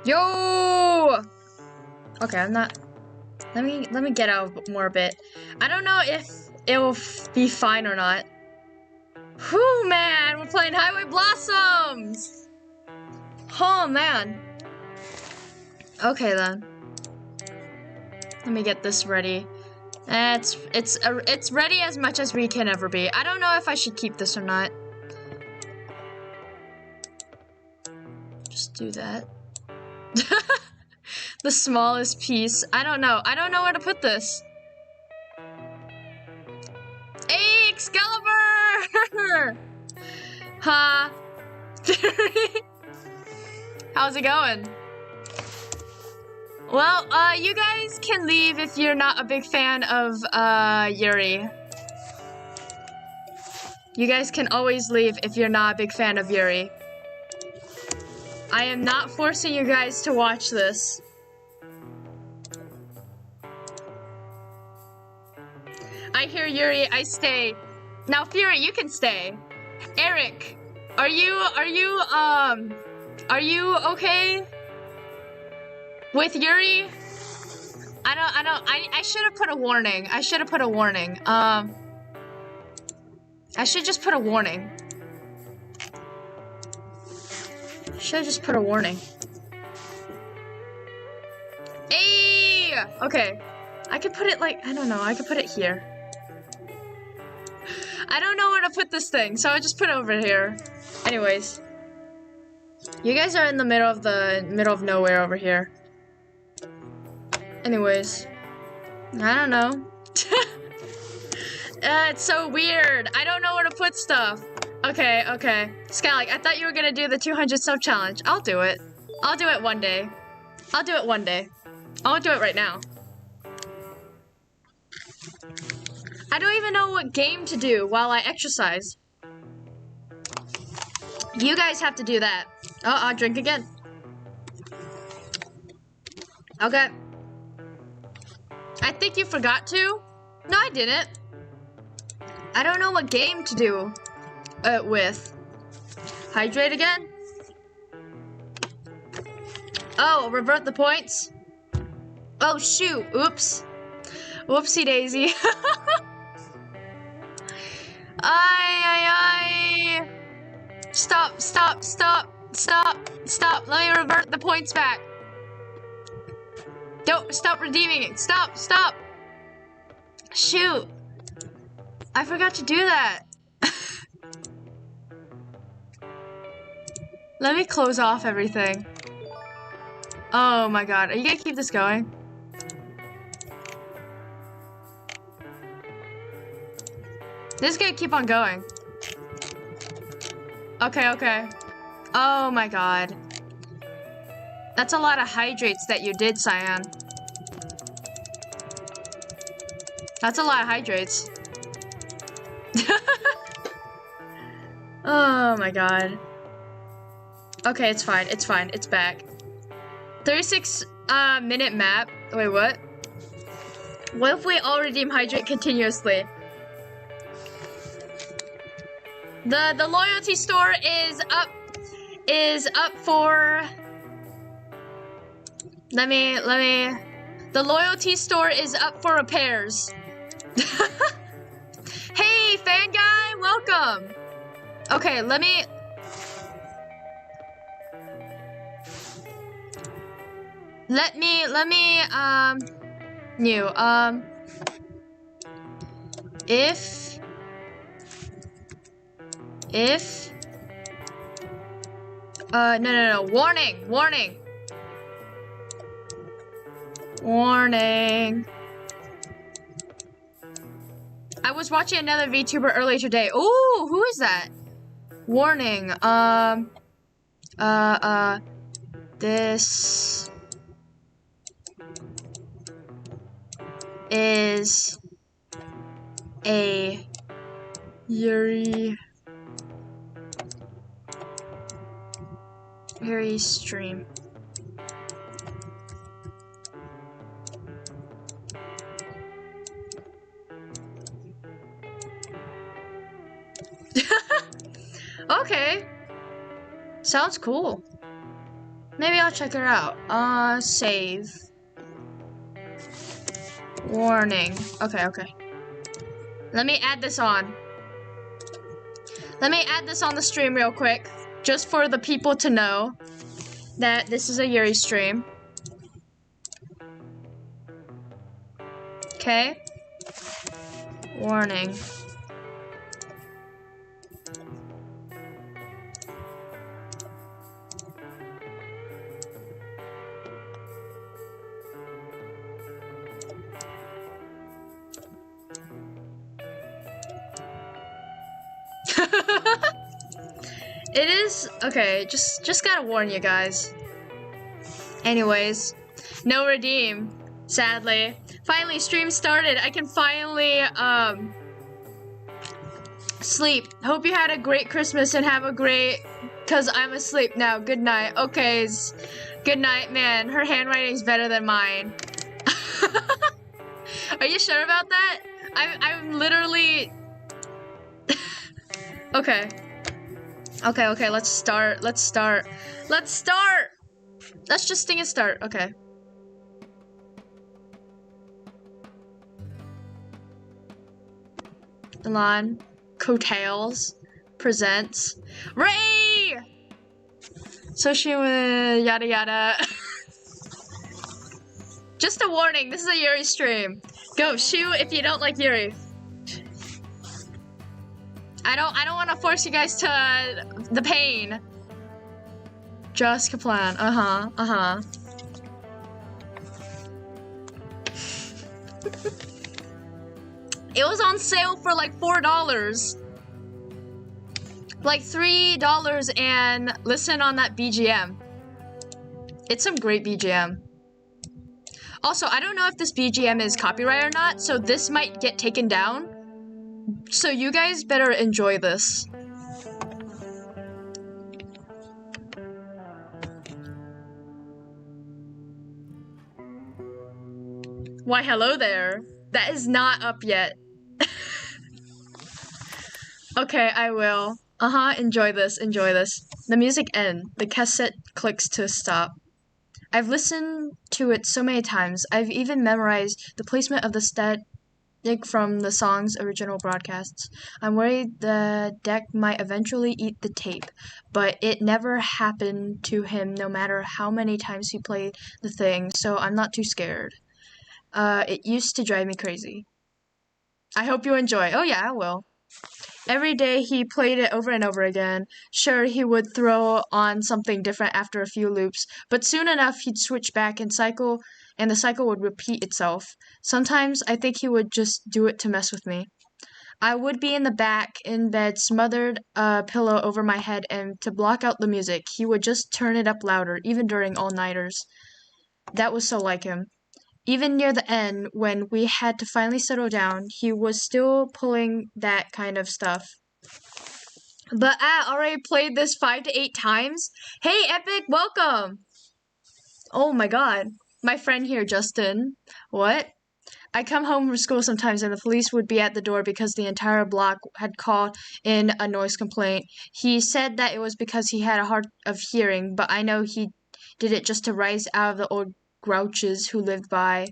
Yo! Okay, I'm not. Let me get out more a bit. I don't know if it'll be fine or not. Whew, man, we're playing Highway Blossoms. Oh man. Okay then. Let me get this ready. It's ready as much as we can ever be. I don't know if I should keep this or not. Just do that. The smallest piece. I don't know. I don't know where to put this. Hey, Excalibur! Ha. How's it going? Well, you guys can leave if you're not a big fan of, Yuri. You guys can always leave if you're not a big fan of Yuri. I am not forcing you guys to watch this. I hear Yuri, I stay. Now, Fury, you can stay. Eric, are you okay with Yuri? I should have put a warning. I should have put a warning. I should just put a warning. Should just put a warning. Hey! Okay. I could put it like, I don't know, I could put it here. I don't know where to put this thing, so I just put it over here. Anyways. You guys are in the middle of nowhere over here. Anyways. I don't know. It's so weird. I don't know where to put stuff. Okay, okay. Skylight, I thought you were gonna do the 200 sub challenge. I'll do it. I'll do it one day. I'll do it one day. I won't do it right now. I don't even know what game to do while I exercise. You guys have to do that. Oh, I'll drink again. Okay. I think you forgot to. No, I didn't. I don't know what game to do with. Hydrate again? Oh, revert the points? Oh, shoot. Oops. Whoopsie daisy. Ay. Stop. Let me revert the points back. Don't stop redeeming it. Stop. Shoot. I forgot to do that. Let me close off everything. Oh my god. Are you gonna keep this going? This is gonna keep on going. Okay. Oh my god. That's a lot of hydrates that you did, Cyan. That's a lot of hydrates. Oh my god. Okay, it's fine. It's back. 36 minute map. Wait, what? What if we all redeem hydrate continuously? The loyalty store is up for the loyalty store is up for repairs. Hey, fan guy, welcome. Okay, let me new if no, warning. I was watching another VTuber earlier today. Ooh, who is that? Warning, this is a Yuri stream. Okay. Sounds cool. Maybe I'll check it out. Save. Warning. Okay, okay. Let me add this on. Let me add this on the stream real quick. Just for the people to know that this is a Yuri stream. Okay. Warning. It is okay, just gotta warn you guys. Anyways, no redeem, sadly. Finally, stream started. I can finally sleep. Hope you had a great Christmas and have a great, cause I'm asleep now. Good night. Okay, good night, man. Her handwriting's better than mine. Are you sure about that? I'm literally. Okay. Okay, let's start. Let's just sing a start. Okay. Elon Coattails presents Ray! So she yada yada. Just a warning, this is a Yuri stream. Go shoot if you don't like Yuri. I don't want to force you guys to the pain. Just Kaplan. It was on sale for like $4. Like $3 and listen on that BGM. It's some great BGM. Also, I don't know if this BGM is copyright or not, so this might get taken down. So you guys better enjoy this. Why, hello there. That is not up yet. Okay, I will. Enjoy this. The music ends. The cassette clicks to stop. I've listened to it so many times. I've even memorized the placement of the static from the song's original broadcasts. I'm worried the deck might eventually eat the tape, but it never happened to him no matter how many times he played the thing, so I'm not too scared. It used to drive me crazy. I hope you enjoy. Oh yeah, I will. Every day he played it over and over again. Sure, he would throw on something different after a few loops, but soon enough he'd switch back and the cycle would repeat itself. Sometimes I think he would just do it to mess with me. I would be in the back in bed, smothered a pillow over my head, and to block out the music, he would just turn it up louder, even during all-nighters. That was so like him. Even near the end, when we had to finally settle down, he was still pulling that kind of stuff. But I already played this 5 to 8 times. Hey, Epic, welcome! Oh my god. My friend here, Justin. What? I come home from school sometimes and the police would be at the door because the entire block had called in a noise complaint. He said that it was because he had a hard of hearing, but I know he did it just to rise out of the old grouches who lived by.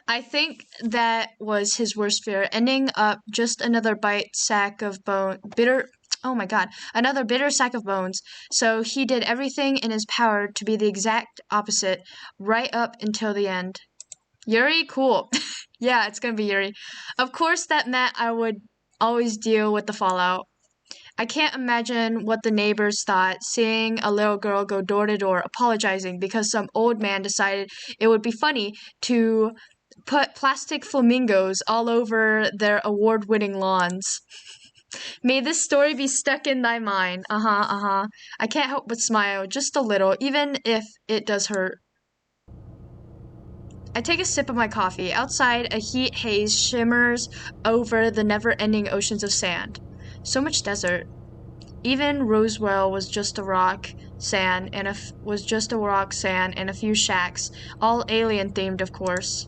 I think that was his worst fear, ending up just another another bitter sack of bones. So he did everything in his power to be the exact opposite, right up until the end. Yuri, cool. Yeah, it's gonna be Yuri. Of course, that meant I would always deal with the fallout. I can't imagine what the neighbors thought, seeing a little girl go door to door apologizing because some old man decided it would be funny to put plastic flamingos all over their award-winning lawns. May this story be stuck in thy mind. I can't help but smile, just a little, even if it does hurt. I take a sip of my coffee. Outside, a heat haze shimmers over the never-ending oceans of sand. So much desert. Even Roswell was just a rock, sand, and a few shacks, all alien-themed, of course.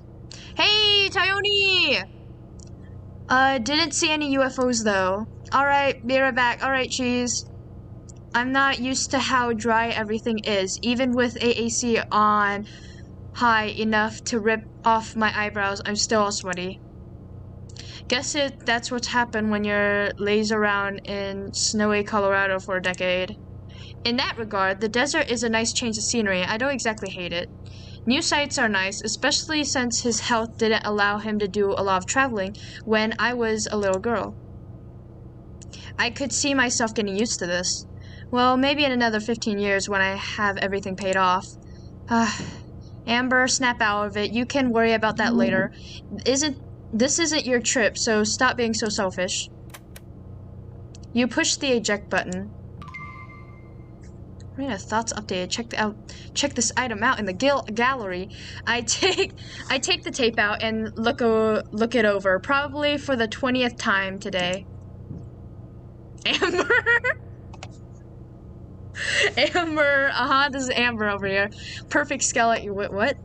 Hey, Tyone! Didn't see any UFOs, though. Alright, be right back. Alright, cheese. I'm not used to how dry everything is, even with AAC on high enough to rip off my eyebrows. I'm still all sweaty. That's what's happened when you're lazy around in snowy Colorado for a decade. In that regard, the desert is a nice change of scenery. I don't exactly hate it. New sights are nice, especially since his health didn't allow him to do a lot of traveling when I was a little girl. I could see myself getting used to this. Well, maybe in another 15 years when I have everything paid off. Amber, snap out of it. You can worry about that later. This isn't your trip, so stop being so selfish. You push the eject button. Arena thoughts updated. Check this item out in the gallery. I take the tape out and look it over, probably for the 20th time today. Amber. Amber. This is Amber over here. Perfect skeleton. What?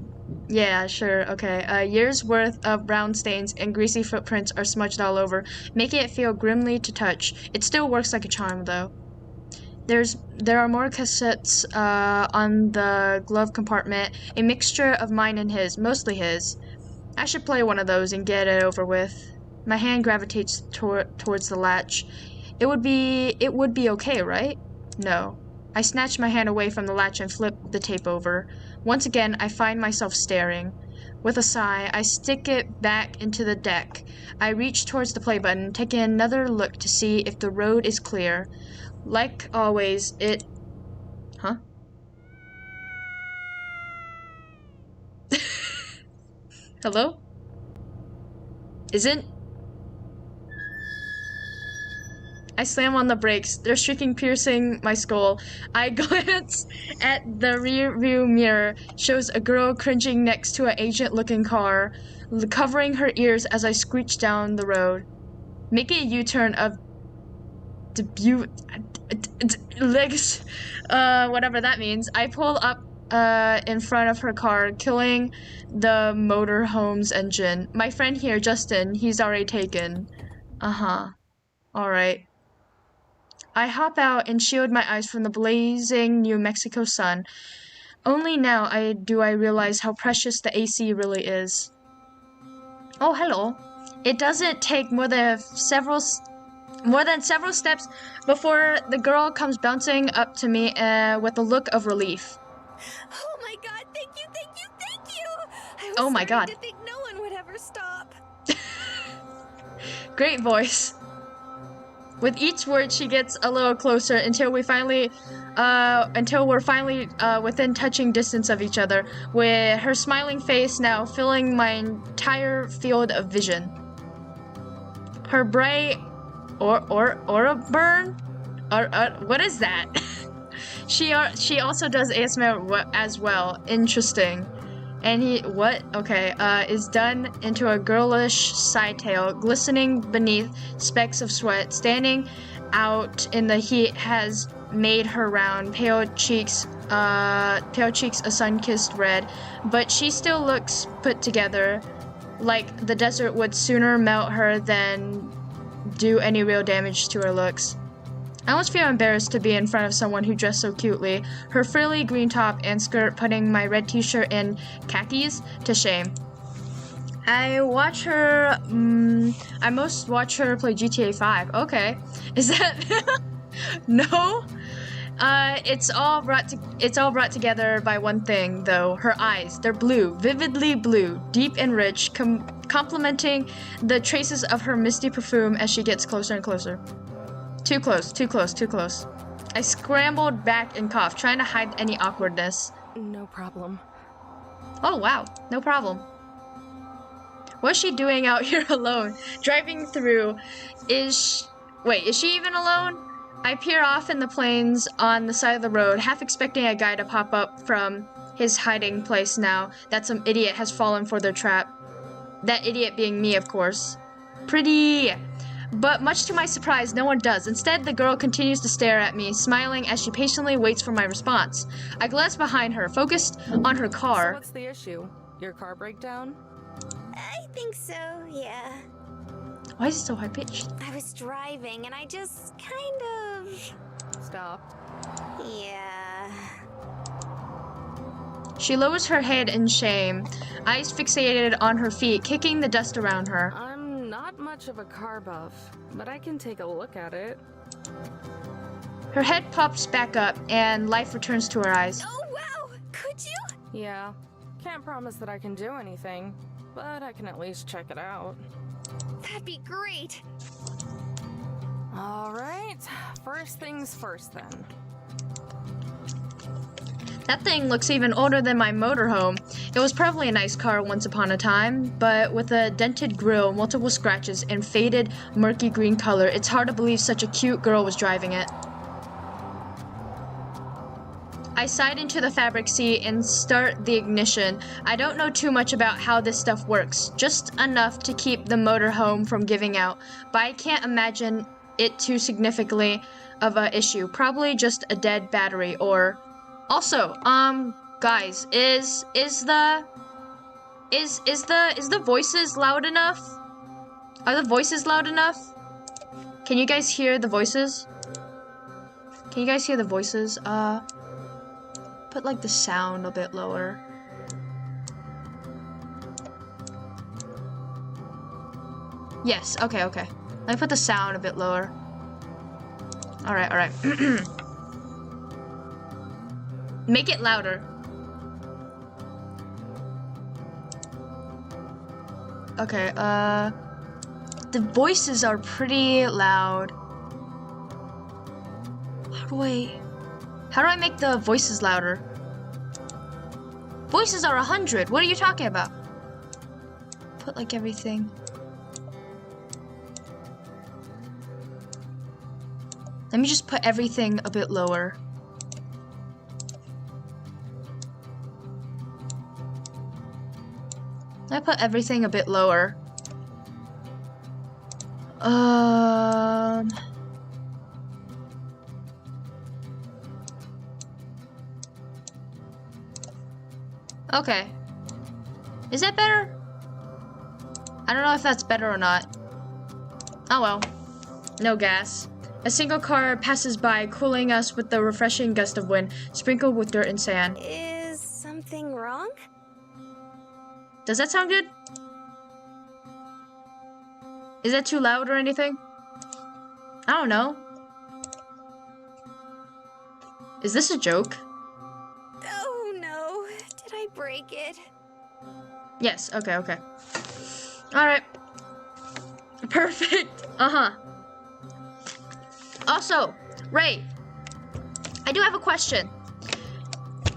Yeah, sure. Okay. A year's worth of brown stains and greasy footprints are smudged all over, making it feel grimly to touch. It still works like a charm, though. There are more cassettes on the glove compartment, a mixture of mine and his, mostly his. I should play one of those and get it over with. My hand gravitates towards the latch. It would be okay, right? No. I snatch my hand away from the latch and flip the tape over. Once again, I find myself staring. With a sigh, I stick it back into the deck. I reach towards the play button, taking another look to see if the road is clear. Like always, Huh? Hello? I slam on the brakes, their shrieking piercing my skull. I glance at the rear view mirror, shows a girl cringing next to an ancient-looking car, covering her ears as I screech down the road. Making a U-turn of legs, whatever that means, I pull up in front of her car, killing the motorhome's engine. My friend here, Justin, he's already taken. Alright. I hop out and shield my eyes from the blazing New Mexico sun. Only now do I realize how precious the AC really is. Oh, hello. It doesn't take more than several steps before the girl comes bouncing up to me with a look of relief. Oh my god, thank you! I was oh my god. to think no one would ever stop. Great voice. With each word, she gets a little closer until we're finally within touching distance of each other, with her smiling face now filling my entire field of vision. Her bright aura burn? What is that? She also does ASMR as well. Interesting. And is done into a girlish side tail, glistening beneath specks of sweat, standing out in the heat has made her round, pale cheeks a sun-kissed red, but she still looks put together, like the desert would sooner melt her than do any real damage to her looks. I almost feel embarrassed to be in front of someone who dressed so cutely, her frilly green top and skirt putting my red t-shirt and khakis to shame. I most watch her play GTA 5. Okay. Is that No? It's all brought together by one thing, though. Her eyes. They're blue, vividly blue, deep and rich, complementing the traces of her misty perfume as she gets closer and closer. Too close. I scrambled back and coughed, trying to hide any awkwardness. No problem. Oh, wow. No problem. What's she doing out here alone? Driving through. Is she even alone? I peer off in the plains on the side of the road, half expecting a guy to pop up from his hiding place now that some idiot has fallen for their trap. That idiot being me, of course. Pretty. But much to my surprise, no one does. Instead, the girl continues to stare at me, smiling as she patiently waits for my response. I glance behind her, focused on her car. So what's the issue? Your car breakdown? I think so, yeah. Why is it so high pitched? I was driving and I just kind of... Stop. Yeah. She lowers her head in shame, eyes fixated on her feet, kicking the dust around her. I'm not much of a car buff, but I can take a look at it. Her head pops back up, and life returns to her eyes. Oh, wow! Could you? Yeah. Can't promise that I can do anything, but I can at least check it out. That'd be great. All right. First things first, then. That thing looks even older than my motorhome. It was probably a nice car once upon a time, but with a dented grille, multiple scratches, and faded, murky green color, it's hard to believe such a cute girl was driving it. I slide into the fabric seat and start the ignition. I don't know too much about how this stuff works, just enough to keep the motorhome from giving out, but I can't imagine it too significantly of a issue. Probably just a dead battery or... Also, guys, is the voices loud enough? Are the voices loud enough? Can you guys hear the voices? Can you guys hear the voices? Put like the sound a bit lower. Yes, okay. Let me put the sound a bit lower. Alright. Make it louder. Okay, the voices are pretty loud. How do I make the voices louder? Voices are 100. What are you talking about? Put like everything. Let me just put everything a bit lower. I put everything a bit lower. Okay. Is that better? I don't know if that's better or not. Oh well. No gas. A single car passes by, cooling us with the refreshing gust of wind, sprinkled with dirt and sand. Is something wrong? Does that sound good? Is that too loud or anything? I don't know. Is this a joke? Oh no, did I break it? Yes, okay. Alright. Perfect. Also, Ray, I do have a question.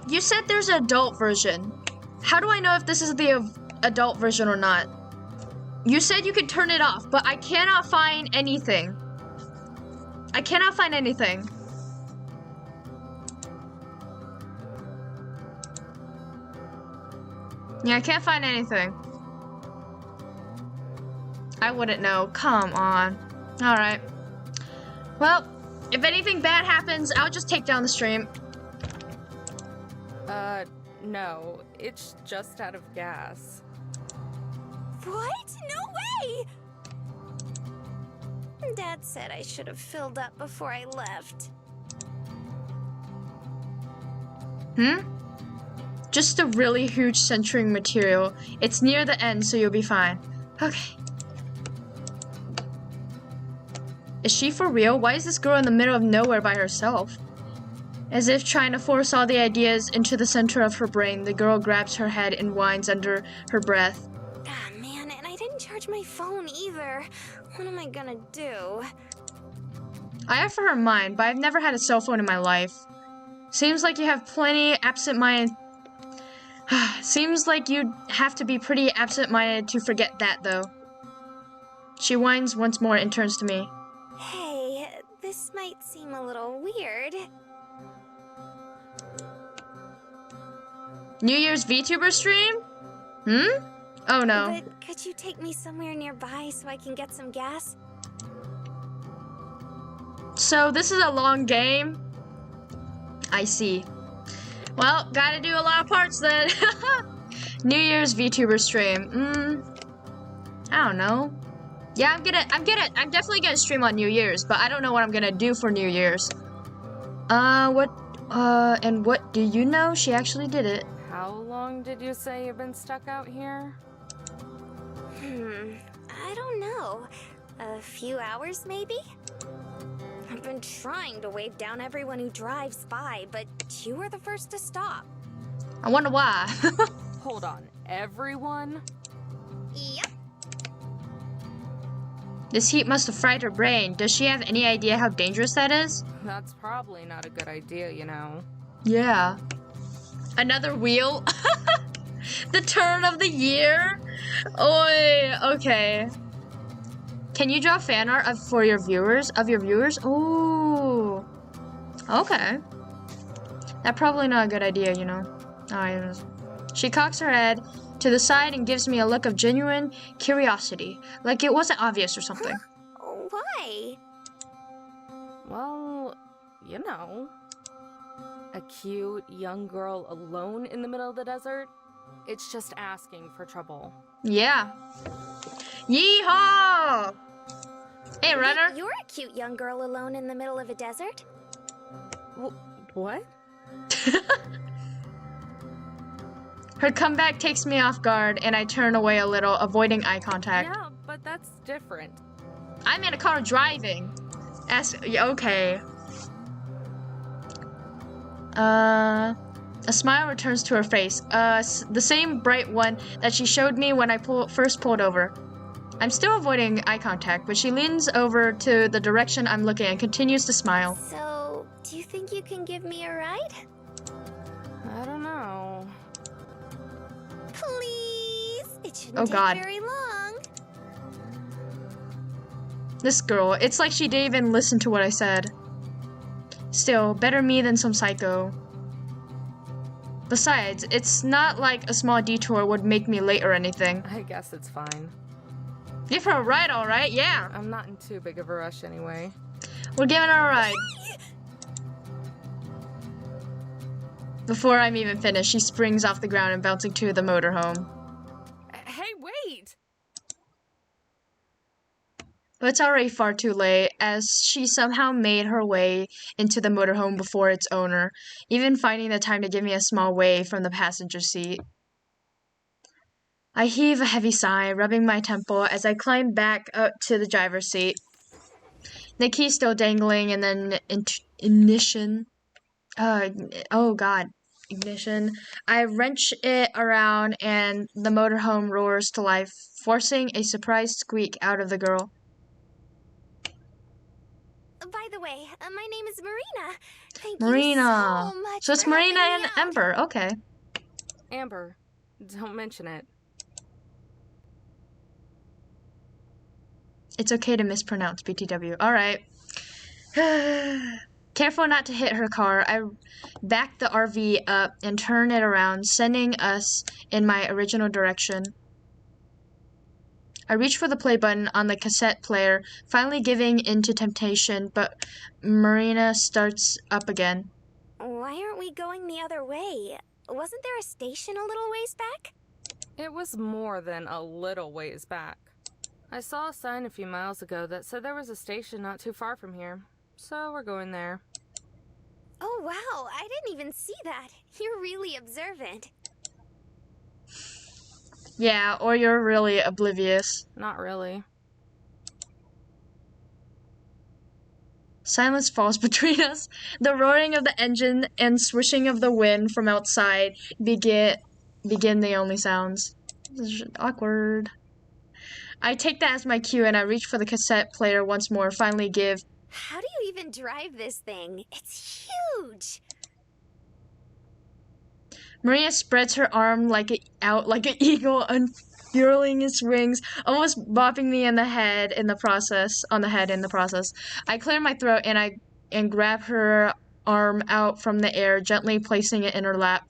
You said there's an adult version. How do I know if this is the adult version or not? You said you could turn it off, but I cannot find anything. Yeah, I can't find anything. I wouldn't know. Come on. Alright. Well, if anything bad happens, I'll just take down the stream. No. It's just out of gas. What? No way! Dad said I should have filled up before I left. Just a really huge centering material. It's near the end, so you'll be fine. Okay. Is she for real? Why is this girl in the middle of nowhere by herself? As if trying to force all the ideas into the center of her brain, the girl grabs her head and whines under her breath. Ah, man, and I didn't charge my phone either. What am I gonna do? I offer her mine, but I've never had a cell phone in my life. Seems like you have plenty absent-minded... Seems like you'd have to be pretty absent-minded to forget that, though. She whines once more and turns to me. Hey, this might seem a little weird. New Year's VTuber stream? Oh no. But could you take me somewhere nearby so I can get some gas? So this is a long game? I see. Well, gotta do a lot of parts then. New Year's VTuber stream. I don't know. Yeah, I'm definitely gonna stream on New Year's, but I don't know what I'm gonna do for New Year's. And what do you know? She actually did it. How long did you say you've been stuck out here? I don't know. A few hours, maybe? I've been trying to wave down everyone who drives by, but you were the first to stop. I wonder why. Hold on, everyone? Yep. This heat must have fried her brain. Does she have any idea how dangerous that is? That's probably not a good idea, you know. Yeah. Another wheel? The turn of the year? Oi, okay. Can you draw fan art for your viewers? Ooh. Okay. That's probably not a good idea, you know. She cocks her head to the side and gives me a look of genuine curiosity, like it wasn't obvious or something. Why? Well, you know. A cute young girl alone in the middle of the desert? It's just asking for trouble. Yeah. YeeeHAW! Hey, runner. You're a cute young girl alone in the middle of a desert? What? Her comeback takes me off guard, and I turn away a little, avoiding eye contact. Yeah, but that's different. I'm in a car driving. Okay. A smile returns to her face. The same bright one that she showed me when I first pulled over. I'm still avoiding eye contact, but she leans over to the direction I'm looking and continues to smile. So, do you think you can give me a ride? I don't know. Please! It shouldn't Oh, take God. very long. This girl, it's like she didn't even listen to what I said. Still, better me than some psycho. Besides, it's not like a small detour would make me late or anything. I guess it's fine. Give her a ride, alright? Yeah. I'm not in too big of a rush anyway. We're giving her a ride. Before I'm even finished, she springs off the ground and bouncing to the motorhome. Hey, wait! But it's already far too late, as she somehow made her way into the motorhome before its owner, even finding the time to give me a small wave from the passenger seat. I heave a heavy sigh, rubbing my temple as I climb back up to the driver's seat. The key still dangling, and then ignition. Ignition. I wrench it around, and the motorhome roars to life, forcing a surprised squeak out of the girl. By the way, my name is Marina. Thank Marina. you so much. So it's for Marina helping and me out. Ember. Okay. Amber, don't mention it. It's okay to mispronounce BTW. All right. Careful not to hit her car, I back the RV up and turn it around, sending us in my original direction. I reach for the play button on the cassette player, finally giving in to temptation, but Marina starts up again. Why aren't we going the other way? Wasn't there a station a little ways back? It was more than a little ways back. I saw a sign a few miles ago that said there was a station not too far from here, so we're going there. Oh wow, I didn't even see that. You're really observant. Yeah, or you're really oblivious. Not really. Silence falls between us. The roaring of the engine and swishing of the wind from outside begin the only sounds. This is awkward. I take that as my cue and I reach for the cassette player once more, finally give. How do you even drive this thing? It's huge! Maria spreads her arm out like an eagle, unfurling its wings, almost bopping me in the head in the process. I clear my throat and grab her arm out from the air, gently placing it in her lap.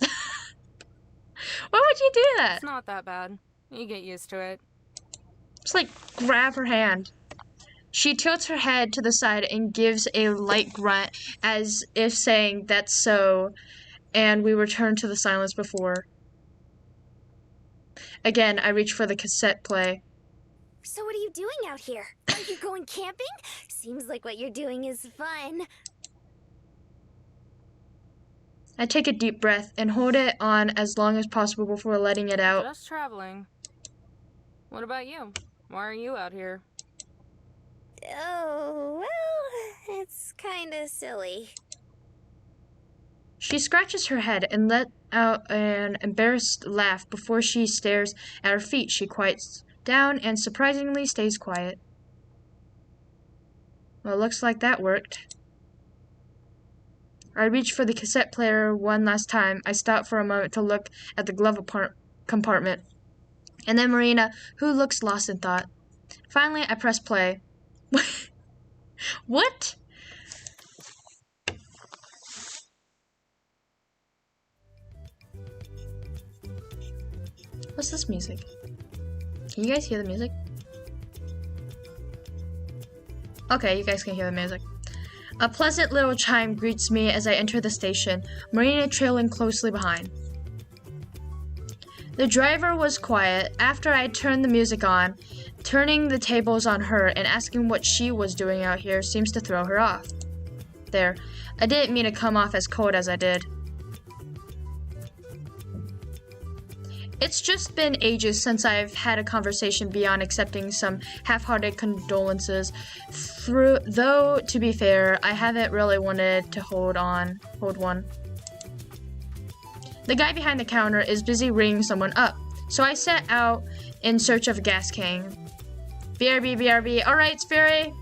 Why would you do that? It's not that bad. You get used to it. Just grab her hand. She tilts her head to the side and gives a light grunt as if saying, "That's so," and we return to the silence before. Again, I reach for the cassette play. So what are you doing out here? Are you going camping? Seems like what you're doing is fun. I take a deep breath and hold it on as long as possible before letting it out. Just traveling. What about you? Why are you out here? Oh, well, it's kinda silly. She scratches her head and lets out an embarrassed laugh before she stares at her feet. She quiets down and surprisingly stays quiet. Well, looks like that worked. I reach for the cassette player one last time. I stop for a moment to look at the glove compartment. And then Marina, who looks lost in thought. Finally, I press play. What? What's this music? Can you guys hear the music? Okay, you guys can hear the music. A pleasant little chime greets me as I enter the station, Marina trailing closely behind. The driver was quiet after I turned the music on. Turning the tables on her and asking what she was doing out here seems to throw her off. There, I didn't mean to come off as cold as I did. It's just been ages since I've had a conversation beyond accepting some half-hearted condolences. Though, to be fair, I haven't really wanted to hold one. The guy behind the counter is busy ringing someone up, so I set out in search of a gas can. BRB, alright, Sperry.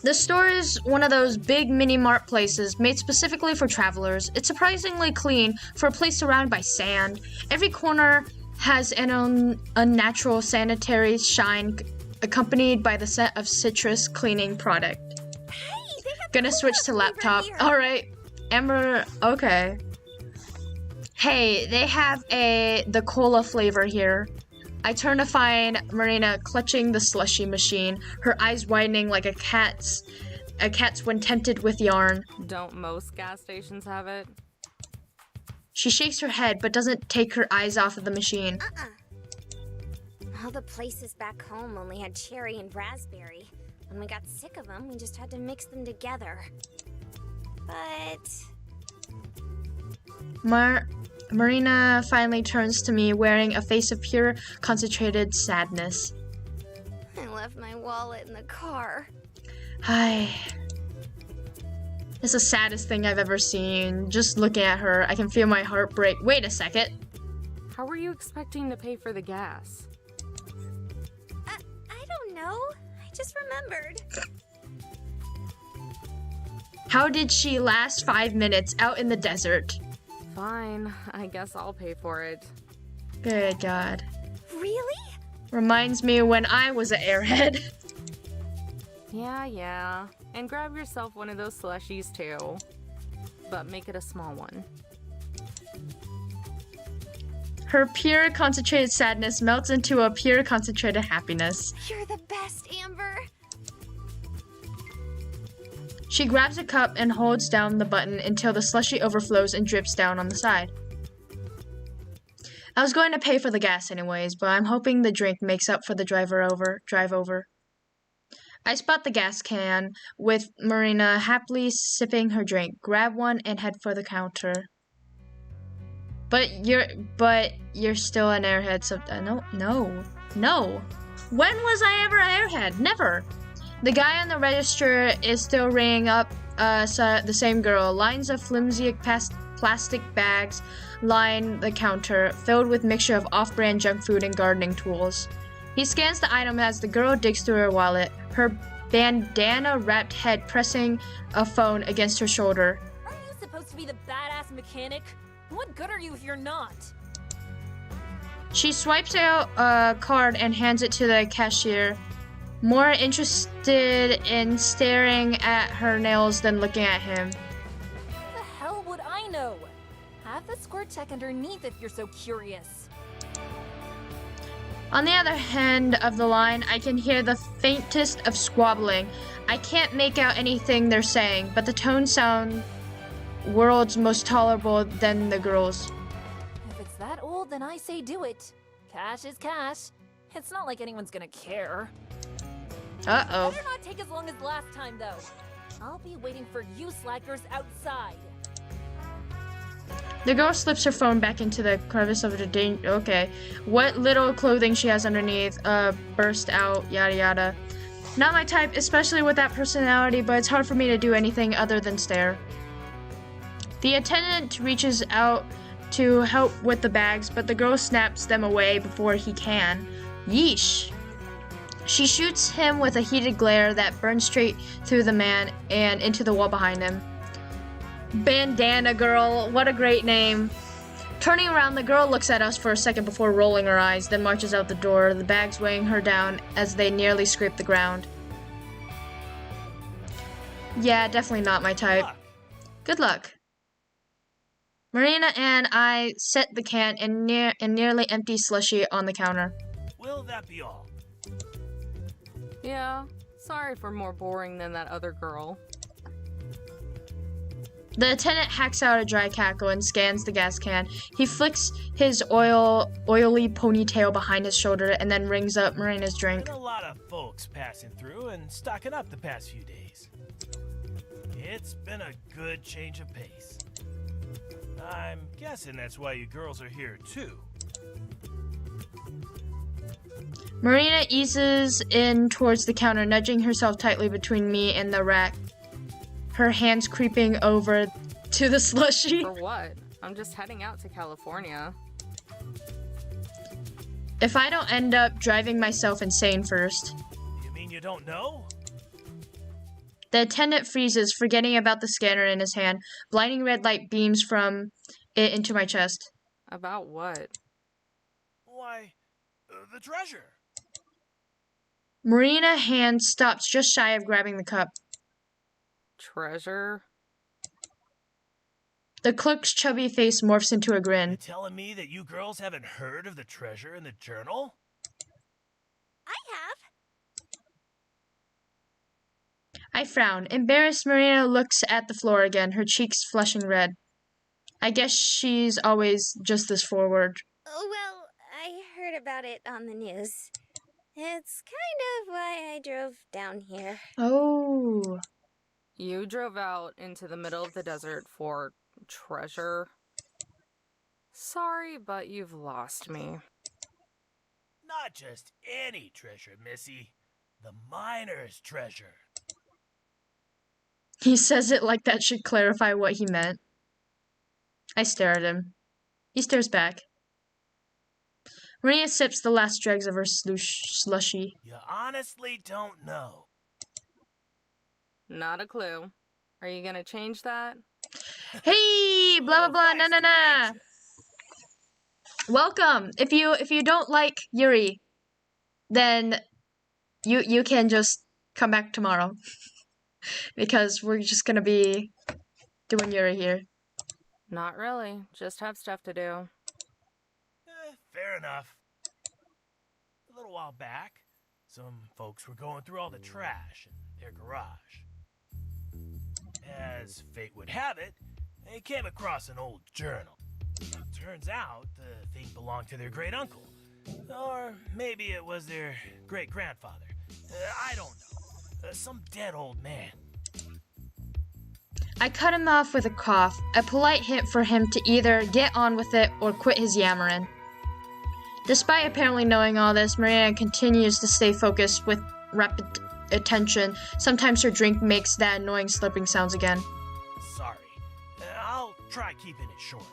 The store is one of those big mini-mart places made specifically for travelers. It's surprisingly clean for a place surrounded by sand. Every corner has an unnatural sanitary shine accompanied by the scent of citrus cleaning product. Hey, they have Gonna switch to laptop. Alright. Amber, okay. Hey, they have the cola flavor here. I turn to find Marina clutching the slushy machine, her eyes widening like a cat's when tempted with yarn. Don't most gas stations have it? She shakes her head but doesn't take her eyes off of the machine. All the places back home only had cherry and raspberry. When we got sick of them, we just had to mix them together. But... Marina finally turns to me wearing a face of pure, concentrated sadness. I left my wallet in the car. Hi. It's the saddest thing I've ever seen. Just looking at her, I can feel my heart break. Wait a second. How were you expecting to pay for the gas? I don't know. I just remembered. How did she last 5 minutes out in the desert? Fine, I guess I'll pay for it. Good God. Really? Reminds me when I was an airhead. Yeah. And grab yourself one of those slushies too. But make it a small one. Her pure concentrated sadness melts into a pure concentrated happiness. You're the best, Amber. She grabs a cup and holds down the button until the slushy overflows and drips down on the side. I was going to pay for the gas anyways, but I'm hoping the drink makes up for the drive over. I spot the gas can with Marina happily sipping her drink, grab one and head for the counter. But you're still an airhead, so no. When was I ever an airhead? Never. The guy on the register is still ringing up the same girl. Lines of flimsy plastic bags line the counter, filled with mixture of off-brand junk food and gardening tools. He scans the item as the girl digs through her wallet, her bandana-wrapped head pressing a phone against her shoulder. Aren't you supposed to be the badass mechanic? What good are you if you're not? She swipes out a card and hands it to the cashier, more interested in staring at her nails than looking at him. How the hell would I know? Have the score check underneath if you're so curious. On the other end of the line, I can hear the faintest of squabbling. I can't make out anything they're saying, but the tones sound worlds most tolerable than the girl's. If it's that old, then I say do it. Cash is cash. It's not like anyone's gonna care. Uh-oh. Better not take as long as last time, though. I'll be waiting for you slackers outside. The girl slips her phone back into the crevice of the okay. What little clothing she has underneath, burst out, yada yada. Not my type, especially with that personality, but it's hard for me to do anything other than stare. The attendant reaches out to help with the bags, but the girl snaps them away before he can. Yeesh. She shoots him with a heated glare that burns straight through the man and into the wall behind him. Bandana Girl, what a great name. Turning around, the girl looks at us for a second before rolling her eyes, then marches out the door, the bags weighing her down as they nearly scrape the ground. Yeah, definitely not my type. Good luck. Marina and I set the can and nearly empty slushy on the counter. Will that be all? Yeah, sorry for more boring than that other girl. The attendant hacks out a dry cackle and scans the gas can. He flicks his oily ponytail behind his shoulder and then rings up Marina's drink. Been a lot of folks passing through and stocking up the past few days. It's been a good change of pace. I'm guessing that's why you girls are here too. Marina eases in towards the counter, nudging herself tightly between me and the rack. Her hands creeping over to the slushie. For what? I'm just heading out to California. If I don't end up driving myself insane first. You mean you don't know? The attendant freezes, forgetting about the scanner in his hand. Blinding red light beams from it into my chest. About what? Why, the treasure. Marina's hand stops just shy of grabbing the cup. Treasure? The clerk's chubby face morphs into a You grin. telling me that you girls haven't heard of the treasure in the journal? I have. I frown. Embarrassed, Marina looks at the floor again, her cheeks flushing red. I guess she's always just this forward. Oh, well, I heard about it on the news. It's kind of why I drove down here. Oh. You drove out into the middle of the desert for treasure? Sorry, but you've lost me. Not just any treasure, Missy. The miner's treasure. He says it like that should clarify what he meant. I stare at him. He stares back. Maria sips the last dregs of her slushy. You honestly don't know. Not a clue. Are you gonna change that? Hey, blah blah blah, na na na. Welcome. If you don't like Yuri, then you can just come back tomorrow. Because we're just gonna be doing Yuri here. Not really. Just have stuff to do. Fair enough. A little while back, some folks were going through all the trash in their garage. As fate would have it, they came across an old journal. Turns out the thing belonged to their great uncle. Or maybe it was their great grandfather. I don't know. Some dead old man. I cut him off with a cough, a polite hint for him to either get on with it or quit his yammering. Despite apparently knowing all this, Marina continues to stay focused with rapid attention. Sometimes her drink makes that annoying slurping sounds again. Sorry. I'll try keeping it short.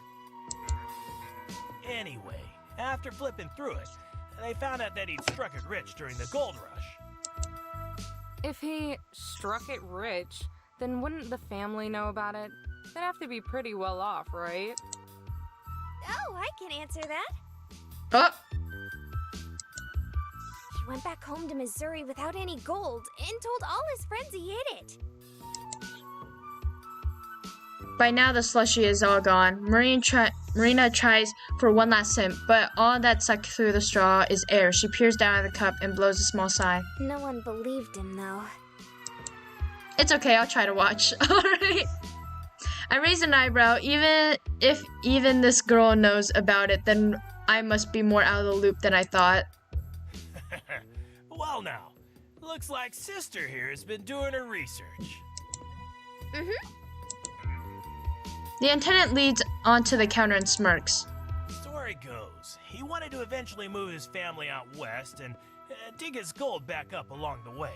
Anyway, after flipping through it, they found out that he'd struck it rich during the gold rush. If he struck it rich, then wouldn't the family know about it? They'd have to be pretty well off, right? Oh, I can answer that. Oh! He went back home to Missouri without any gold and told all his friends he hid it. By now the slushy is all gone. Marina tries for one last sip, but all that sucked through the straw is air. She peers down at the cup and blows a small sigh. No one believed him, though. It's okay, I'll try to watch. Alright. I raise an eyebrow. Even if this girl knows about it, then I must be more out of the loop than I thought. Well now, looks like Sister here has been doing her research. The attendant leads onto the counter and smirks. Story goes, he wanted to eventually move his family out west and dig his gold back up along the way,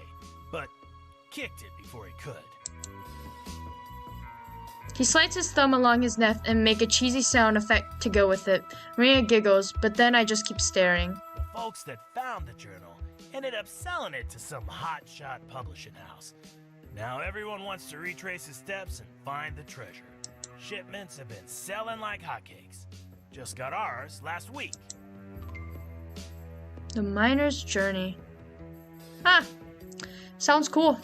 but kicked it before he could. He slides his thumb along his neck and make a cheesy sound effect to go with it. Maria giggles, but then I just keep staring. The folks that found the journal ended up selling it to some hotshot publishing house. Now everyone wants to retrace his steps and find the treasure. Shipments have been selling like hotcakes. Just got ours last week. The miner's journey. Ah, sounds cool.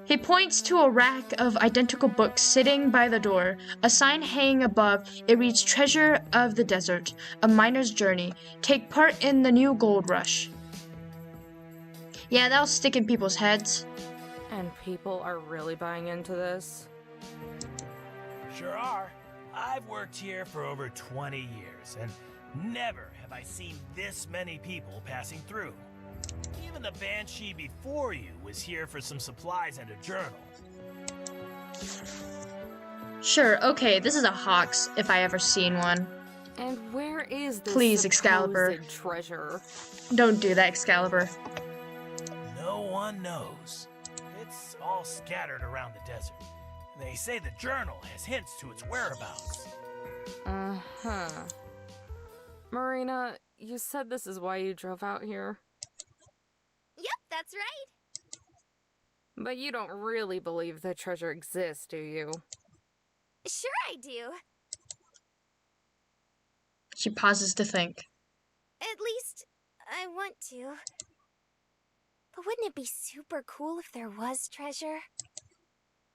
He points to a rack of identical books sitting by the door. A sign hanging above. It reads Treasure of the Desert, A Miner's Journey. Take part in the new gold rush. Yeah, that'll stick in people's heads. And people are really buying into this? Sure are. I've worked here for over 20 years, and never have I seen this many people passing through. Even the Banshee before you was here for some supplies and a journal. Sure, okay, this is a hoax, if I ever seen one. And where is this Please, supposed Excalibur. treasure? Don't do that, Excalibur. No one knows. It's all scattered around the desert. They say the journal has hints to its whereabouts. Uh-huh. Marina, you said this is why you drove out here. Yep, that's right. But you don't really believe the treasure exists, do you? Sure I do. She pauses to think. At least, I want to. But wouldn't it be super cool if there was treasure?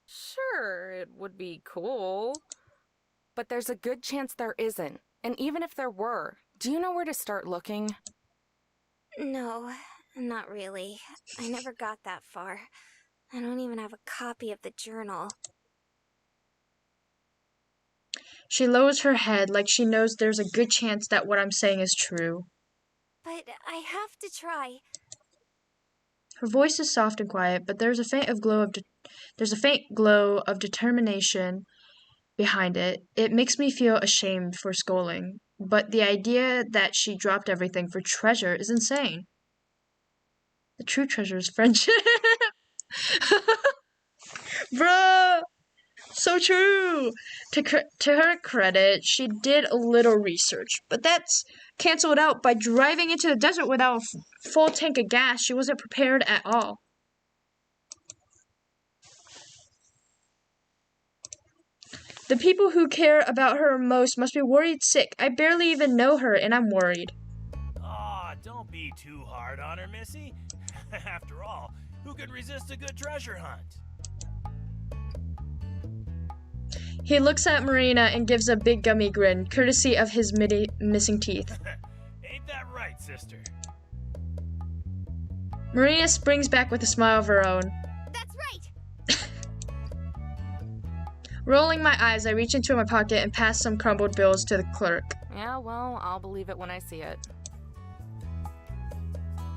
Sure, it would be cool. But there's a good chance there isn't. And even if there were, do you know where to start looking? No, not really. I never got that far. I don't even have a copy of the journal. She lowers her head like she knows there's a good chance that what I'm saying is true. But I have to try. Her voice is soft and quiet, but there's a faint glow of determination behind it. It makes me feel ashamed for scolding, but the idea that she dropped everything for treasure is insane. The true treasure is friendship. Bruh! So true! To her credit, she did a little research, but that's canceled out by driving into the desert without a full tank of gas. She wasn't prepared at all. The people who care about her most must be worried sick. I barely even know her, and I'm worried. Aw, don't be too hard on her, Missy. After all, who could resist a good treasure hunt? He looks at Marina and gives a big gummy grin, courtesy of his missing teeth. Ain't that right, sister? Marina springs back with a smile of her own. That's right! Rolling my eyes, I reach into my pocket and pass some crumbled bills to the clerk. Yeah, well, I'll believe it when I see it.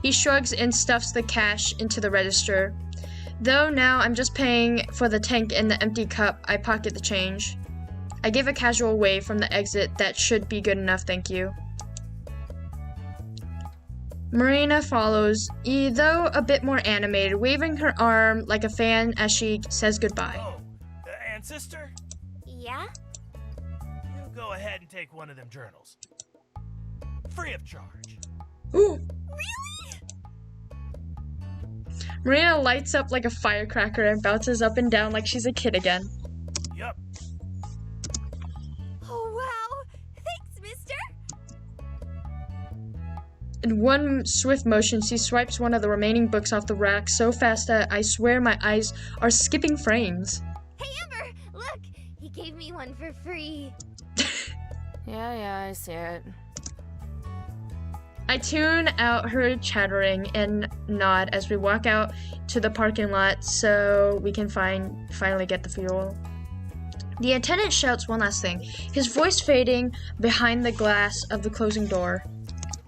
He shrugs and stuffs the cash into the register. Though now I'm just paying for the tank and the empty cup, I pocket the change. I give a casual wave from the exit. That should be good enough, thank you. Marina follows, though a bit more animated, waving her arm like a fan as she says goodbye. Oh, and sister? Yeah? You go ahead and take one of them journals. Free of charge. Ooh! Really? Marina lights up like a firecracker and bounces up and down like she's a kid again. Yup. Oh, wow! Thanks, mister! In one swift motion, she swipes one of the remaining books off the rack so fast that I swear my eyes are skipping frames. Hey, Amber! Look! He gave me one for free. Yeah, I see it. I tune out her chattering and nod as we walk out to the parking lot so we can finally get the fuel. The attendant shouts one last thing, his voice fading behind the glass of the closing door.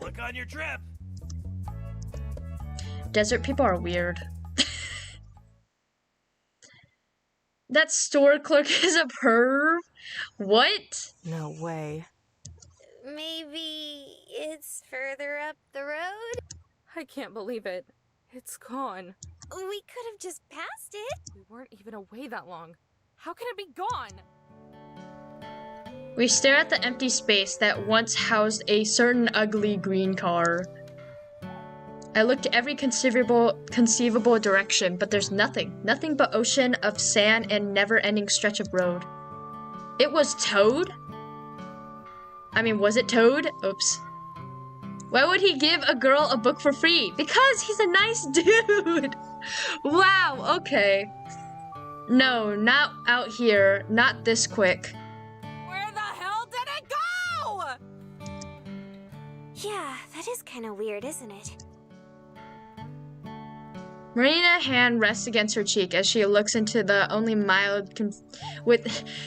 Look on your trip. Desert people are weird. That store clerk is a perv? What? No way. Maybe it's further up the road? I can't believe it. It's gone. We could have just passed it. We weren't even away that long. How can it be gone? We stare at the empty space that once housed a certain ugly green car. I looked every conceivable direction, but there's nothing. Nothing but ocean of sand and never-ending stretch of road. It was Toad? I mean, was it Toad? Oops. Why would he give a girl a book for free? Because he's a nice dude! Wow, okay. No, not out here. Not this quick. Where the hell did it go? Yeah, that is kind of weird, isn't it? Marina's hand rests against her cheek as she looks into the only mild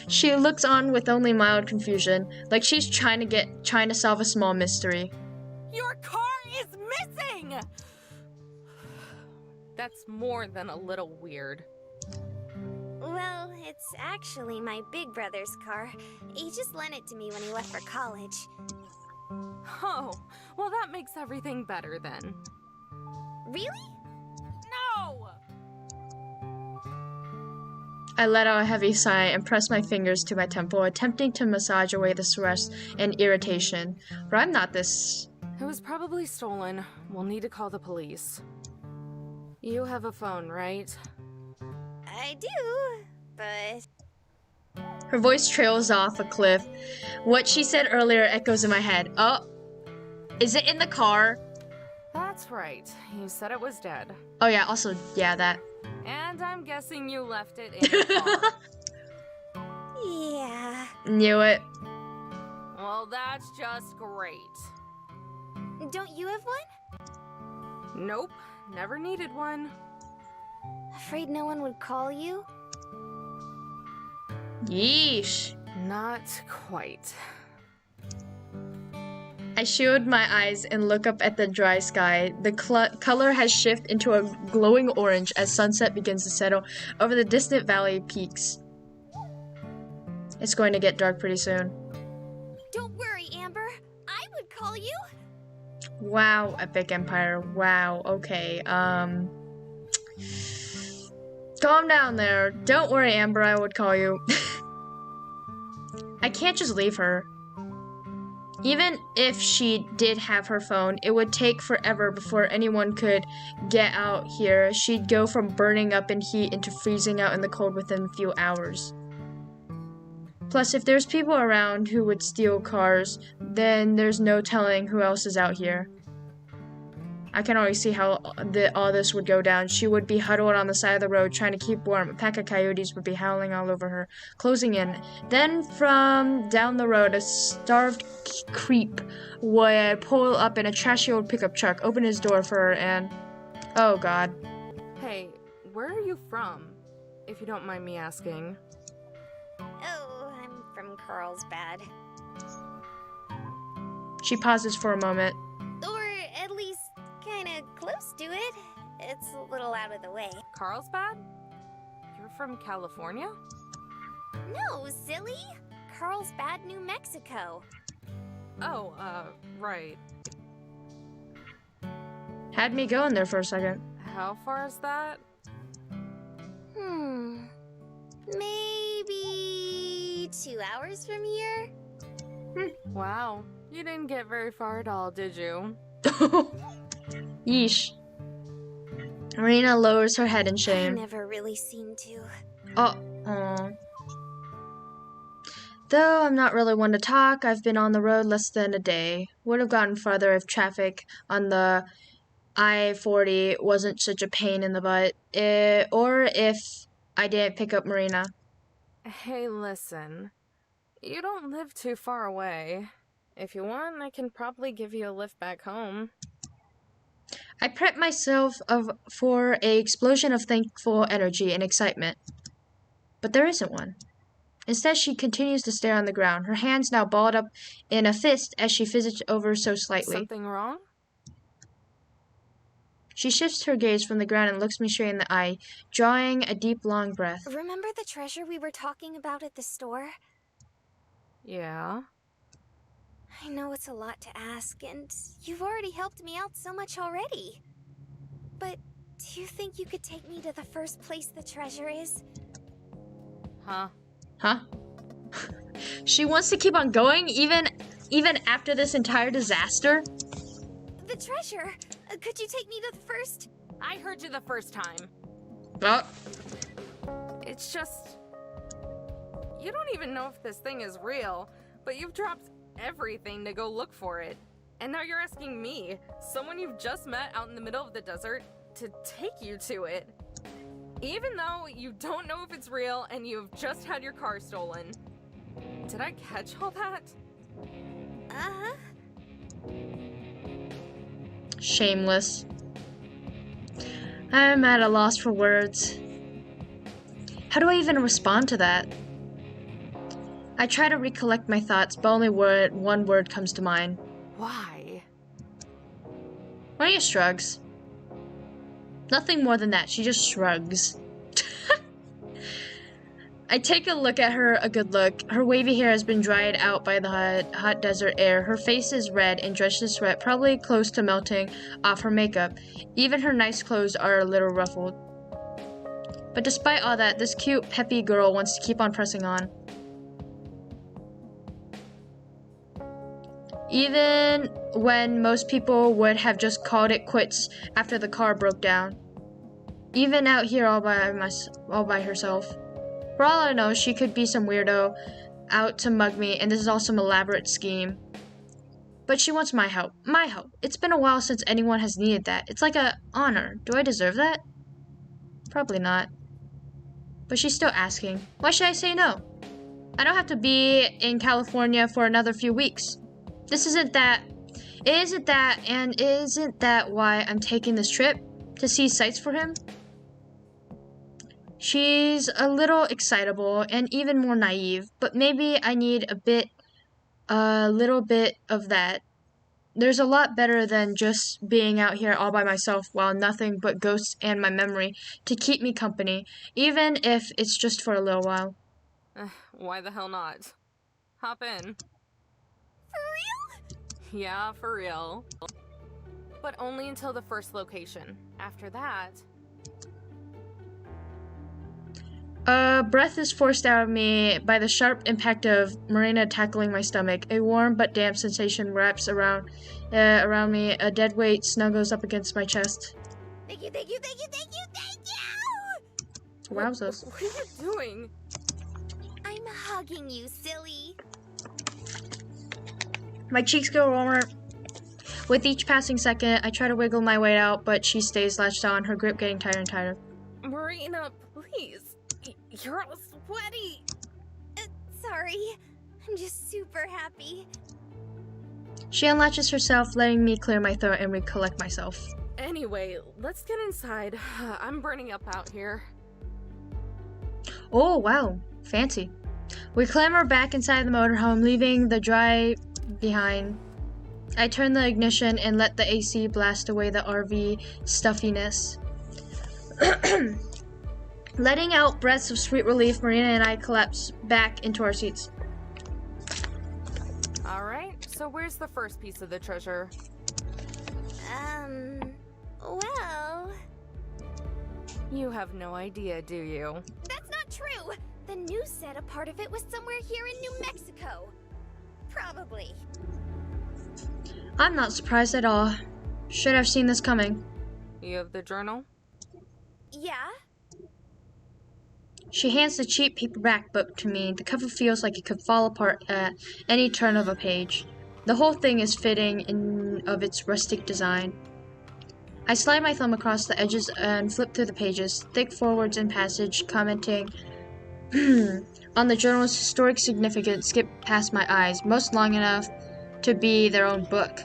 she looks on with only mild confusion, like she's trying to solve a small mystery. Your car is missing! That's more than a little weird. Well, it's actually my big brother's car. He just lent it to me when he left for college. Oh, well that makes everything better then. Really? No! I let out a heavy sigh and pressed my fingers to my temple, attempting to massage away the stress and irritation. But I'm not this. It was probably stolen. We'll need to call the police. You have a phone, right? I do, but... Her voice trails off a cliff. What she said earlier echoes in my head. Oh, is it in the car? That's right. You said it was dead. Oh yeah, also, yeah, that. And I'm guessing you left it in your car. Yeah. Knew it. Well, that's just great. Don't you have one? Nope, never needed one. Afraid no one would call you? Yeesh. Not quite. I shield my eyes and look up at the dry sky. The color has shifted into a glowing orange as sunset begins to settle over the distant valley peaks. It's going to get dark pretty soon. Don't worry, Amber. I would call you. Wow, Epic Empire. Wow, okay. Calm down there. Don't worry, Amber, I would call you. I can't just leave her. Even if she did have her phone, it would take forever before anyone could get out here. She'd go from burning up in heat into freezing out in the cold within a few hours. Plus, if there's people around who would steal cars, then there's no telling who else is out here. I can already see how all this would go down. She would be huddled on the side of the road trying to keep warm. A pack of coyotes would be howling all over her, closing in. Then from down the road, a starved creep would pull up in a trashy old pickup truck, open his door for her, and... oh god. Hey, where are you from? If you don't mind me asking. Oh, I'm from Carlsbad. She pauses for a moment. Or at least kinda close to it. It's a little out of the way. Carlsbad? You're from California? No, silly! Carlsbad, New Mexico. Oh, right. Had me going there for a second. How far is that? Maybe 2 hours from here? Wow, you didn't get very far at all, did you? Yeesh. Marina lowers her head in I shame. never really seem to. Aw. Though I'm not really one to talk, I've been on the road less than a day. Would have gotten farther if traffic on the I-40 wasn't such a pain in the butt. Or if I didn't pick up Marina. Hey, listen. You don't live too far away. If you want, I can probably give you a lift back home. I prep myself for an explosion of thankful energy and excitement. But there isn't one. Instead, she continues to stare on the ground, her hands now balled up in a fist as she fizzes over so slightly. Something wrong? She shifts her gaze from the ground and looks me straight in the eye, drawing a deep, long breath. Remember the treasure we were talking about at the store? Yeah? I know it's a lot to ask, and you've already helped me out so much already. But do you think you could take me to the first place the treasure is? Huh? Huh? She wants to keep on going, even after this entire disaster? The treasure! Could you take me to the first? I heard you the first time. Oh. It's just... You don't even know if this thing is real, but you've dropped everything to go look for it. And now you're asking me, someone you've just met out in the middle of the desert, to take you to it. Even though you don't know if it's real and you've just had your car stolen. Did I catch all that? Uh-huh. Shameless. I'm at a loss for words. How do I even respond to that? I try to recollect my thoughts, but only one word comes to mind. Why? Maria shrugs. Nothing more than that, she just shrugs. I take a look at her, a good look. Her wavy hair has been dried out by the hot desert air. Her face is red and drenched in sweat, probably close to melting off her makeup. Even her nice clothes are a little ruffled. But despite all that, this cute, peppy girl wants to keep on pressing on. Even when most people would have just called it quits after the car broke down. Even out here all by herself. For all I know, she could be some weirdo out to mug me, and this is all some elaborate scheme. But she wants my help. My help. It's been a while since anyone has needed that. It's like a honor. Do I deserve that? Probably not. But she's still asking. Why should I say no? I don't have to be in California for another few weeks. This isn't that. Isn't that, and isn't that why I'm taking this trip? To see sights for him? She's a little excitable and even more naive, but maybe I need a little bit of that. There's a lot better than just being out here all by myself while nothing but ghosts and my memory to keep me company, even if it's just for a little while. Why the hell not? Hop in. For real? Yeah, for real. But only until the first location. After that... Breath is forced out of me by the sharp impact of Marina tackling my stomach. A warm but damp sensation wraps around me. A dead weight snuggles up against my chest. Thank you, thank you, thank you, thank you, thank you! Wowzers. What are you doing? I'm hugging you, silly. My cheeks go warmer. With each passing second, I try to wiggle my way out, but she stays latched on, her grip getting tighter and tighter. Marina, please. You're all sweaty. Sorry. I'm just super happy. She unlatches herself, letting me clear my throat and recollect myself. Anyway, let's get inside. I'm burning up out here. Oh, wow. Fancy. We clamber back inside the motorhome, leaving the dry behind. I turn the ignition and let the AC blast away the RV stuffiness. Letting out breaths of sweet relief, Marina and I collapse back into our seats. Alright, so where's the first piece of the treasure? Well... You have no idea, do you? That's not true! The news said a part of it was somewhere here in New Mexico. Probably. I'm not surprised at all. Should have seen this coming. You have the journal? Yeah? She hands the cheap paperback book to me. The cover feels like it could fall apart at any turn of a page. The whole thing is fitting of its rustic design. I slide my thumb across the edges and flip through the pages, thick forwards and passage, commenting on the journal's historic significance skip past my eyes, most long enough to be their own book.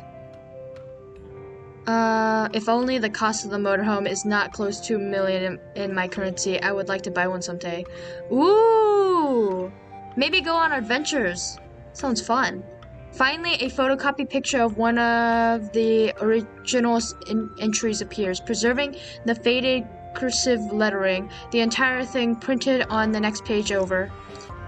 If only the cost of the motorhome is not close to $1 million in my currency, I would like to buy one someday. Ooh! Maybe go on adventures. Sounds fun. Finally, a photocopy picture of one of the original entries appears, preserving the faded cursive lettering, the entire thing printed on the next page over.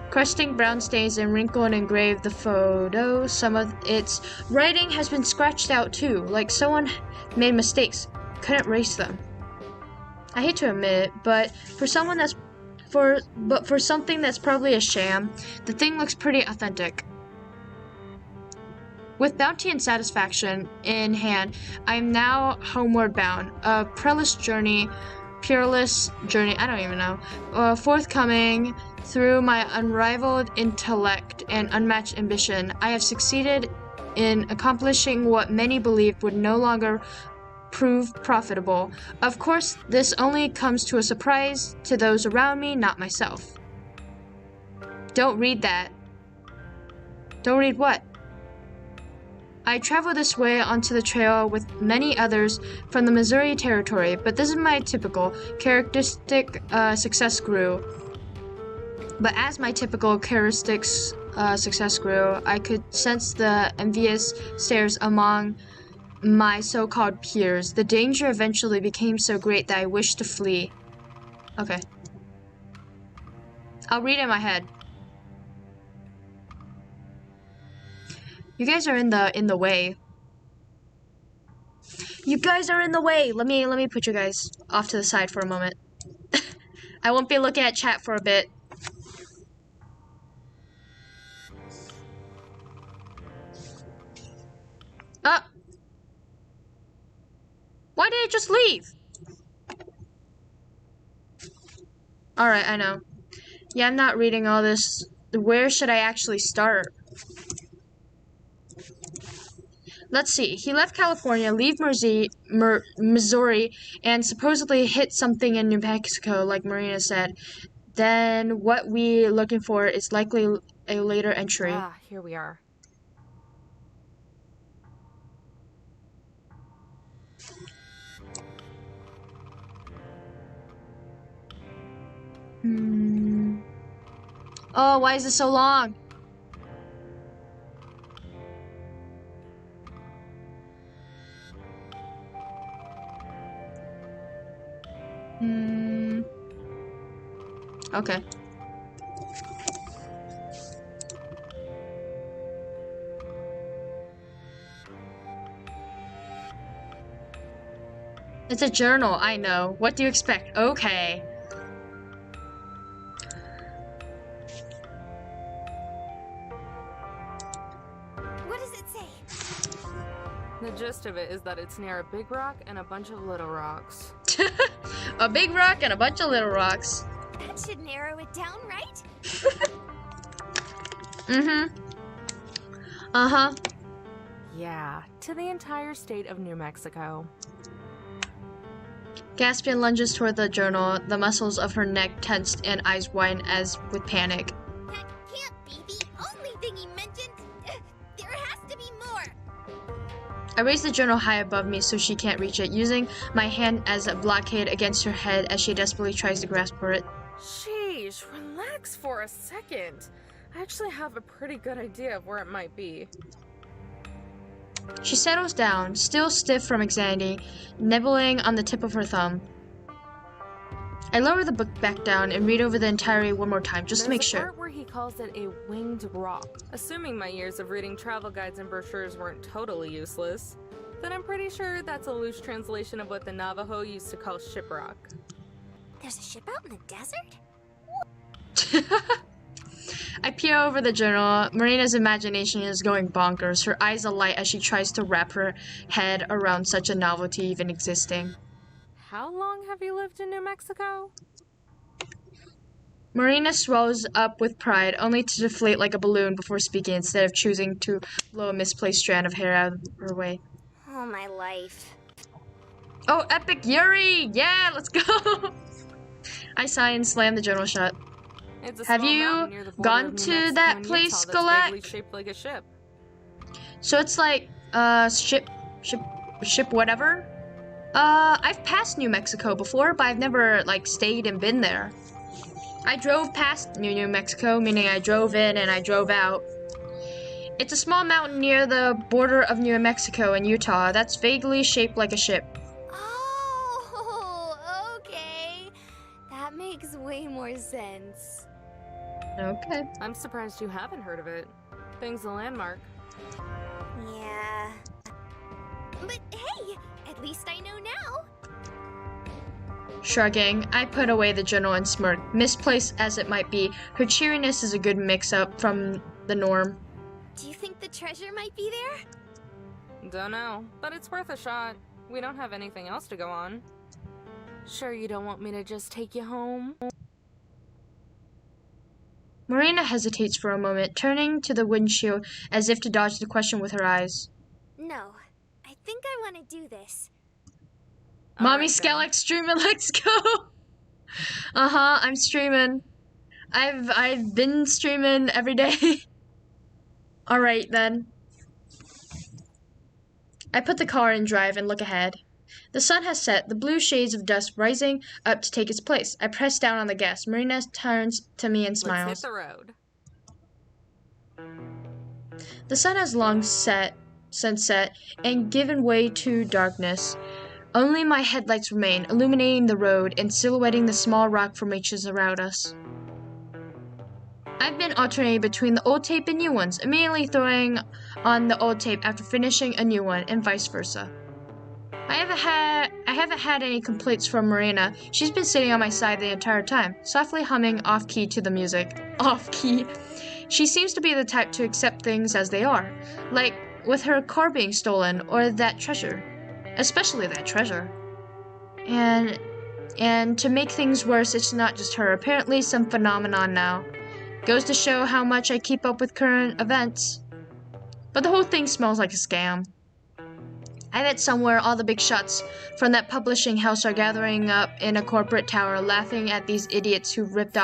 Crusting brown stains and wrinkled and engraved the photo. Some of its writing has been scratched out too, like someone made mistakes, couldn't erase them. I hate to admit it, but for something that's probably a sham, the thing looks pretty authentic. With bounty and satisfaction in hand, I am now homeward bound. A perilous journey, I don't even know, forthcoming through my unrivaled intellect and unmatched ambition. I have succeeded in accomplishing what many believed would no longer prove profitable. Of course, this only comes to a surprise to those around me, not myself. Don't read that. Don't read what? I travel this way onto the trail with many others from the Missouri Territory, but this is my typical, characteristic success grew. But as my typical characteristics success grew, I could sense the envious stares among my so-called peers. The danger eventually became so great that I wished to flee. Okay. I'll read in my head. You guys are in the way. You guys are in the way. Let me put you guys off to the side for a moment. I won't be looking at chat for a bit. Why did it just leave? Alright, I know. Yeah, I'm not reading all this. Where should I actually start? Let's see. He left California, leave Missouri, and supposedly hit something in New Mexico, like Marina said. Then what we're looking for is likely a later entry. Ah, here we are. Oh, why is it so long? Okay. It's a journal, I know. What do you expect? Okay. What does it say? The gist of it is that it's near a big rock and a bunch of little rocks. A big rock and a bunch of little rocks. That should narrow it down, right? Uh-huh. Yeah, to the entire state of New Mexico. Gaspian lunges toward the journal, the muscles of her neck tensed and eyes widen as with panic. That can't be the only thing he mentioned. There has to be more. I raise the journal high above me so she can't reach it, using my hand as a blockade against her head as she desperately tries to grasp for it. Sheesh, relax for a second. I actually have a pretty good idea of where it might be. She settles down, still stiff from anxiety, nibbling on the tip of her thumb. I lower the book back down and read over the entirety one more time, just to make sure. There's a part where he calls it a winged rock. Assuming my years of reading travel guides and brochures weren't totally useless, then I'm pretty sure that's a loose translation of what the Navajo used to call shiprock. There's a ship out in the desert? I peer over the journal. Marina's imagination is going bonkers, her eyes alight as she tries to wrap her head around such a novelty even existing. How long have you lived in New Mexico? Marina swells up with pride, only to deflate like a balloon before speaking instead of choosing to blow a misplaced strand of hair out of her way. All my life. Oh, epic Yuri! Yeah, let's go! I sigh and slam the journal shut. It's a Have small you mountain near the border gone of New to Mexico that and place, Utah that's Galak? vaguely shaped like a ship. So it's like, ship whatever? I've passed New Mexico before, but I've never, like, stayed and been there. I drove past New Mexico, meaning I drove in and I drove out. It's a small mountain near the border of New Mexico and Utah that's vaguely shaped like a ship. Oh, okay. That makes way more sense. Okay. I'm surprised you haven't heard of it. Thing's a landmark. Yeah. But hey, at least I know now. Shrugging, I put away the journal and smirked. Misplaced as it might be, her cheeriness is a good mix-up from the norm. Do you think the treasure might be there? Don't know, but it's worth a shot. We don't have anything else to go on. Sure you don't want me to just take you home? Marina hesitates for a moment, turning to the windshield as if to dodge the question with her eyes. No. I think I want to do this. Mommy Alright, then. Skelex streaming, let's go! I'm streaming. I've been streaming every day. Alright then. I put the car in drive and look ahead. The sun has set, the blue shades of dust rising up to take its place. I press down on the gas. Marina turns to me and smiles. Let's hit the road. The sun has long set, sunset, and given way to darkness. Only my headlights remain, illuminating the road and silhouetting the small rock formations around us. I've been alternating between the old tape and new ones, immediately throwing on the old tape after finishing a new one, and vice versa. I haven't had any complaints from Marina. She's been sitting on my side the entire time, softly humming off-key to the music. Off-key. She seems to be the type to accept things as they are, like with her car being stolen or that treasure. Especially that treasure. And to make things worse, it's not just her. Apparently some phenomenon now. Goes to show how much I keep up with current events. But the whole thing smells like a scam. I bet somewhere all the big shots from that publishing house are gathering up in a corporate tower, laughing at these idiots they've ripped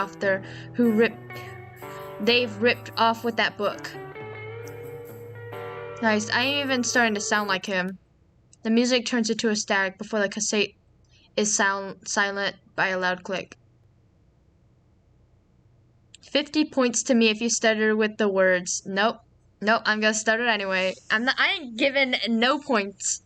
off with that book. Nice, I am even starting to sound like him. The music turns into a static before the cassette is silent by a loud click. 50 points to me if you stutter with the words. Nope, I'm gonna stutter anyway. I ain't giving no points.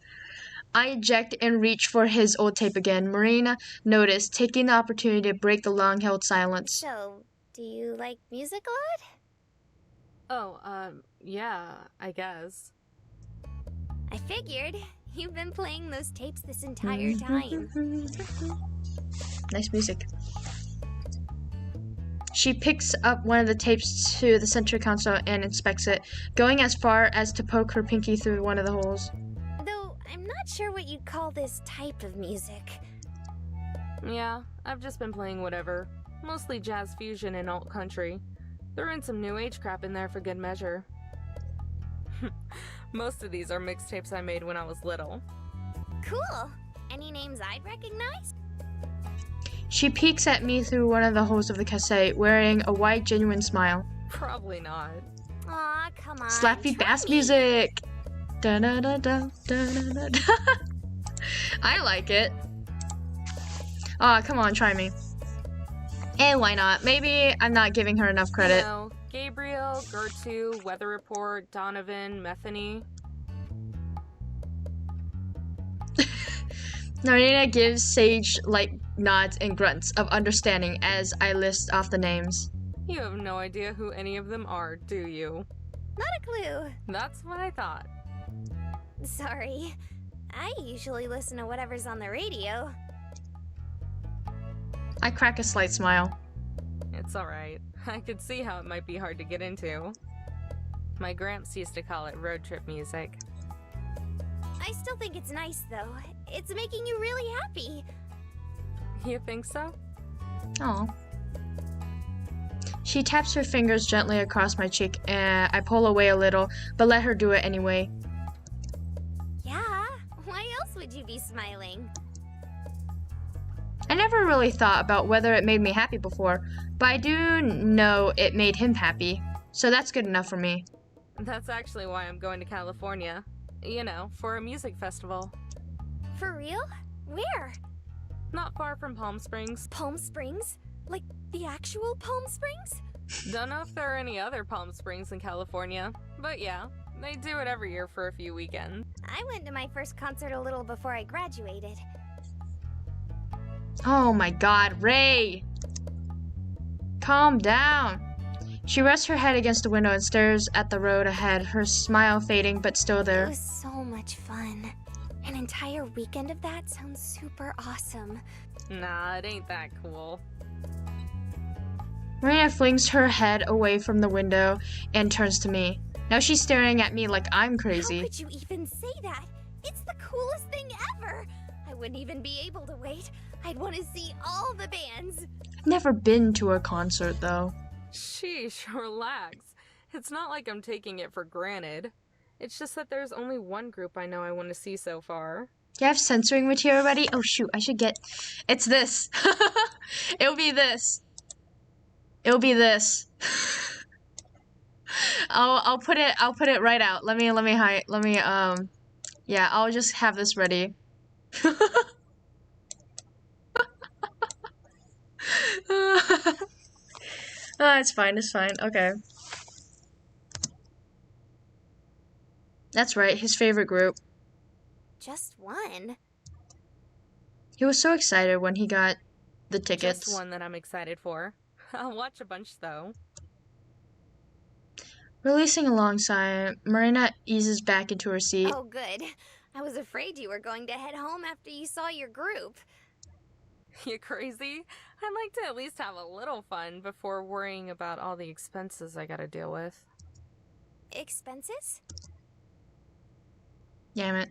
I eject and reach for his old tape again. Marina noticed, taking the opportunity to break the long-held silence. So, do you like music a lot? Oh, yeah, I guess. I figured. You've been playing those tapes this entire time. Nice music. She picks up one of the tapes to the center console and inspects it, going as far as to poke her pinky through one of the holes. Though, I'm not sure what you'd call this type of music. Yeah, I've just been playing whatever. Mostly jazz fusion and alt country. Throw in some new age crap in there for good measure. Most of these are mixtapes I made when I was little. Cool! Any names I'd recognize? She peeks at me through one of the holes of the cassette, wearing a wide, genuine smile. Probably not. Aw, come on. Slappy try bass me. music! Da-da-da-da, da-da-da-da. I like it. Aw, come on, try me. And why not? Maybe I'm not giving her enough credit. You know, Gabriel, Gertu, Weather Report, Donovan, Methany. Marina gives sage-like nods and grunts of understanding as I list off the names. You have no idea who any of them are, do you? Not a clue. That's what I thought. Sorry. I usually listen to whatever's on the radio. I crack a slight smile. It's alright. I could see how it might be hard to get into. My gramps used to call it road trip music. I still think it's nice, though. It's making you really happy. You think so? Aw. She taps her fingers gently across my cheek, and I pull away a little, but let her do it anyway. Yeah, why else would you be smiling? I never really thought about whether it made me happy before, but I do know it made him happy, so that's good enough for me. That's actually why I'm going to California. You know, for a music festival. For real? Where? Not far from Palm Springs. Palm Springs? Like the actual Palm Springs? Don't know if there are any other Palm Springs in California, but yeah, they do it every year for a few weekends. I went to my first concert a little before I graduated. Oh my god, Ray! Calm down. She rests her head against the window and stares at the road ahead, her smile fading but still It there. was so much fun. An entire weekend of that sounds super awesome. Nah, it ain't that cool. Marina flings her head away from the window and turns to me. Now she's staring at me like I'm crazy. How could you even say that? It's the coolest thing ever! I wouldn't even be able to wait. I'd want to see all the bands. I've never been to a concert though. Sheesh, relax. It's not like I'm taking it for granted. It's just that there's only one group I know I want to see so far. Do you have censoring material ready? Oh shoot, I should get... It's this. It'll be this. It'll be this. I'll put it right out. Let me yeah, I'll just have this ready. It's fine, it's fine. Okay. That's right, his favorite group. Just one? He was so excited when he got the tickets. Just one that I'm excited for. I'll watch a bunch though. Releasing a long sigh, Marina eases back into her seat. Oh, good. I was afraid you were going to head home after you saw your group. You crazy? I'd like to at least have a little fun before worrying about all the expenses I gotta deal with. Expenses? Damn it.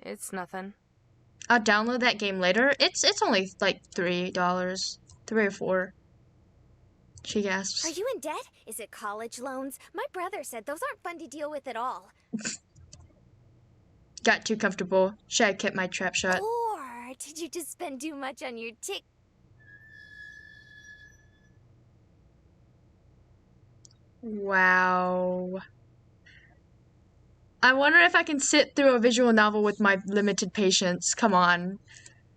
It's nothing. I'll download that game later. It's only like $3. 3 or 4. She gasps. Are you in debt? Is it college loans? My brother said those aren't fun to deal with at all. Got too comfortable. Should have kept my trap shut. Or did you just spend too much on your tick? Wow. I wonder if I can sit through a visual novel with my limited patience. Come on.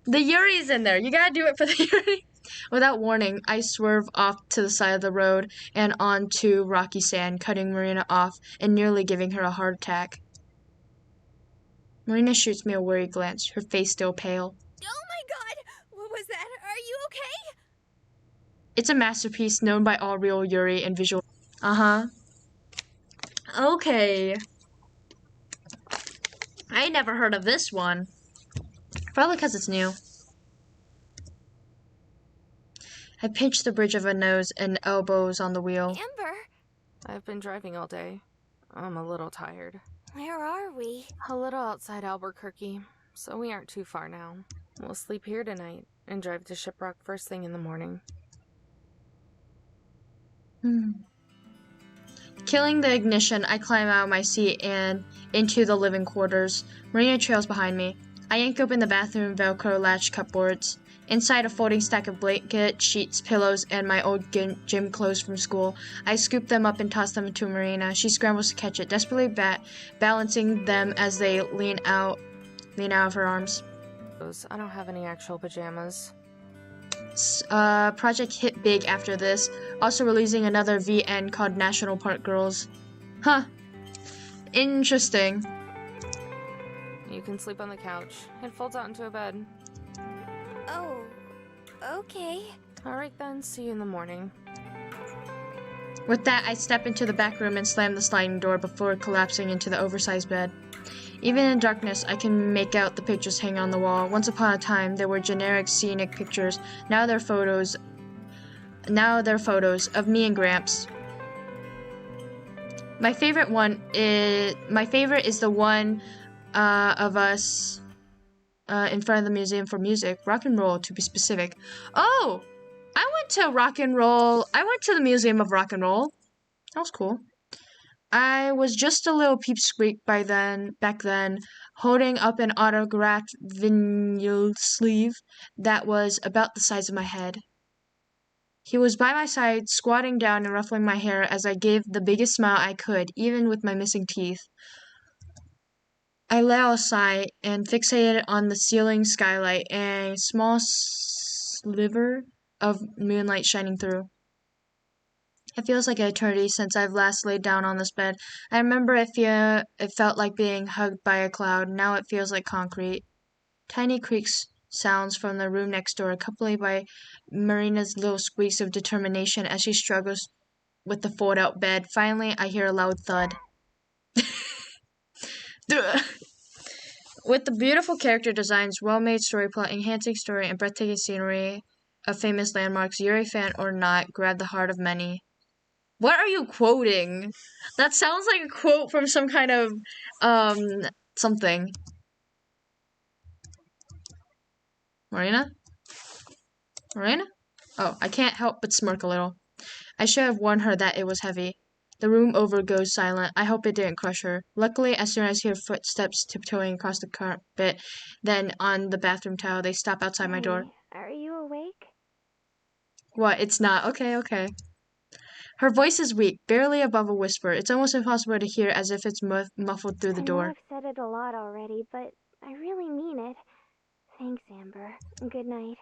The Yuri's in there. You gotta do it for the Yuri. Without warning, I swerve off to the side of the road and onto rocky sand, cutting Marina off and nearly giving her a heart attack. Marina shoots me a worried glance, her face still pale. Oh my god! What was that? Are you okay? It's a masterpiece known by all real Yuri and visual. Uh-huh. Okay. I ain't never heard of this one. Probably because it's new. I pinch the bridge of a nose and elbows on the wheel. Amber, I've been driving all day. I'm a little tired. where are we? A little outside Albuquerque, so we aren't too far now. We'll sleep here tonight and drive to Shiprock first thing in the morning. Killing the ignition, I climb out of my seat and into the living quarters. Marina trails behind me. I yank open the bathroom Velcro latch cupboards. Inside a folding stack of blanket, sheets, pillows, and my old gym clothes from school. I scoop them up and toss them to Marina. She scrambles to catch it, desperately balancing them as they lean out of her arms. I don't have any actual pajamas. Project hit big after this, also releasing another VN called National Park Girls. Huh. Interesting. You can sleep on the couch. It folds out into a bed. Oh, okay. Alright then, see you in the morning. With that, I step into the back room and slam the sliding door before collapsing into the oversized bed. Even in darkness, I can make out the pictures hanging on the wall. Once upon a time, they were generic scenic pictures. Now they're photos of me and Gramps. My favorite is the one of us in front of the Museum for Music, rock and roll to be specific. Oh, I went to the Museum of Rock and Roll. That was cool. I was just a little peepsqueak back then, holding up an autographed vinyl sleeve that was about the size of my head. He was by my side, squatting down and ruffling my hair as I gave the biggest smile I could, even with my missing teeth. I let out a sigh and fixated on the ceiling skylight and a small sliver of moonlight shining through. It feels like an eternity since I've last laid down on this bed. I remember it felt like being hugged by a cloud. Now it feels like concrete. Tiny creaks sounds from the room next door, accompanied by Marina's little squeaks of determination as she struggles with the fold-out bed. Finally, I hear a loud thud. With the beautiful character designs, well-made story plot, enhancing story, and breathtaking scenery of famous landmarks, Yuri fan or not, grabbed the heart of many. What are you quoting? That sounds like a quote from some kind of, something. Marina? Marina? Oh, I can't help but smirk a little. I should have warned her that it was heavy. The room over goes silent. I hope it didn't crush her. Luckily, as soon as I hear footsteps tiptoeing across the carpet, then on the bathroom towel, they stop outside my door. Are you awake? What? It's not. Okay. Her voice is weak, barely above a whisper. It's almost impossible to hear, as if it's muffled through the door. I know I've said it a lot already, but I really mean it. Thanks, Amber. Good night.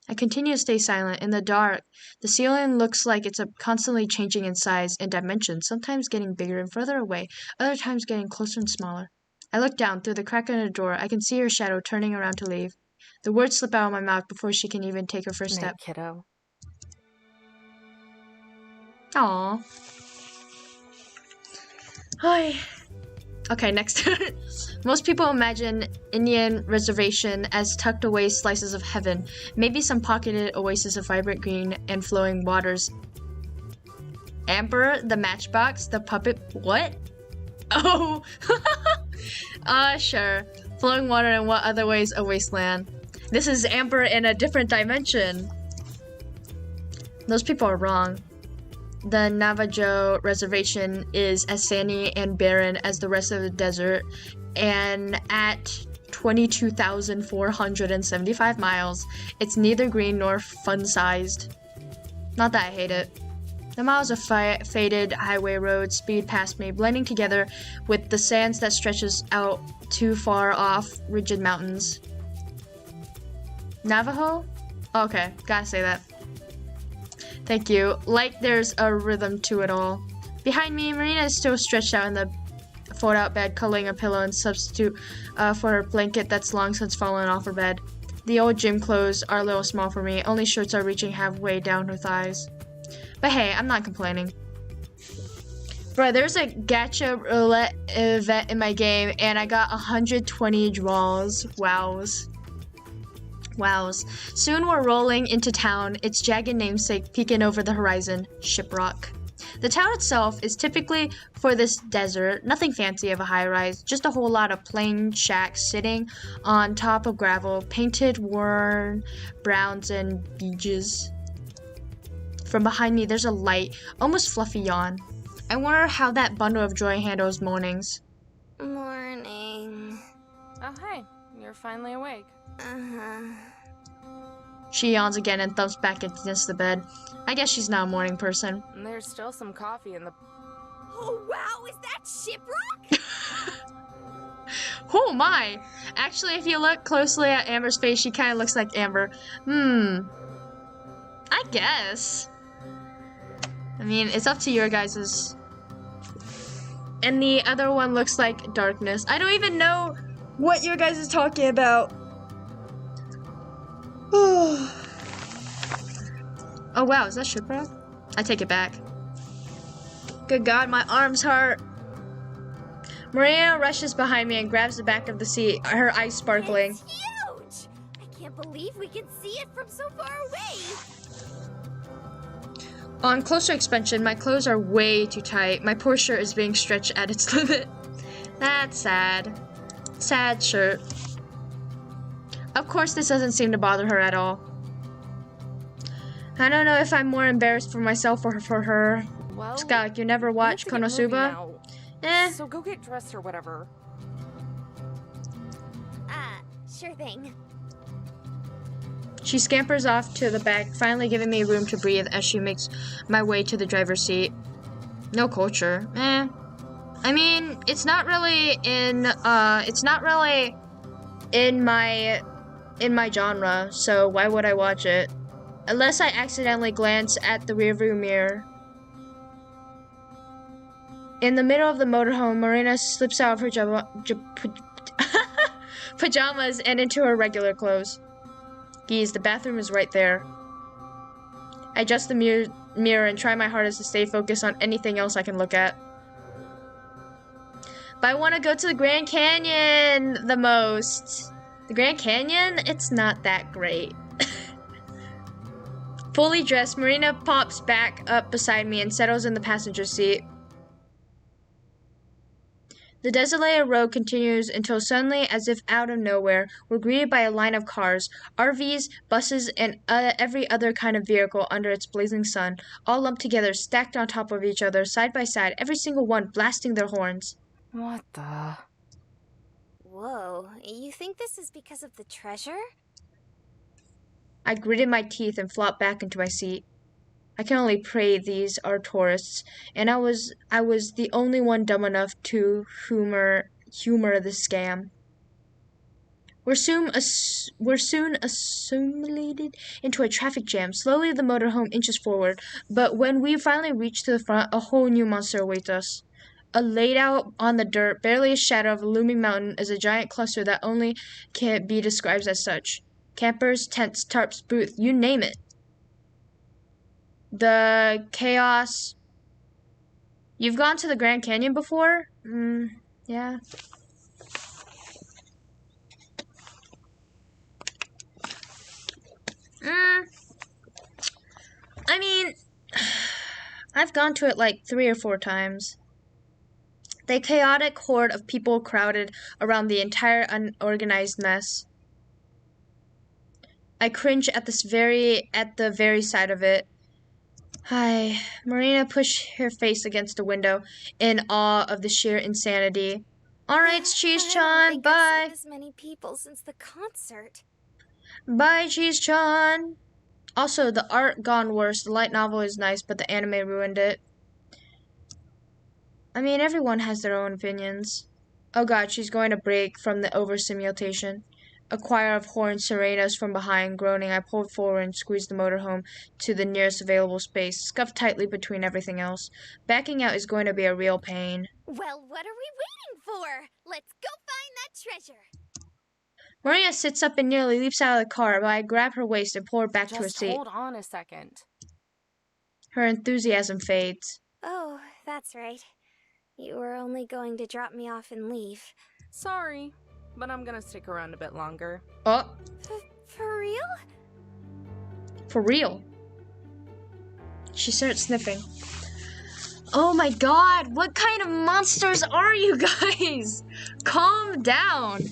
I continue to stay silent. In the dark, the ceiling looks like it's constantly changing in size and dimension, sometimes getting bigger and further away, other times getting closer and smaller. I look down through the crack in the door. I can see her shadow turning around to leave. The words slip out of my mouth before she can even take her first step. Night, kiddo. Aww. Hi. Okay, next. Most people imagine Indian reservation as tucked away slices of heaven, maybe some pocketed oasis of vibrant green and flowing waters. Amber, the matchbox, the puppet, what? Oh, sure. Flowing water in what other ways a wasteland. This is Amber in a different dimension. Those people are wrong. The Navajo reservation is as sandy and barren as the rest of the desert, and at 22,475 miles, it's neither green nor fun-sized. Not that I hate it. The miles of faded highway roads speed past me, blending together with the sands that stretches out too far off rigid mountains. Navajo? Okay, gotta say that. Thank you. Like there's a rhythm to it all. Behind me, Marina is still stretched out in the fold-out bed, cuddling a pillow in substitute for her blanket that's long since fallen off her bed. The old gym clothes are a little small for me. Only shirts are reaching halfway down her thighs. But hey, I'm not complaining. Bro, there's a gacha roulette event in my game, and I got 120 draws. Wows. Soon we're rolling into town, its jagged namesake peeking over the horizon, Shiprock. The town itself is typically for this desert, nothing fancy of a high-rise, just a whole lot of plain shacks sitting on top of gravel, painted, worn browns and beiges. From behind me, there's a light, almost fluffy yawn. I wonder how that bundle of joy handles mornings. Morning. Oh, hi. You're finally awake. She yawns again and thumps back against the bed. I guess she's not a morning person. And there's still some coffee in the... Oh, wow, is that Shiprock? Oh my! Actually, if you look closely at Amber's face, she kind of looks like Amber. I guess. I mean, it's up to your guys's. And the other one looks like darkness. I don't even know what your guys is talking about. Oh wow, is that Shiprock? I take it back. Good God, my arms hurt. Maria rushes behind me and grabs the back of the seat, her eyes sparkling. It's huge! I can't believe we can see it from so far away. On closer inspection, my clothes are way too tight. My poor shirt is being stretched at its limit. That's sad. Sad shirt. Of course, this doesn't seem to bother her at all. I don't know if I'm more embarrassed for myself or for her. Well, Scott, you never watch Konosuba? So go get dressed or whatever. Sure thing. She scampers off to the back, finally giving me room to breathe as she makes my way to the driver's seat. No culture. I mean, it's not really in my genre, so why would I watch it? Unless I accidentally glance at the rearview mirror. In the middle of the motorhome, Marina slips out of her pajamas and into her regular clothes. Geez, the bathroom is right there. I adjust the mirror and try my hardest to stay focused on anything else I can look at. But I want to go to the Grand Canyon the most. The Grand Canyon? It's not that great. Fully dressed, Marina pops back up beside me and settles in the passenger seat. The desolated road continues until suddenly, as if out of nowhere, we're greeted by a line of cars, RVs, buses, and every other kind of vehicle under its blazing sun, all lumped together, stacked on top of each other, side by side, every single one blasting their horns. What the? Whoa, you think this is because of the treasure? I gritted my teeth and flopped back into my seat. I can only pray these are tourists, and I was the only one dumb enough to humor the scam. We're soon assimilated into a traffic jam. Slowly the motorhome inches forward, but when we finally reach to the front, a whole new monster awaits us. Laid out on the dirt, barely a shadow of a looming mountain, is a giant cluster that only can be described as such. Campers, tents, tarps, booths, you name it. The chaos. You've gone to the Grand Canyon before? Yeah. I mean, I've gone to it like 3 or 4 times. The chaotic horde of people crowded around the entire unorganized mess. I cringe at the very sight of it. Hi. Marina pushed her face against the window in awe of the sheer insanity. All right, Cheese-chan, bye. I've seen as many people since the concert. Bye, Cheese-chan. Also, the art gone worse. The light novel is nice, but the anime ruined it. I mean, everyone has their own opinions. Oh god, she's going to break from the overstimulation. A choir of horns serenade us from behind. Groaning, I pulled forward and squeezed the motorhome to the nearest available space, scuffed tightly between everything else. Backing out is going to be a real pain. Well, what are we waiting for? Let's go find that treasure. Maria sits up and nearly leaps out of the car, but I grab her waist and pull her back to her seat. Just hold on a second. Her enthusiasm fades. Oh, that's right. You were only going to drop me off and leave. Sorry, but I'm gonna stick around a bit longer. Oh. For real? For real. She starts sniffing. Oh my god, what kind of monsters are you guys? Calm down.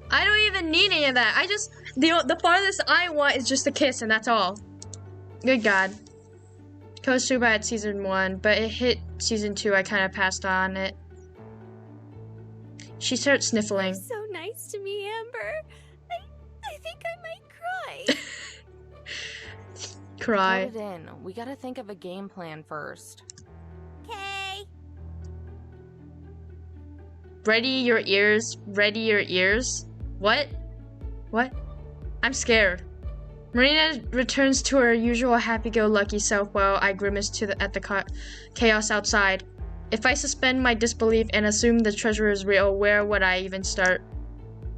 I don't even need any of that. The farthest I want is just a kiss, and that's all. Good god. Kosuba at season 1, but it hit season 2, I kind of passed on it. She starts sniffling. You're so nice to me, Amber. I think I might cry. Cry. Put it in. We gotta think of a game plan first. Okay. Ready your ears. Ready your ears. What? What? I'm scared. Marina returns to her usual happy-go-lucky self while I grimace at the chaos outside. If I suspend my disbelief and assume the treasure is real, where would I even start?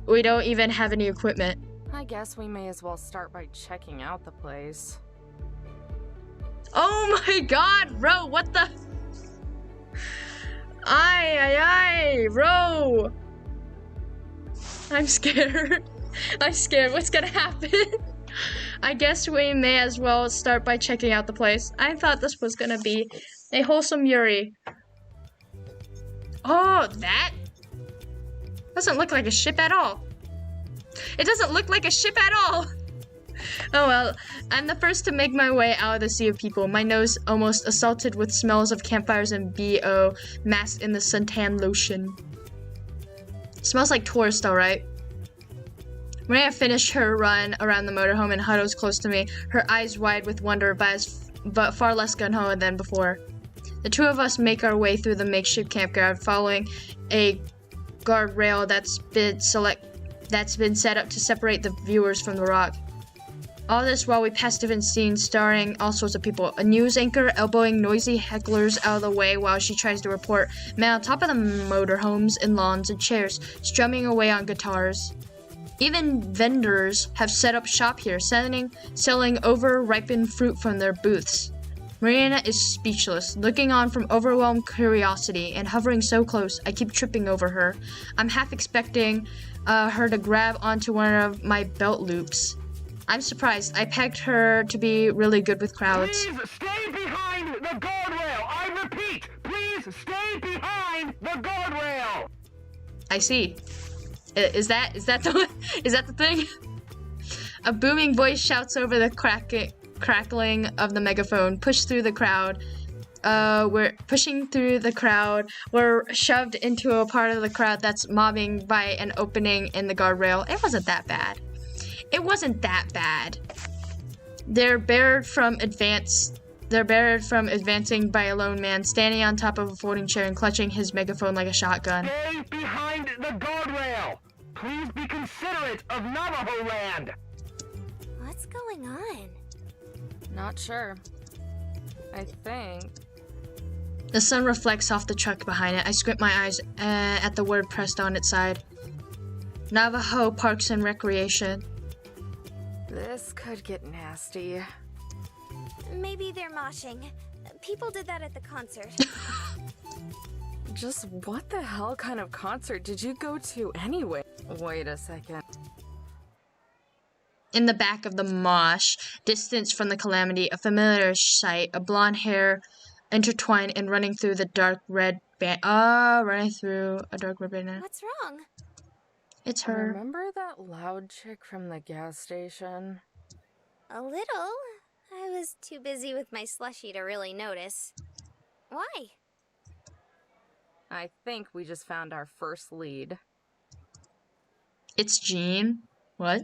We don't even have any equipment. I guess we may as well start by checking out the place. Oh my god, Ro, what the? Aye, Ro. I'm scared. I'm scared. What's gonna happen? I guess we may as well start by checking out the place. I thought this was gonna be a wholesome Yuri. Oh, that doesn't look like a ship at all. It doesn't look like a ship at all. Oh well, I'm the first to make my way out of the sea of people, my nose almost assaulted with smells of campfires and BO masked in the suntan lotion. Smells like tourist, alright. Maria finished her run around the motorhome and huddles close to me, her eyes wide with wonder, but far less gun-ho than before. The two of us make our way through the makeshift campground, following a guardrail that's been set up to separate the viewers from the rock. All this while we pass different scenes starring all sorts of people. A news anchor elbowing noisy hecklers out of the way while she tries to report men on top of the motorhomes and lawns and chairs, strumming away on guitars. Even vendors have set up shop here, selling over-ripened fruit from their booths. Marina is speechless, looking on from overwhelmed curiosity and hovering so close, I keep tripping over her. I'm half expecting her to grab onto one of my belt loops. I'm surprised. I pegged her to be really good with crowds. Please stay behind the guardrail! I repeat, please stay behind the guardrail! I see. Is that the thing? A booming voice shouts over the crackling of the megaphone. Push through the crowd. We're pushing through the crowd. We're shoved into a part of the crowd that's mobbing by an opening in the guardrail. It wasn't that bad. It wasn't that bad. They're barred from advancing by a lone man standing on top of a folding chair and clutching his megaphone like a shotgun. Stay behind the guardrail! Please be considerate of Navajo land! What's going on? Not sure. I think. The sun reflects off the truck behind it. I squint my eyes at the word pressed on its side. Navajo Parks and Recreation. This could get nasty. Maybe they're moshing. People did that at the concert. Just what the hell kind of concert did you go to anyway? Wait a second. In the back of the mosh, distanced from the calamity, a familiar sight, a blonde hair intertwined and running through the dark red band. Running through a dark red band. What's wrong? It's her. Remember that loud chick from the gas station? A little. I was too busy with my slushie to really notice. Why? I think we just found our first lead. It's Jean. What?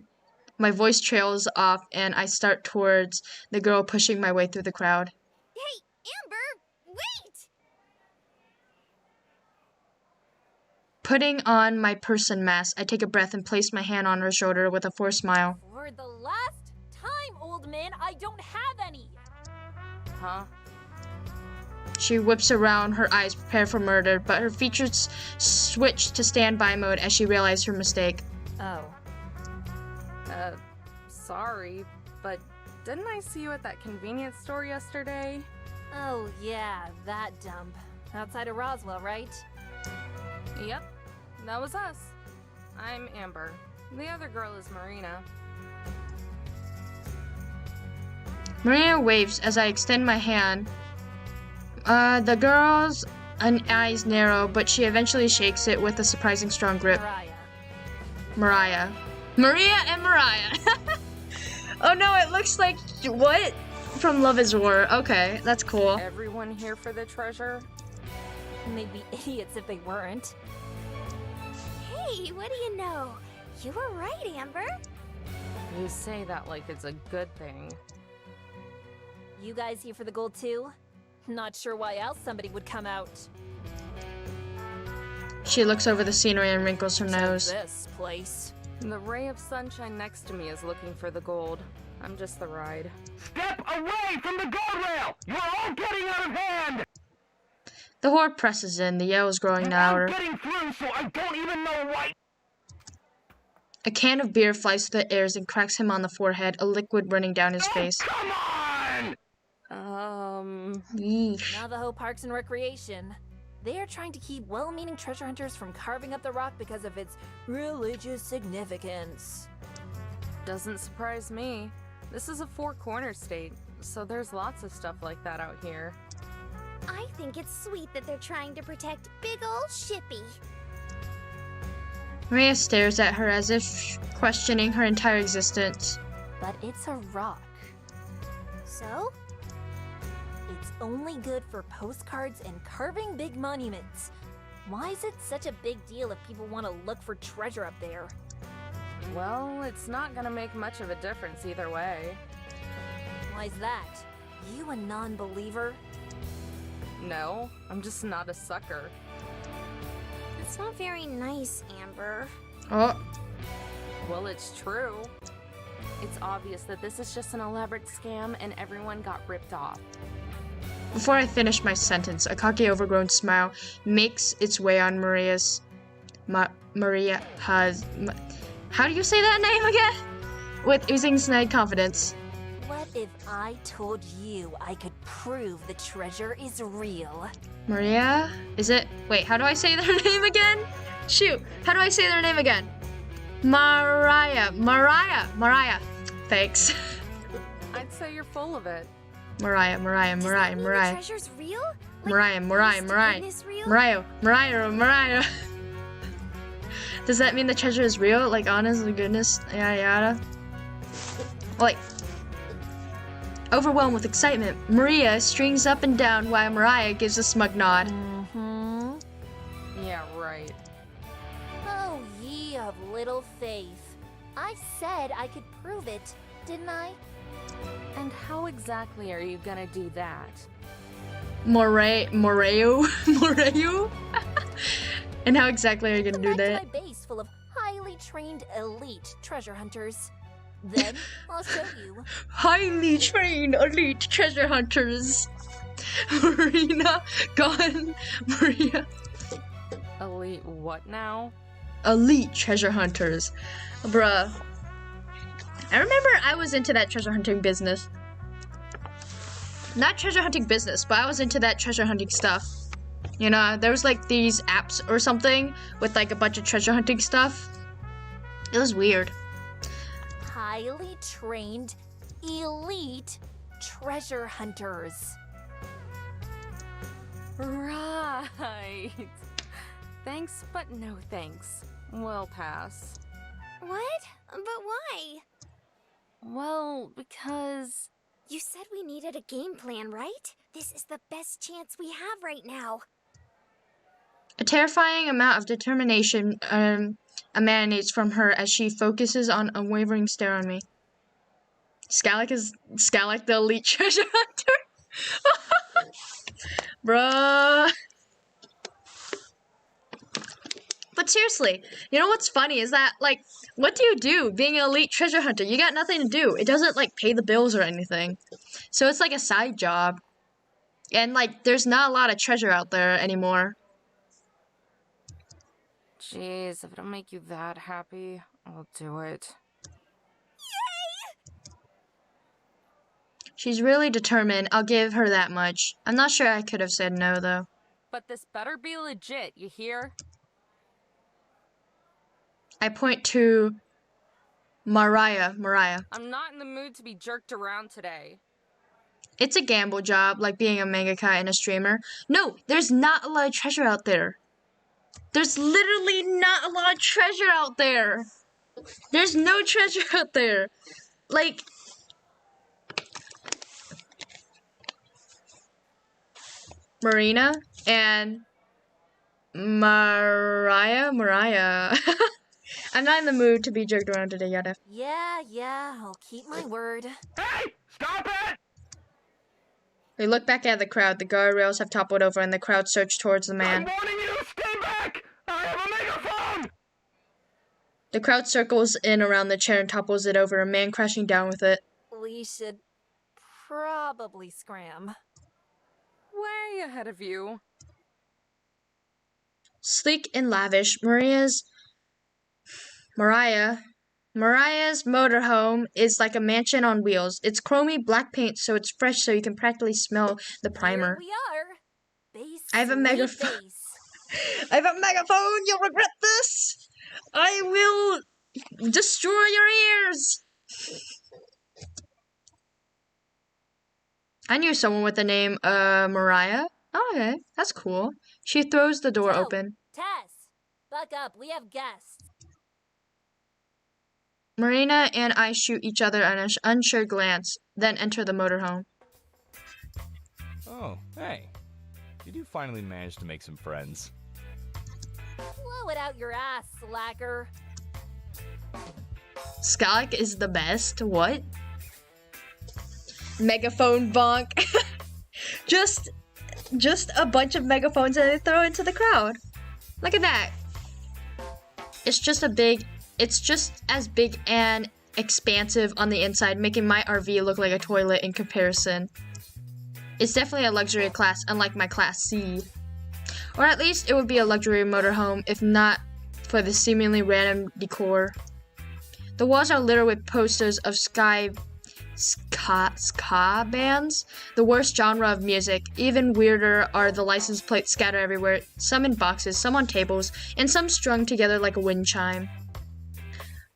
My voice trails off and I start towards the girl pushing my way through the crowd. Hey, Amber, wait! Putting on my person mask, I take a breath and place my hand on her shoulder with a forced smile. For the last time, old man, I don't have any. Huh? She whips around, her eyes prepared for murder, but her features switch to standby mode as she realizes her mistake. Oh. Sorry, but didn't I see you at that convenience store yesterday? Oh, yeah, that dump. Outside of Roswell, right? Yep, that was us. I'm Amber. The other girl is Marina. Marina waves as I extend my hand. The girl's eyes narrow, but she eventually shakes it with a surprising strong grip. Mariah. Maria and Mariah. Oh no, it looks like, what? From Love is War. Okay, that's cool. Everyone here for the treasure? They'd be idiots if they weren't. Hey, what do you know? You were right, Amber. You say that like it's a good thing. You guys here for the gold too? Not sure why else somebody would come out. She looks over the scenery and wrinkles her nose. This place. The ray of sunshine next to me is looking for the gold. I'm just the ride. Step away from the guardrail! You're all getting out of hand! The horde presses in, the yells growing You're louder. all getting through, so I don't even know why. A can of beer flies through the airs and cracks him on the forehead, a liquid running down his face. Come on! Yeesh. Navajo Parks and Recreation. They are trying to keep well-meaning treasure hunters from carving up the rock because of its religious significance. Doesn't surprise me. This is a four-corner state, so there's lots of stuff like that out here. I think it's sweet that they're trying to protect big ol' Shippy. Maria stares at her as if questioning her entire existence. But it's a rock. So? It's only good for postcards and carving big monuments. Why is it such a big deal if people want to look for treasure up there? Well, it's not gonna make much of a difference either way. Why's that? You a non-believer? No, I'm just not a sucker. It's not very nice, Amber. Oh, Well, it's true. It's obvious that this is just an elaborate scam and everyone got ripped off. Before I finish my sentence, a cocky, overgrown smile makes its way on Maria's. Maria has. How do you say that name again? With oozing snide confidence. What if I told you I could prove the treasure is real? Maria? Is it? Wait, how do I say their name again? Shoot, how do I say their name again? Mariah. Thanks. I'd say you're full of it. Mariah. Does that mean the treasure's real? Like, honest to goodness real? Does that mean the treasure is real? Like, honest to goodness, yada yada. Like, overwhelmed with excitement, Maria strings up and down while Mariah gives a smug nod. Mm-hmm. Yeah, right. Oh, ye of little faith. I said I could prove it, didn't I? And how exactly are you gonna do that? Moreo? And how exactly are you gonna do Come back that? to my base full of highly trained elite treasure hunters. Then I'll show you. Highly trained elite treasure hunters. Marina, gone. Maria. Elite what now? Elite treasure hunters. Bruh. I remember I was into that treasure hunting business. Not treasure hunting business, but I was into that treasure hunting stuff. You know, there was like these apps or something with like a bunch of treasure hunting stuff. It was weird. Highly trained elite treasure hunters. Right. Thanks, but no thanks. We'll pass. What? But why? Well, because... You said we needed a game plan, right? This is the best chance we have right now. A terrifying amount of determination emanates from her as she focuses on a unwavering stare on me. Skalak the elite treasure hunter? Bruh. But seriously, you know what's funny is that, like, what do you do being an elite treasure hunter? You got nothing to do. It doesn't, like, pay the bills or anything. So it's like a side job. And, like, there's not a lot of treasure out there anymore. Jeez, if it'll make you that happy, I'll do it. She's really determined. I'll give her that much. I'm not sure I could have said no, though. But this better be legit, you hear? I point to Mariah. I'm not in the mood to be jerked around today. It's a gamble job, like being a mangaka and a streamer. No, there's not a lot of treasure out there. There's literally not a lot of treasure out there. There's no treasure out there. Like... Marina and Mariah. I'm not in the mood to be jerked around today, yada. Yeah, I'll keep my word. Hey! Stop it! We look back at the crowd. The guardrails have toppled over and the crowd surged towards the I'm man. warning you! Stay back! I have a megaphone! The crowd circles in around the chair and topples it over, a man crashing down with it. We should probably scram. Way ahead of you. Sleek and lavish, Mariah's motorhome is like a mansion on wheels. It's chromy black paint, so it's fresh, so you can practically smell the primer. Here we are. Base I have a megaphone. base. I have a megaphone. You'll regret this. I will destroy your ears. I knew someone with the name Mariah. Oh, okay, that's cool. She throws the door Joe, open. Tess, buck up. We have guests. Marina and I shoot each other an unsure glance, then enter the motorhome. Oh, hey. Did you finally manage to make some friends? Blow it out your ass, slacker. Skalak is the best. What? Megaphone bonk. just a bunch of megaphones that they throw into the crowd. Look at that. It's just as big and expansive on the inside, making my RV look like a toilet in comparison. It's definitely a luxury class, unlike my Class C. Or at least it would be a luxury motorhome, if not for the seemingly random decor. The walls are littered with posters of ska bands, the worst genre of music. Even weirder are the license plates scattered everywhere, some in boxes, some on tables, and some strung together like a wind chime.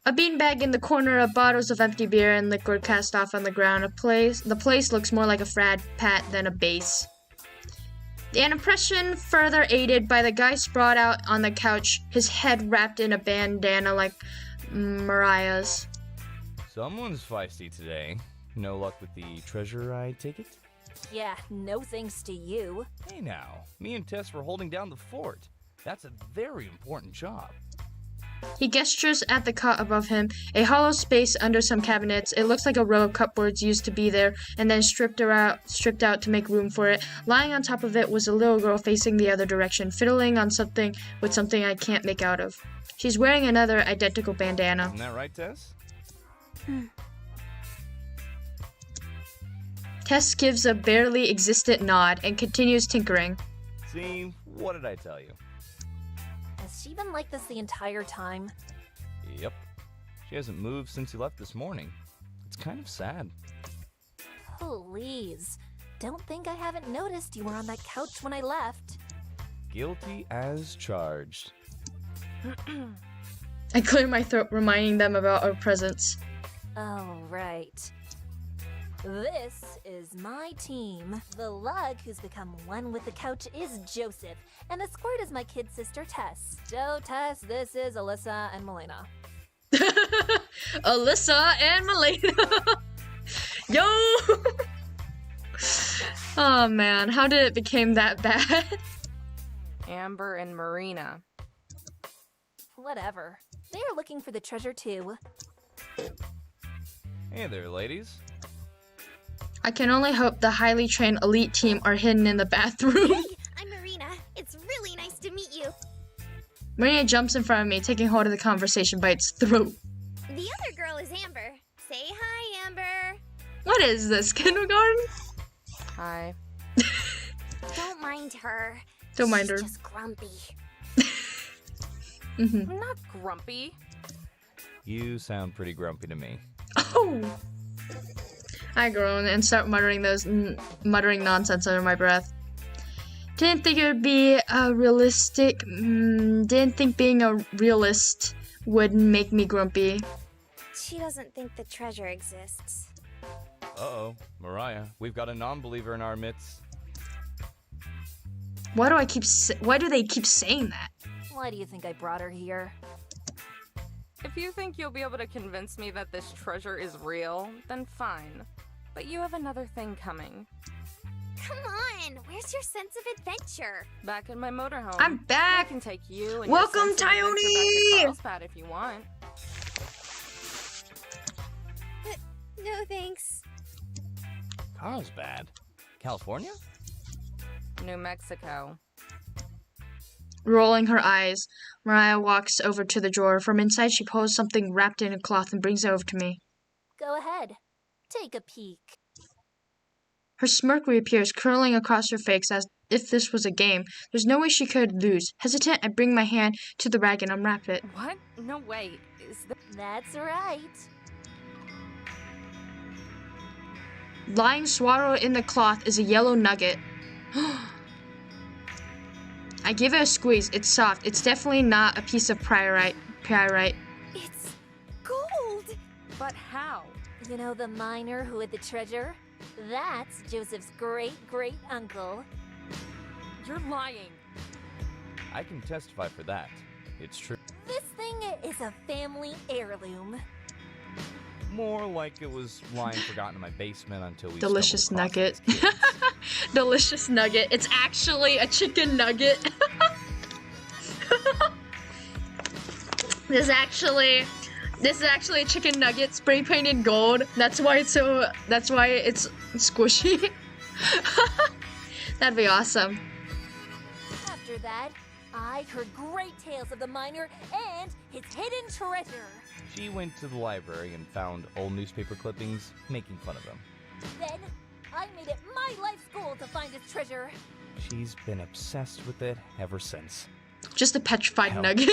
A beanbag in the corner, of bottles of empty beer and liquor cast off on the ground. The place looks more like a frat pat than a base. An impression further aided by the guy sprawled out on the couch, his head wrapped in a bandana like Mariah's. Someone's feisty today. No luck with the treasure, I take it? Yeah, no thanks to you. Hey now, me and Tess were holding down the fort. That's a very important job. He gestures at the cot above him, a hollow space under some cabinets. It looks like a row of cupboards used to be there and then stripped out to make room for it. Lying on top of it was a little girl facing the other direction, fiddling on something with something I can't make out of. She's wearing another identical bandana. Isn't that right, Tess? Tess gives a barely existent nod and continues tinkering. See, what did I tell you? Has she been like this the entire time? Yep. She hasn't moved since you left this morning. It's kind of sad. Please. Don't think I haven't noticed you were on that couch when I left. Guilty as charged. I clear my throat, reminding them about our presence. Oh, right. This is my team. The lug who's become one with the couch is Joseph, and the squirt is my kid sister Tess. So Tess, this is Alyssa and Melena. Alyssa and Melena. Yo! Oh man, how did it become that bad? Amber and Marina. Whatever. They are looking for the treasure too. Hey there, ladies. I can only hope the highly trained elite team are hidden in the bathroom. Hey, I'm Marina. It's really nice to meet you. Marina jumps in front of me, taking hold of the conversation by its throat. The other girl is Amber. Say hi, Amber. What is this, kindergarten? Hi. Don't mind her. Don't mind her. She's just grumpy. Mm-hmm. I'm not grumpy. You sound pretty grumpy to me. Oh! I groan and start muttering nonsense under my breath. Didn't think it would be realistic. Didn't think being a realist would make me grumpy. She doesn't think the treasure exists. Uh-oh, Mariah, we've got a non-believer in our midst. Why do they keep saying that? Why do you think I brought her here? If you think you'll be able to convince me that this treasure is real, then fine. But you have another thing coming. Come on, where's your sense of adventure? Back in my motorhome. I'm I back! can take you and Welcome, your sense of adventure Tyone! back to Carlsbad if you want. No thanks. Carlsbad? California? New Mexico. Rolling her eyes, Mariah walks over to the drawer. From inside, she pulls something wrapped in a cloth and brings it over to me. Go ahead. Take a peek. Her smirk reappears, curling across her face as if this was a game. There's no way she could lose. Hesitant, I bring my hand to the rag and unwrap it. What? No, wait. Is that... That's right. Lying swaddled in the cloth is a yellow nugget. I give it a squeeze. It's soft. It's definitely not a piece of pyrite. It's gold! But how? You know the miner who hid the treasure? That's Joseph's great-great-uncle. You're lying. I can testify for that. It's true. This thing is a family heirloom. More like it was lying forgotten in my basement until we Delicious stumbled nugget. across it as kids. Delicious nugget. It's actually a chicken nugget. This is actually a chicken nugget spray painted gold. That's why it's squishy. That'd be awesome. After that, I've heard great tales of the miner and his hidden treasure. She went to the library and found old newspaper clippings making fun of him. Then, I made it my life's goal to find his treasure. She's been obsessed with it ever since. Just a petrified Hell. nugget.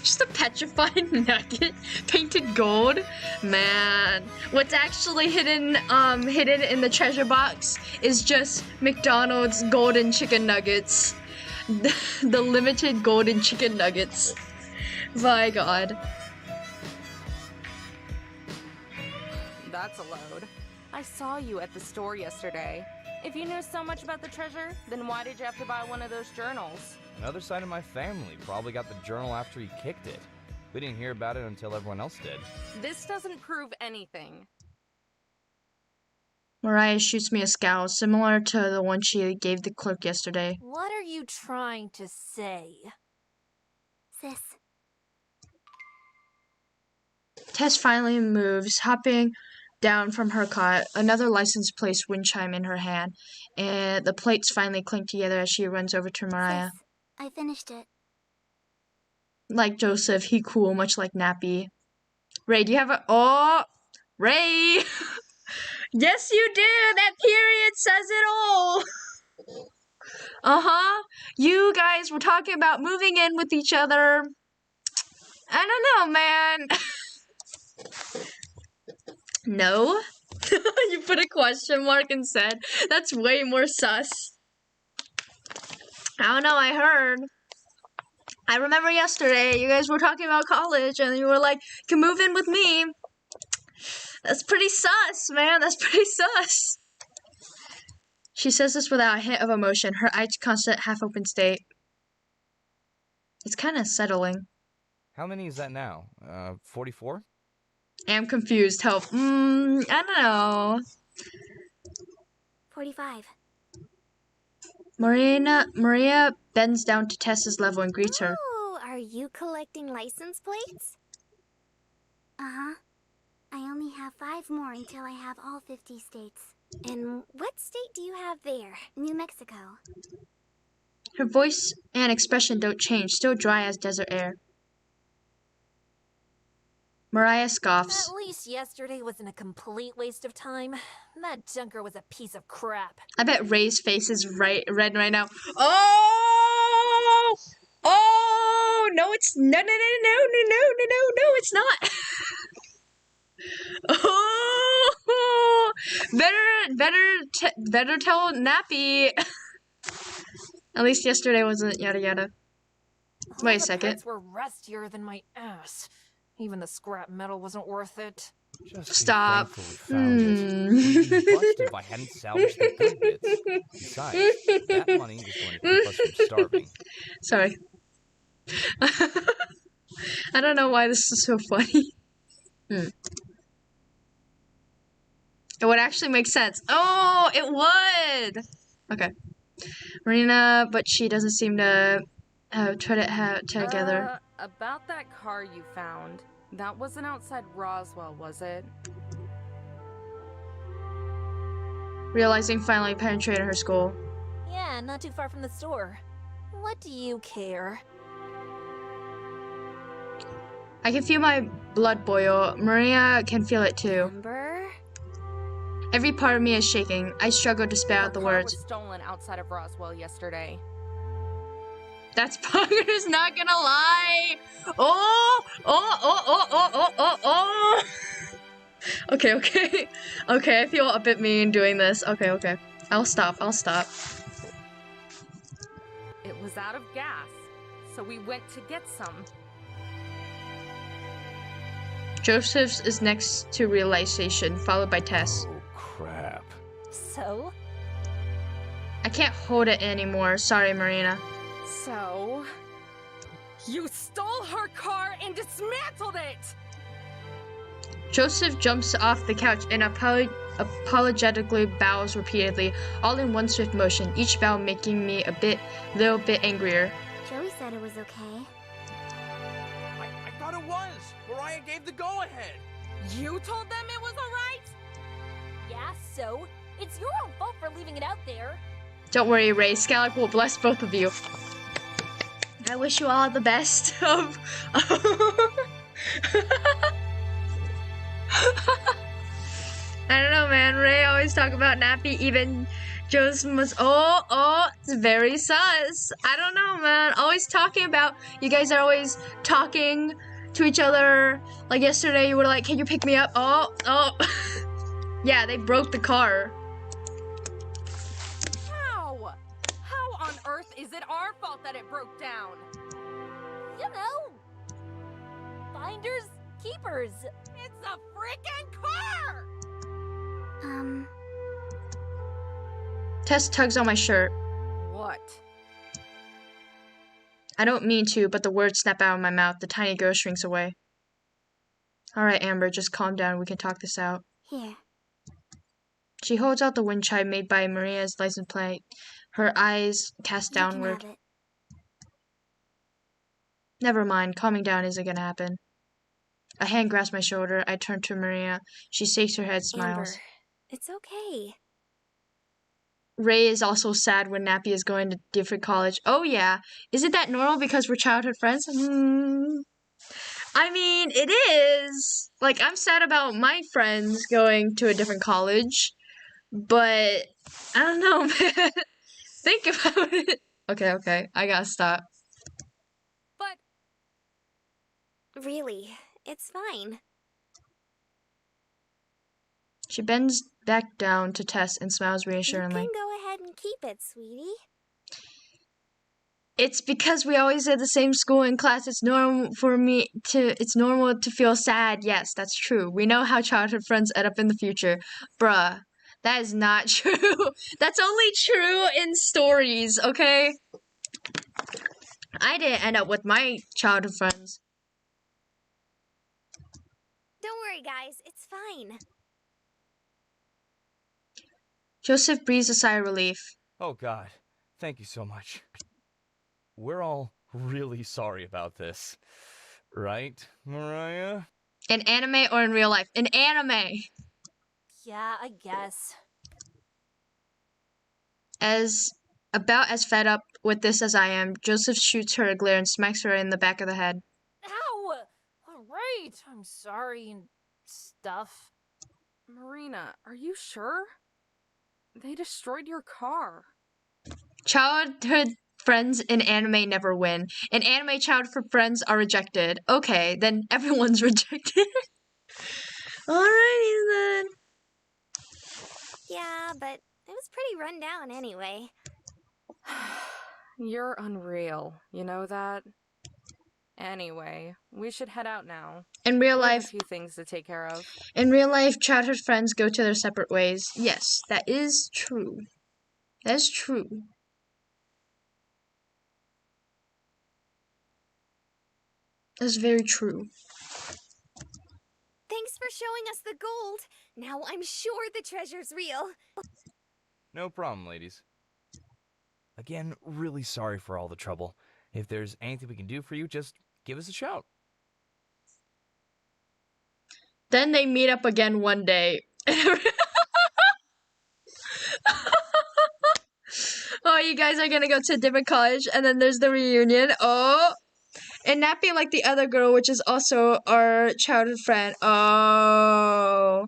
Just a petrified nugget painted gold. Man, what's actually hidden in the treasure box is just McDonald's golden chicken nuggets. The limited golden chicken nuggets. My god. That's a load. I saw you at the store yesterday. If you knew so much about the treasure, then why did you have to buy one of those journals? Another side of my family probably got the journal after he kicked it. We didn't hear about it until everyone else did. This doesn't prove anything. Mariah shoots me a scowl similar to the one she gave the clerk yesterday. What are you trying to say? Sis, Tess finally moves, hopping down from her cot, another license plate wind chime in her hand, and the plates finally clink together as she runs over to Mariah. sis, I finished it. Like Joseph, he cool, much like Nappy. Ray, do you have a... Oh! Ray! Yes, you do! That period says it all! Uh-huh. You guys were talking about moving in with each other. I don't know, man. No? You put a question mark and said, that's way more sus. I don't know, I heard. I remember yesterday, you guys were talking about college, and you were like, you can move in with me. That's pretty sus, man. That's pretty sus. She says this without a hint of emotion, her eyes constant half-open state. It's kind of settling. How many is that now? 44? I'm confused. Help. I don't know. 45. Maria bends down to Tessa's level and greets her. Oh, are you collecting license plates? Uh-huh. I only have 5 more until I have all 50 states. And what state do you have there? New Mexico. Her voice and expression don't change, still dry as desert air. Mariah scoffs. At least yesterday wasn't a complete waste of time. That junker was a piece of crap. I bet Ray's face is red right now. Oh! Oh! No, it's no, it's not. Oh! Better tell Nappy. At least yesterday wasn't yada yada. Wait a second. The parts were rustier than my ass. Even the scrap metal wasn't worth it. Just Stop. be thankful we found it. We'd be busted if I hadn't salvaged the good bits. Besides, that money is going to keep us from starving. Sorry. I don't know why this is so funny. It would actually make sense. Oh, it would! Okay. Marina, but she doesn't seem to try to have together. About that car you found, that wasn't outside Roswell, was it? Realizing finally penetrated her skull. Yeah, not too far from the store. What do you care? I can feel my blood boil. Maria can feel it too. Remember? Every part of me is shaking. I struggle to spell out the car words. was stolen outside of Roswell yesterday. That's Punger's not gonna lie. Oh. Okay. Okay, I feel a bit mean doing this. Okay. I'll stop. It was out of gas, so we went to get some. Joseph's is next to realization, followed by Tess. Oh, crap. So? I can't hold it anymore. Sorry, Marina. So, you stole her car and dismantled it! Joseph jumps off the couch and apologetically bows repeatedly, all in one swift motion, each bow making me little bit angrier. Joey said it was okay. I thought it was. Mariah gave the go-ahead. You told them it was alright? Yeah, so? It's your own fault for leaving it out there. Don't worry, Ray. Skylark will bless both of you. I wish you all the best of. I don't know, man. Ray always talk about Nappy. Even Joseph must. It's very sus. I don't know, man. Always talking about. You guys are always talking to each other. Like yesterday, you were like, "Can you pick me up?" Oh. Yeah, they broke the car. How? How on earth is it our fault that it broke down? You know, finders, keepers. It's a freaking car! Tess tugs on my shirt. What? I don't mean to, but the words snap out of my mouth. The tiny girl shrinks away. Alright, Amber, just calm down. We can talk this out. Here. She holds out the wind chime made by Maria's license plate, her eyes cast You can downward. have it. Never mind, calming down isn't gonna happen. A hand grasps my shoulder. I turn to Maria. She shakes her head, smiles. Amber, it's okay. Ray is also sad when Nappy is going to different college. Oh yeah, isn't that normal because we're childhood friends? I mean, it is. Like, I'm sad about my friends going to a different college, but I don't know, man. Think about it. Okay, I gotta stop. But Really, it's fine. She bends back down to Tess and smiles You reassuringly. can go ahead and keep it, sweetie. It's because we always at the same school and class. It's normal to feel sad. Yes, that's true. We know how childhood friends end up in the future. Bruh, that is not true. That's only true in stories, okay? I didn't end up with my childhood friends. Don't worry, guys. It's fine. Joseph breathes a sigh of relief. Oh God, thank you so much. We're all really sorry about this. Right, Mariah? In anime or in real life? In anime! Yeah, I guess. About as fed up with this as I am, Joseph shoots her a glare and smacks her in the back of the head. Ow! Alright, I'm sorry and stuff. Marina, are you sure? They destroyed your car. Childhood friends in anime never win. In anime, childhood friends are rejected. Okay, then everyone's rejected. Alrighty then. Yeah, but it was pretty run down anyway. You're unreal. You know that? Anyway, we should head out now. In real We have life, a few things to take care of. childhood friends go to their separate ways. Yes, that is true. That's true. That's very true. Thanks for showing us the gold. Now I'm sure the treasure's real. No problem, ladies. Again, really sorry for all the trouble. If there's anything we can do for you, just give us a shout. Then they meet up again one day. Oh, you guys are gonna go to a different college, and then there's the reunion. Oh, and Nappy like the other girl, which is also our childhood friend. Oh,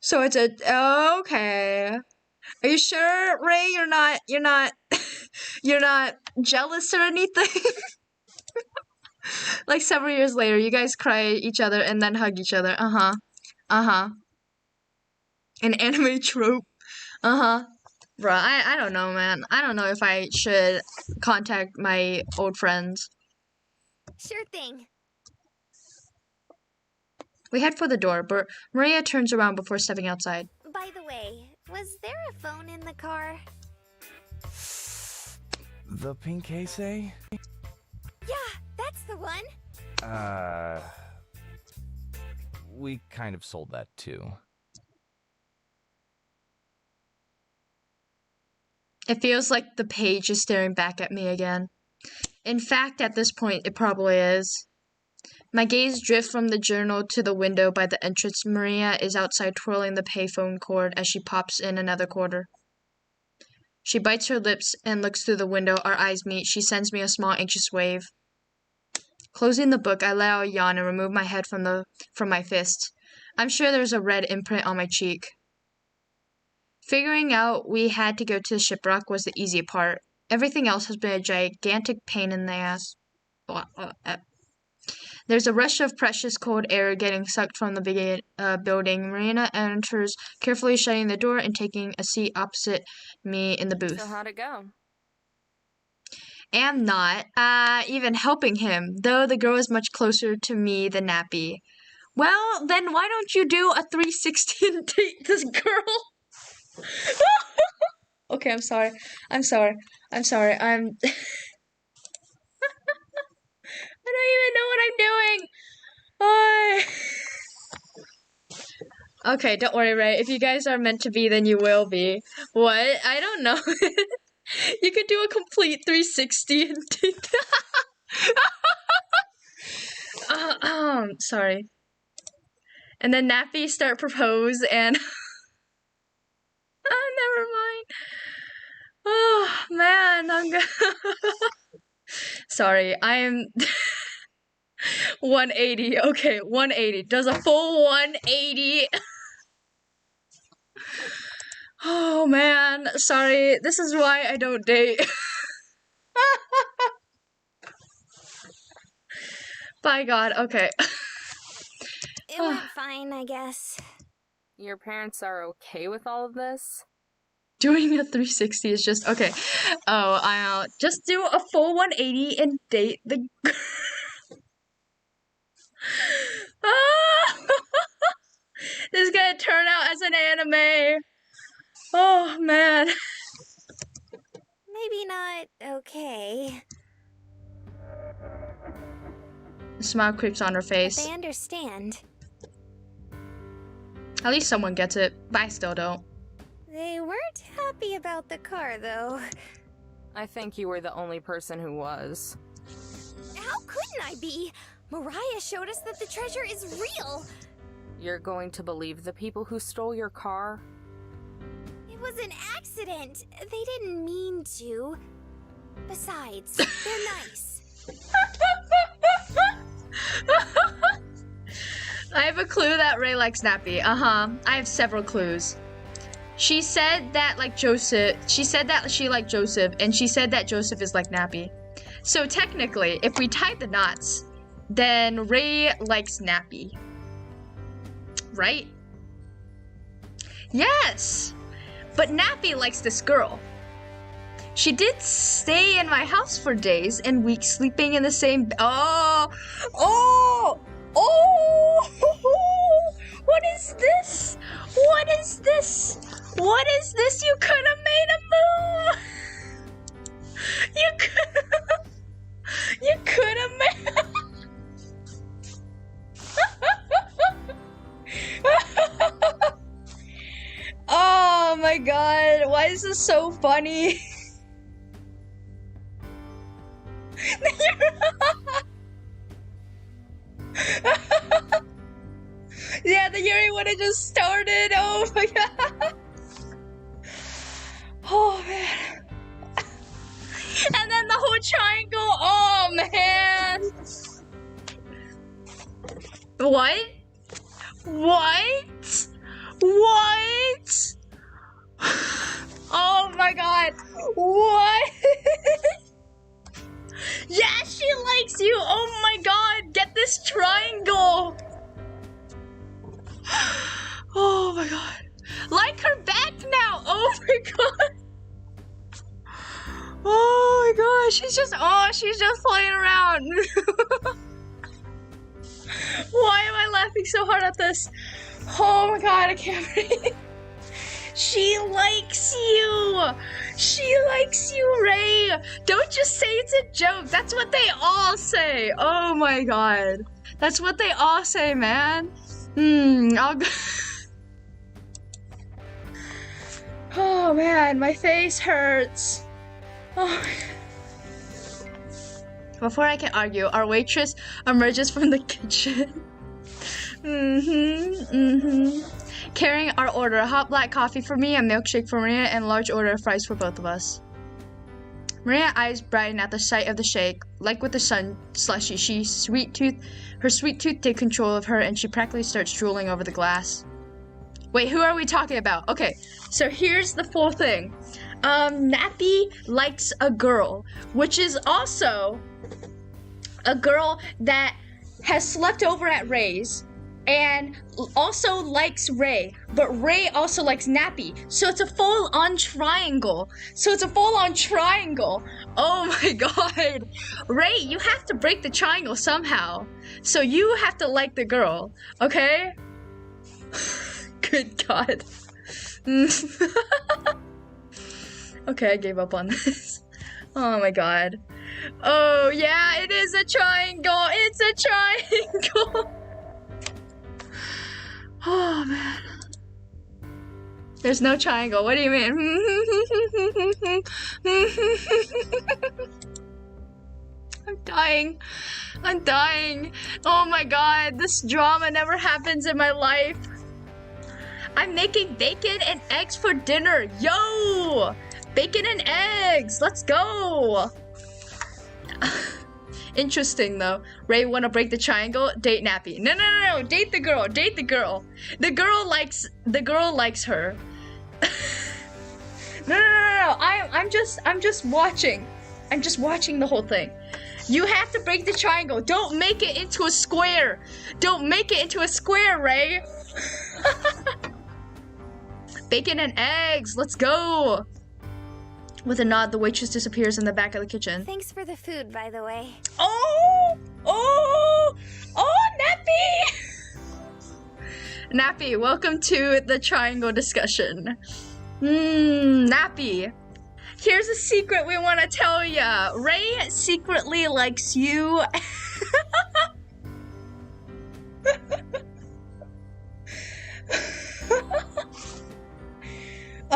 so it's a okay. Are you sure, Ray? You're not, you're not jealous or anything? Like several years later, you guys cry at each other and then hug each other. An anime trope. Bruh, I don't know, man. I don't know if I should contact my old friends. Sure thing. We head for the door, but Maria turns around before stepping outside. By the way, was there a phone in the car? The pink case, eh? Yeah, that's the one. We kind of sold that too. It feels like the page is staring back at me again. In fact, at this point, it probably is. My gaze drifts from the journal to the window by the entrance. Maria is outside twirling the payphone cord as she pops in another quarter. She bites her lips and looks through the window. Our eyes meet. She sends me a small, anxious wave. Closing the book, I let out a yawn and remove my head from my fist. I'm sure there's a red imprint on my cheek. Figuring out we had to go to the shipwreck was the easy part. Everything else has been a gigantic pain in the ass. There's a rush of precious cold air getting sucked from the building. Marina enters, carefully shutting the door and taking a seat opposite me in the booth. So how'd it go? Am not even helping him, though the girl is much closer to me than Nappy. Well, then why don't you do a 360 and date this girl? Okay, I'm sorry. I don't even know what I'm doing. Okay, don't worry, Ray. If you guys are meant to be, then you will be. What? I don't know. You could do a complete 360 and date. Sorry. And then Nappy start propose and never mind. Oh man, I'm gonna sorry, I am 180. Okay, 180. Does a full 180. Oh man, sorry. This is why I don't date. By God, okay. It went fine, I guess. Your parents are okay with all of this? Doing a 360 is just okay. Oh, I'll just do a full 180 and date the This is gonna turn out as an anime. Oh man. Maybe not okay. A smile creeps on her face. But I understand. At least someone gets it, but I still don't. They weren't happy about the car, though. I think you were the only person who was. How couldn't I be? Mariah showed us that the treasure is real. You're going to believe the people who stole your car? It was an accident. They didn't mean to. Besides, they're nice. I have a clue that Ray likes Nappy. I have several clues. She said that she said that she liked Joseph, and she said that Joseph is like Nappy. So technically, if we tied the knots, then Ray likes Nappy. Right? Yes! But Nappy likes this girl. She did stay in my house for days and weeks, sleeping in the same What is this? What is this? What is this? You could have made a move. You could have made. Oh my God! Why is this so funny? Yeah, the Yuri would have just started. Oh my God. Oh man. And then the whole triangle. Oh man. What? What? What? Oh my God. What? Yeah, she likes you. Oh my God. Get this triangle. Oh my God. Like her back now. Oh my God. Oh my God. She's just playing around. Why am I laughing so hard at this? Oh my God, I can't breathe. She likes you. She likes you, Ray. Don't just say it's a joke. That's what they all say. Oh my God. That's what they all say, man. I'll go. Oh man, my face hurts. Oh. Before I can argue, our waitress emerges from the kitchen. Carrying our order, a hot black coffee for me, a milkshake for Maria, and a large order of fries for both of us. Maria's eyes brighten at the sight of the shake. Like with the sun slushy, her sweet tooth take control of her, and she practically starts drooling over the glass. Wait, who are we talking about? Okay, so here's the full thing. Nappy likes a girl, which is also a girl that has slept over at Ray's and also likes Ray, but Ray also likes Nappy. So it's a full-on triangle. Oh my god. Ray, you have to break the triangle somehow. So you have to like the girl, okay? Good god. Okay, I gave up on this. Oh my god. Oh yeah, it is a triangle. It's a triangle. Oh man. There's no triangle. What do you mean? I'm dying. Oh my god, this drama never happens in my life. I'm making bacon and eggs for dinner. Yo! Bacon and eggs. Let's go. Interesting though. Ray wanna break the triangle? Date Nappy. No. Date the girl. The girl likes her. No. I'm just watching. I'm just watching the whole thing. You have to break the triangle. Don't make it into a square. Ray. Bacon and eggs. Let's go. With a nod, the waitress disappears in the back of the kitchen. Thanks for the food, by the way. Oh, Nappy! Nappy, welcome to the triangle discussion. Nappy. Here's a secret we want to tell ya. Ray secretly likes you.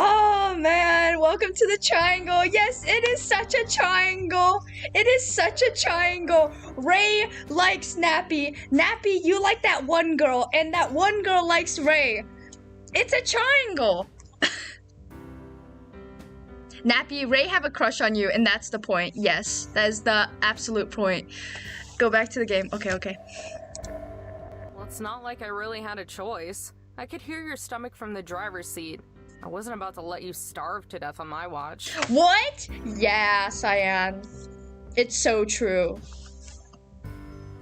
Oh man, welcome to the triangle. Yes, it is such a triangle. Ray likes Nappy. Nappy, you like that one girl, and that one girl likes Ray. It's a triangle. Nappy, Ray have a crush on you, and that's the point. Yes, that is the absolute point. Go back to the game. Okay. Well, it's not like I really had a choice. I could hear your stomach from the driver's seat. I wasn't about to let you starve to death on my watch. What? Yeah, Cyan. It's so true.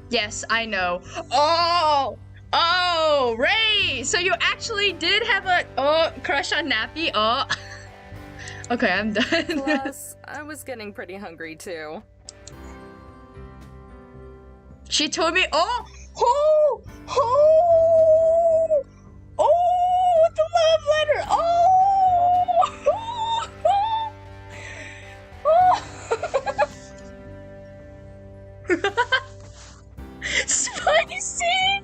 Yes, I know. Oh, Ray! So you actually did have a crush on Nappy? Oh. Okay, I'm done. Plus, I was getting pretty hungry too. She told me, the love letter. Spicy.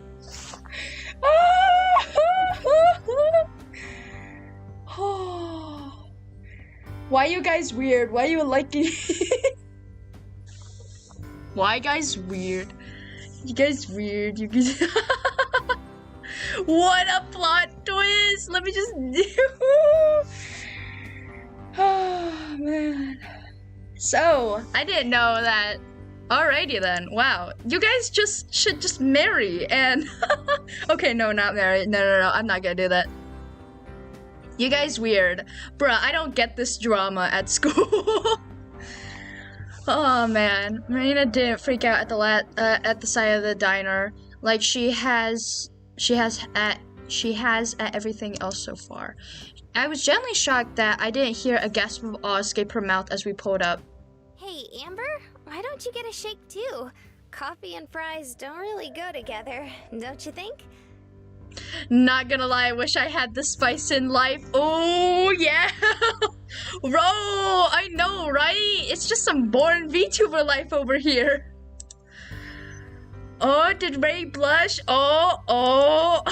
Why you guys weird? Why you liking? Why guys weird? You guys weird. You guys. What a plot twist! Let me just do. Oh man. So I didn't know that. Alrighty then. Wow. You guys should just marry and. Okay, no, not marry. No. I'm not gonna do that. You guys weird. Bruh, I don't get this drama at school. Oh man. Marina didn't freak out at the side of the diner like she has at everything else so far. I was gently shocked that I didn't hear a gasp of awe escape her mouth as we pulled up. Hey, Amber, why don't you get a shake too? Coffee and fries don't really go together, don't you think? Not gonna lie, I wish I had the spice in life. Oh, yeah. Bro, I know, right? It's just some boring VTuber life over here. Oh, did Ray blush? Oh.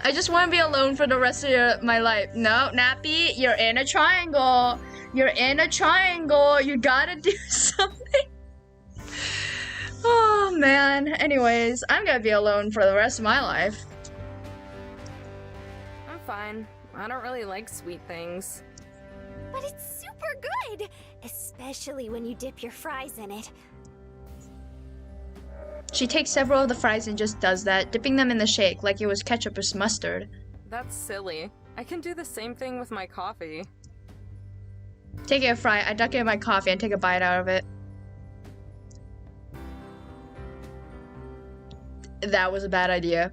I just want to be alone for the rest of my life. No, Nappy, you're in a triangle. You gotta do something. Oh. Oh man. Anyways, I'm gonna be alone for the rest of my life. I'm fine. I don't really like sweet things. But it's super good! Especially when you dip your fries in it. She takes several of the fries and just does that, dipping them in the shake like it was ketchup or mustard. That's silly. I can do the same thing with my coffee. Taking a fry, I duck it in my coffee and take a bite out of it. That was a bad idea.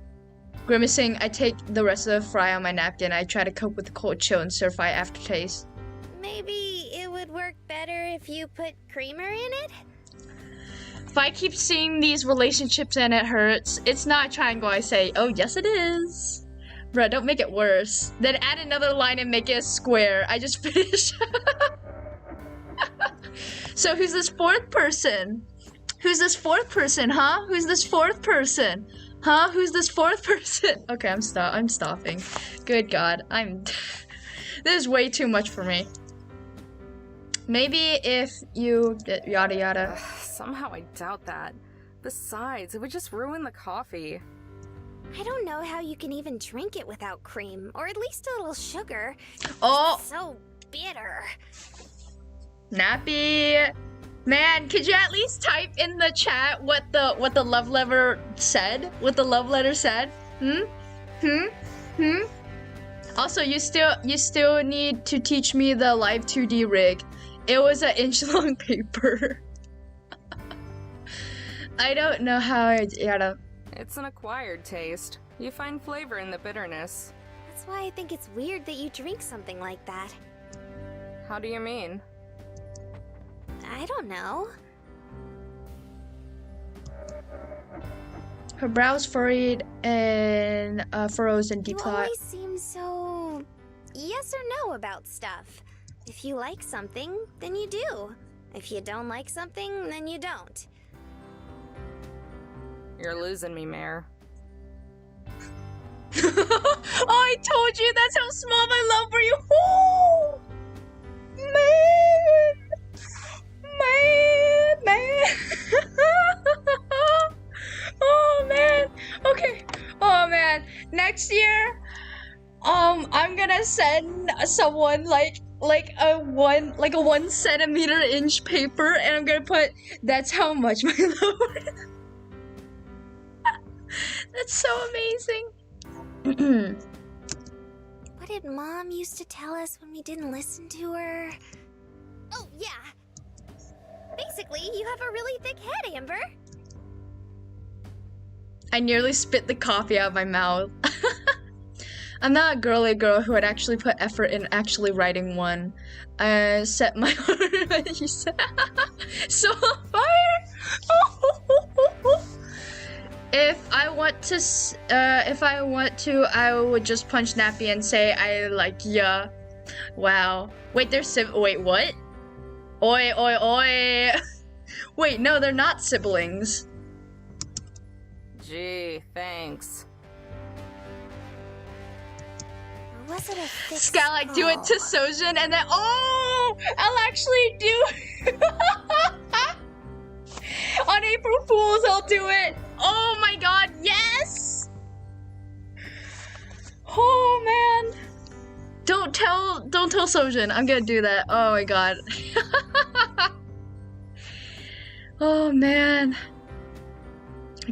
Grimacing, I take the rest of the fry on my napkin. I try to cope with the cold chill and stir-fry aftertaste. Maybe it would work better if you put creamer in it? If I keep seeing these relationships and it hurts, it's not a triangle, I say, oh yes it is. Bruh, don't make it worse. Then add another line and make it a square. I just finished. So who's this fourth person? Who's this fourth person, huh? Who's this fourth person? Huh? Who's this fourth person? Okay, I'm stopping. Good God, this is way too much for me. Maybe if you yada yada. Somehow I doubt that. Besides, it would just ruin the coffee. I don't know how you can even drink it without cream, or at least a little sugar. Oh! It's so bitter. Nappy! Man, could you at least type in the chat what the love letter said? What the love letter said? Also, you still need to teach me the live 2D rig. It was an inch-long paper. I don't know how I gotta. It's an acquired taste. You find flavor in the bitterness. That's why I think it's weird that you drink something like that. How do you mean? I don't know. Her brows furrowed and furrows and deep You thought. always seem so yes or no about stuff. If you like something, then you do. If you don't like something, then you don't. You're losing me, Mare. Oh, I told you that's how small my love for you. Oh, man. Oh man. Okay. Oh man. Next year, I'm gonna send someone like a 1 centimeter inch paper, and I'm gonna put that's how much my love. That's so amazing. What did Mom used to tell us when we didn't listen to her? Oh, yeah. Basically, you have a really thick head, Amber. I nearly spit the coffee out of my mouth. I'm not a girly girl who would actually put effort in actually writing one. I set my heart so on fire. If I want to, I would just punch Nappy and say I like ya. Wow. Wait, wait, what? Oi, oi, oi. Wait, no, they're not siblings. Gee, thanks. Or was it a thick Skylight, do it to Sojin, and then I'll actually do. On April Fools, I'll do it. Oh my God, yes! Oh man. Don't tell Sojin. I'm gonna do that. Oh my God. Oh man.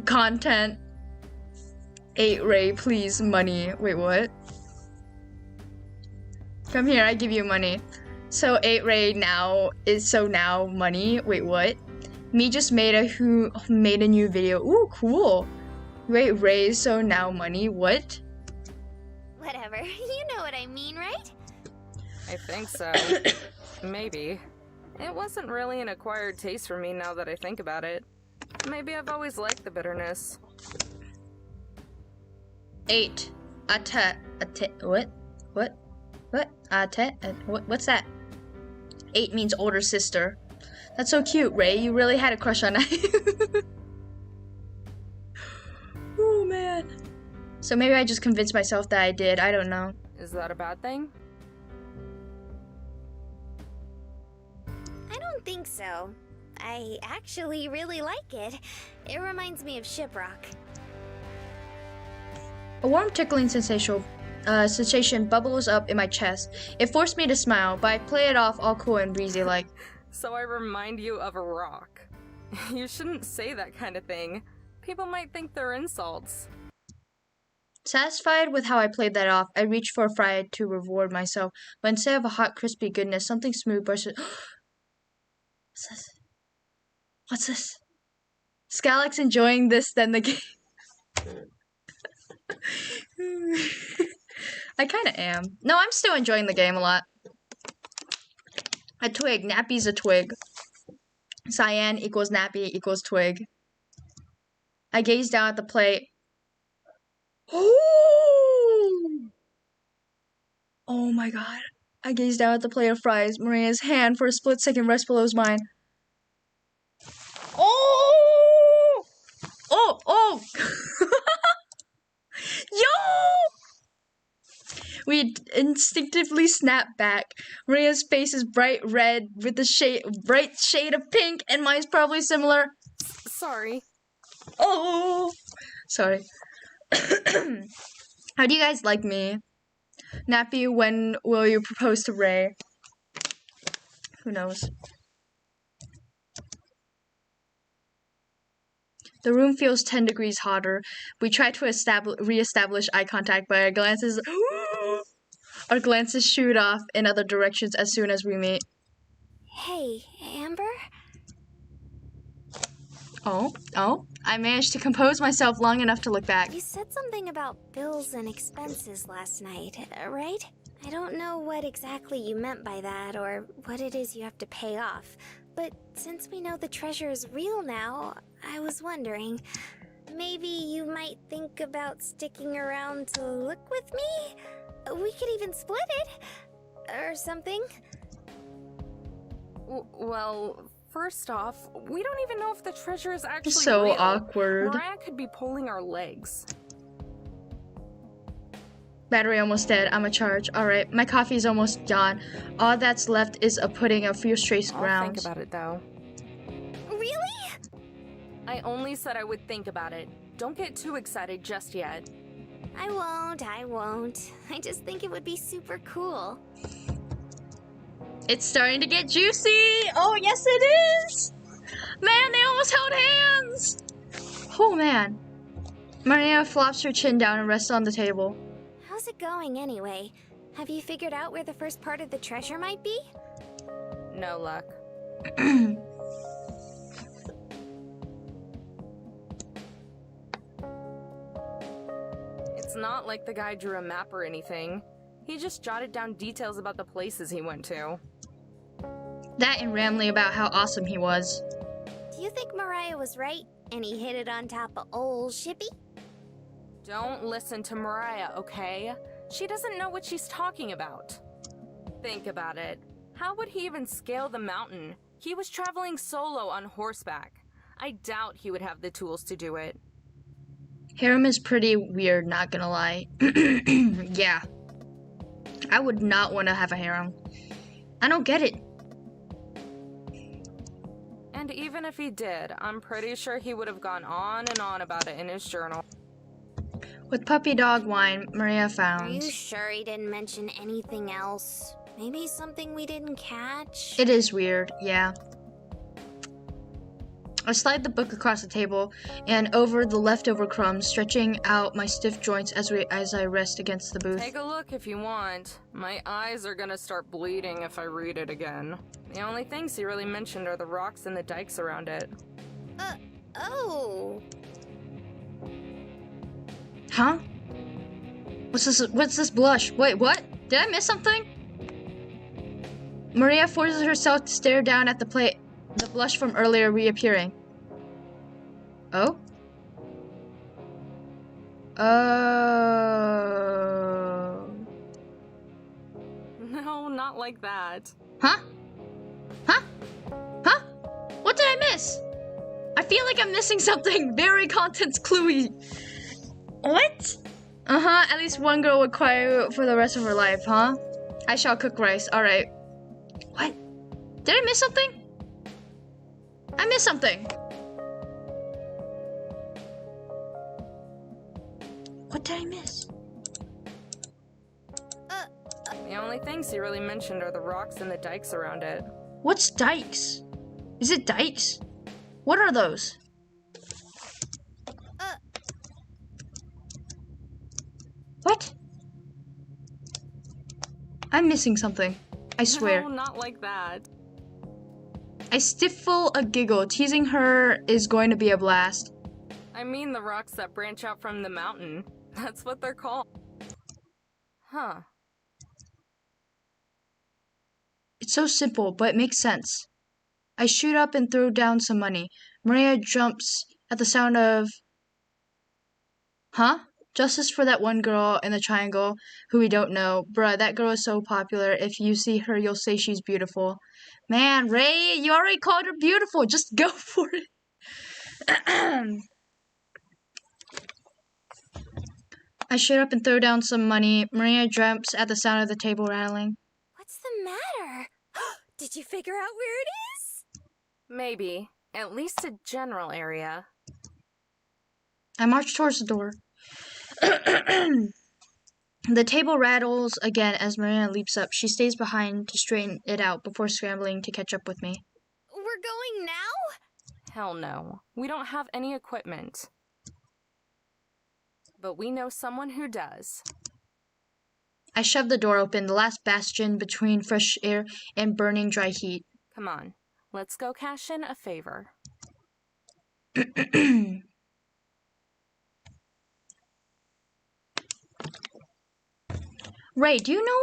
Content. 8 Ray, please, money. Wait, what? Come here, I give you money. So 8 Ray now money. Wait, what? Me just made a new video. Ooh, cool. Wait, Ray, so now money. What? Whatever. You know what I mean, right? I think so. Maybe. It wasn't really an acquired taste for me now that I think about it. Maybe I've always liked the bitterness. 8. What? What's that? 8 means older sister. That's so cute, Ray. You really had a crush on that. Oh man. So maybe I just convinced myself that I did. I don't know. Is that a bad thing? I don't think so. I actually really like it. It reminds me of Shiprock. A warm tickling sensation bubbles up in my chest. It forced me to smile, but I play it off all cool and breezy like. So I remind you of a rock. You shouldn't say that kind of thing. People might think they're insults. Satisfied with how I played that off, I reached for a fry to reward myself, but instead of a hot, crispy goodness, something smooth bursted. What's this? What's this? Skylax enjoying this than the game. I kind of am. No, I'm still enjoying the game a lot. A twig. Nappy's a twig. Cyan equals nappy equals twig. I gaze down at the plate. Oh my god. I gaze down at the plate of fries. Maria's hand for a split second rests below mine. Oh! Oh! Yo! We instinctively snap back. Maria's face is bright red with a bright shade of pink, and mine's probably similar. Sorry. Oh! Sorry. How do you guys like me? Nappy, when will you propose to Ray? Who knows? The room feels 10 degrees hotter. We try to re-establish eye contact, but our glances shoot off in other directions as soon as we meet. Hey, Amber? Oh, I managed to compose myself long enough to look back. You said something about bills and expenses last night, right? I don't know what exactly you meant by that or what it is you have to pay off, but since we know the treasure is real now, I was wondering, maybe you might think about sticking around to look with me? We could even split it, or something. Well, first off, we don't even know if the treasure is actually so real. Awkward. Mariah could be pulling our legs. Battery almost dead. I'm a charge. Alright, my coffee's almost gone. All that's left is a pudding of few trace I'll grounds. think about it, though. Really? I only said I would think about it. Don't get too excited just yet. I won't. I just think it would be super cool. It's starting to get juicy! Oh, yes it is! Man, they almost held hands! Oh, man. Maria flops her chin down and rests on the table. How's it going anyway? Have you figured out where the first part of the treasure might be? No luck. It's not like the guy drew a map or anything. He just jotted down details about the places he went to. That and rambling about how awesome he was. Do you think Mariah was right and he hit it on top of old Shippy? Don't listen to Mariah, okay? She doesn't know what she's talking about. Think about it. How would he even scale the mountain? He was traveling solo on horseback. I doubt he would have the tools to do it. Harem is pretty weird, not gonna lie. Yeah. I would not want to have a harem. I don't get it. And even if he did, I'm pretty sure he would have gone on and on about it in his journal. With puppy dog wine, Maria Are found. you sure he didn't mention anything else? Maybe something we didn't catch? It is weird, yeah. I slide the book across the table and over the leftover crumbs, stretching out my stiff joints as I rest against the booth. Take a look if you want. My eyes are gonna start bleeding if I read it again. The only things he really mentioned are the rocks and the dikes around it. Oh. Huh? What's this blush? Wait, what? Did I miss something? Maria forces herself to stare down at the plate, the blush from earlier reappearing. Oh? No, not like that. Huh? Huh? Huh? What did I miss? I feel like I'm missing something very contents cluey. What? Uh-huh, at least one girl would cry for the rest of her life, huh? I shall cook rice, alright. What? Did I miss something? I missed something. What did I miss? The only things you really mentioned are the rocks and the dikes around it. What's dikes? Is it dikes? What are those? What? I'm missing something. I swear. No, not like that. I stifle a giggle. Teasing her is going to be a blast. I mean the rocks that branch out from the mountain. That's what they're called. Huh. It's so simple, but it makes sense. I shoot up and throw down some money. Maria jumps at the sound of... Huh? Justice for that one girl in the triangle who we don't know. Bruh, that girl is so popular. If you see her, you'll say she's beautiful. Man, Ray, you already called her beautiful. Just go for it. I shoot up and throw down some money. Maria jumps at the sound of the table rattling. What's the matter? Did you figure out where it is? Maybe. At least a general area. I march towards the door. The table rattles again as Maria leaps up. She stays behind to straighten it out before scrambling to catch up with me. We're going now? Hell no. We don't have any equipment. But we know someone who does. I shove the door open, the last bastion between fresh air and burning dry heat. Come on. Let's go cash in a favor. Ray, do you know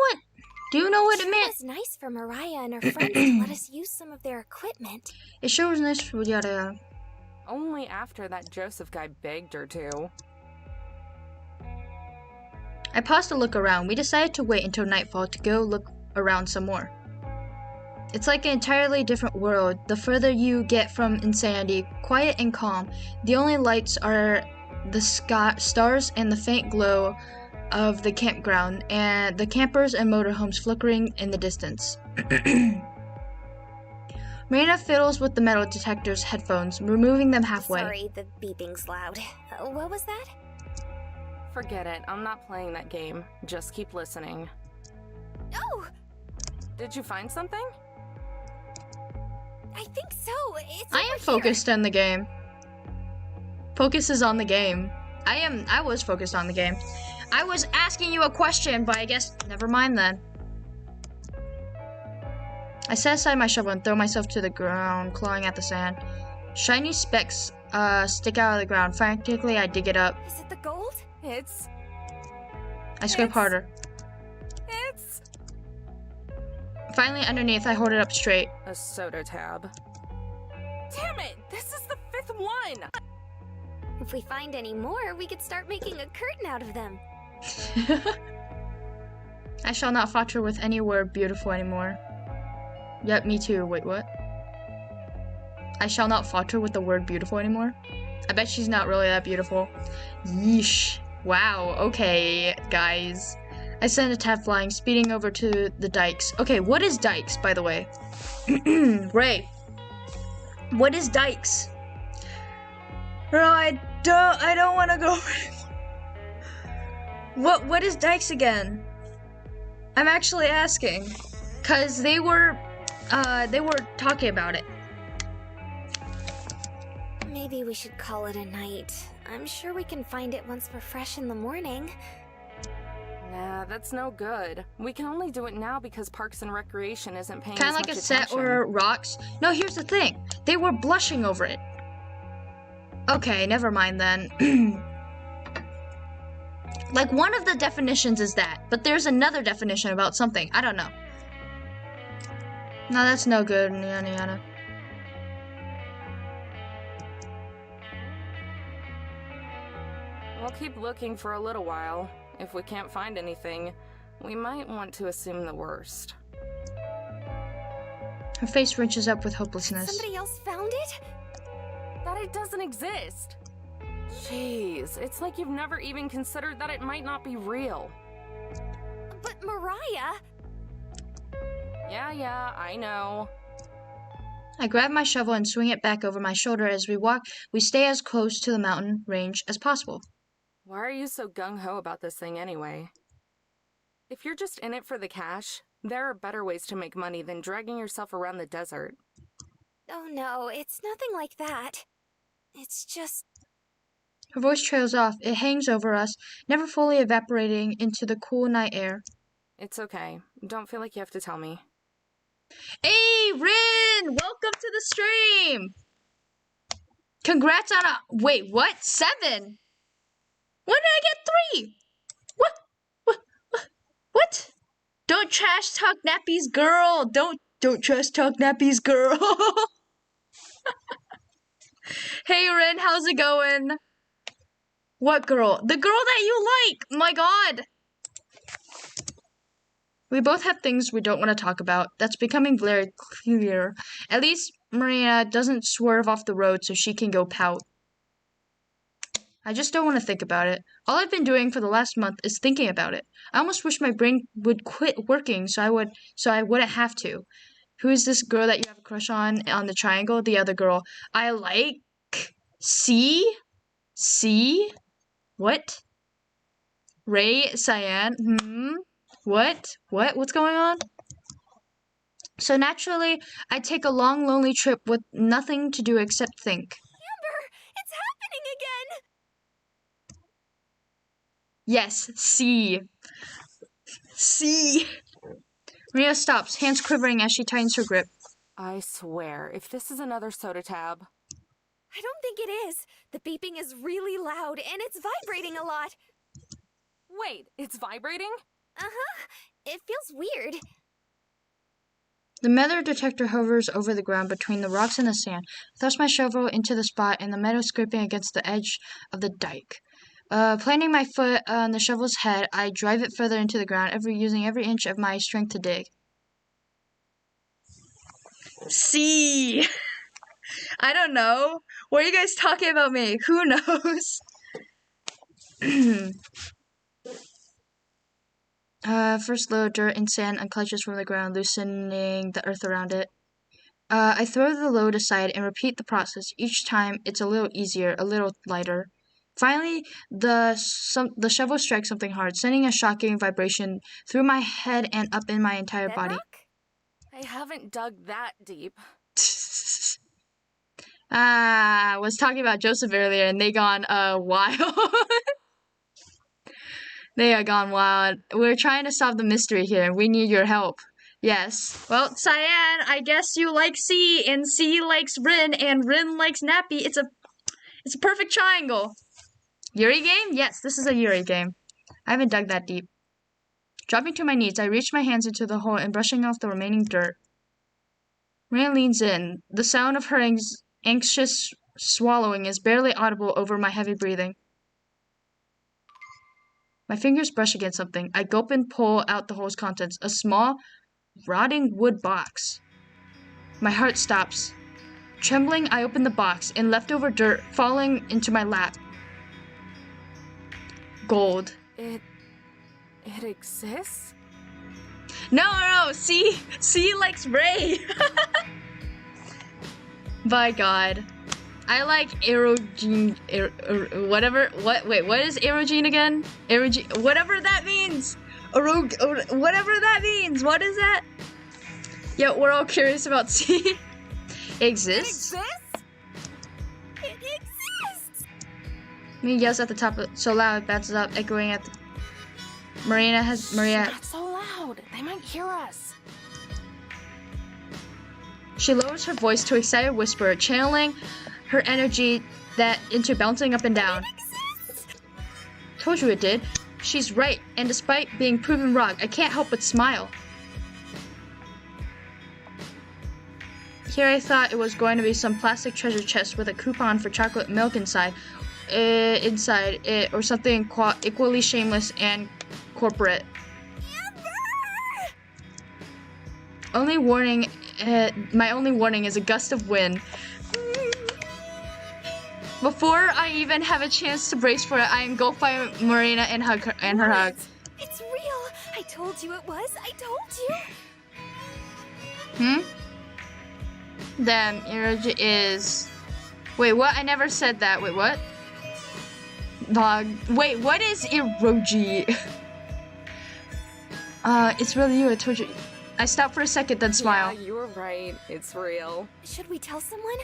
what it meant? It was nice for Mariah and her friends to let us use some of their equipment. It sure was nice for yada yada. Only after that Joseph guy begged her to. I paused to look around. We decided to wait until nightfall to go look around some more. It's like an entirely different world. The further you get from insanity, quiet and calm. The only lights are the stars and the faint glow of the campground, and the campers and motorhomes flickering in the distance. Marina fiddles with the metal detector's headphones, removing them halfway. Sorry, the beeping's loud. What was that? Forget it. I'm not playing that game. Just keep listening. Oh! Did you find something? I think so. It's I over am focused on the game. Focus is on the game. I was focused on the game. I was asking you a question, but I guess never mind then. I set aside my shovel and throw myself to the ground, clawing at the sand. Shiny specks stick out of the ground. Frantically, I dig it up. Is it the gold? It's... I scrape harder. It's... Finally, underneath, I hold it up straight. a soda tab. Damn it! This is the 5th one! If we find any more, we could start making a curtain out of them. I shall not falter with any word beautiful anymore. Yep, me too. Wait, what? I shall not falter with the word beautiful anymore? I bet she's not really that beautiful. Yeesh. Wow, okay, guys. I send a tab flying, speeding over to the dikes. Okay, what is dikes, by the way? Ray. What is dikes? No, I don't want to go. What is dikes again? I'm actually asking, cause they were talking about it. Maybe we should call it a night. I'm sure we can find it once we're fresh in the morning. Nah, that's no good. We can only do it now because Parks and Recreation isn't paying Kind as of like much a set attention. or rocks. No, here's the thing. They were blushing over it. Okay, never mind then. Like, one of the definitions is that, but there's another definition about something. I don't know. No, that's no good, yada yada. We'll keep looking for a little while. If we can't find anything, we might want to assume the worst. Her face wrenches up with hopelessness. Somebody else found it? That it doesn't exist! Jeez, it's like you've never even considered that it might not be real. But Mariah... Yeah, I know. I grab my shovel and swing it back over my shoulder as we walk. We stay as close to the mountain range as possible. Why are you so gung-ho about this thing anyway? If you're just in it for the cash, there are better ways to make money than dragging yourself around the desert. Oh no, it's nothing like that. It's just... Her voice trails off. It hangs over us, never fully evaporating into the cool night air. It's okay. Don't feel like you have to tell me. Hey, Rin! Welcome to the stream! Congrats on a... Wait, what? 7? When did I get 3? What? Don't trash talk nappies, girl! Don't trash talk nappies, girl! Hey, Rin, how's it going? What girl? The girl that you like! My god! We both have things we don't want to talk about. That's becoming very clear. At least Marina doesn't swerve off the road so she can go pout. I just don't want to think about it. All I've been doing for the last month is thinking about it. I almost wish my brain would quit working so I wouldn't have to. Who is this girl that you have a crush on the triangle? The other girl. I like... See? What? Ray, Cyan? What? What's going on? So naturally, I take a long, lonely trip with nothing to do except think. Amber, it's happening again! Yes, see. Maria stops, hands quivering as she tightens her grip. I swear, if this is another soda tab... I don't think it is. The beeping is really loud, and it's vibrating a lot. Wait, it's vibrating? Uh-huh. It feels weird. The metal detector hovers over the ground between the rocks and the sand. I thrust my shovel into the spot and the metal scraping against the edge of the dike. Planting my foot on the shovel's head, I drive it further into the ground, using every inch of my strength to dig. See? I don't know. What are you guys talking about me? Who knows? First load dirt and sand unclenches from the ground, loosening the earth around it. I throw the load aside and repeat the process. Each time, it's a little easier, a little lighter. Finally, the shovel strikes something hard, sending a shocking vibration through my head and up in my entire body. I haven't dug that deep. I was talking about Joseph earlier, and they gone wild. They are gone wild. We're trying to solve the mystery here, and we need your help. Yes. Well, Cyan, I guess you like C, and C likes Rin, and Rin likes Nappy. It's a perfect triangle. Yuri game? Yes, this is a Yuri game. I haven't dug that deep. Dropping to my knees, I reach my hands into the hole and brushing off the remaining dirt. Rin leans in. The sound of her anxious swallowing is barely audible over my heavy breathing. My fingers brush against something. I gulp and pull out the hole's contents, a small, rotting wood box. My heart stops. Trembling, I open the box, and leftover dirt falling into my lap. Gold. It exists? No, C likes Ray. By God. I like aerogene, whatever, what is aerogene again? Aerogene, whatever that means. Whatever that means, what is that? Yeah, we're all curious about C. Exists? It exists! Me yells at the top so loud it bounces up, echoing at the... Maria... Not so loud, they might hear us. She lowers her voice to an excited whisper, channeling her energy into bouncing up and down. Told you it did. She's right, and despite being proven wrong, I can't help but smile. Here I thought it was going to be some plastic treasure chest with a coupon for chocolate milk inside it, or something equally shameless and corporate. My only warning is a gust of wind. Before I even have a chance to brace for it, I engulf by Marina and her hug. It's real. I told you it was. I told you. Then Iroji is. Wait, what? I never said that. Wait, what? Dog. Wait, what is Iroji? It's really you. I told you. I stopped for a second, then smile. Yeah, you were right. It's real. Should we tell someone?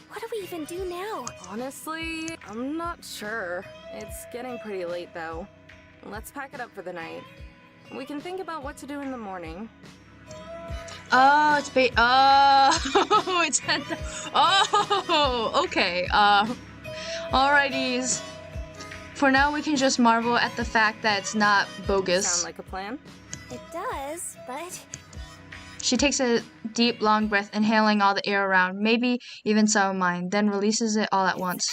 What do we even do now? Honestly, I'm not sure. It's getting pretty late though. Let's pack it up for the night. We can think about what to do in the morning. Oh, it's oh, it's oh, okay. Alrighties. For now, we can just marvel at the fact that it's not bogus. Sound like a plan? It does, but She takes a deep, long breath, inhaling all the air around, maybe even some of mine, then releases it all at once.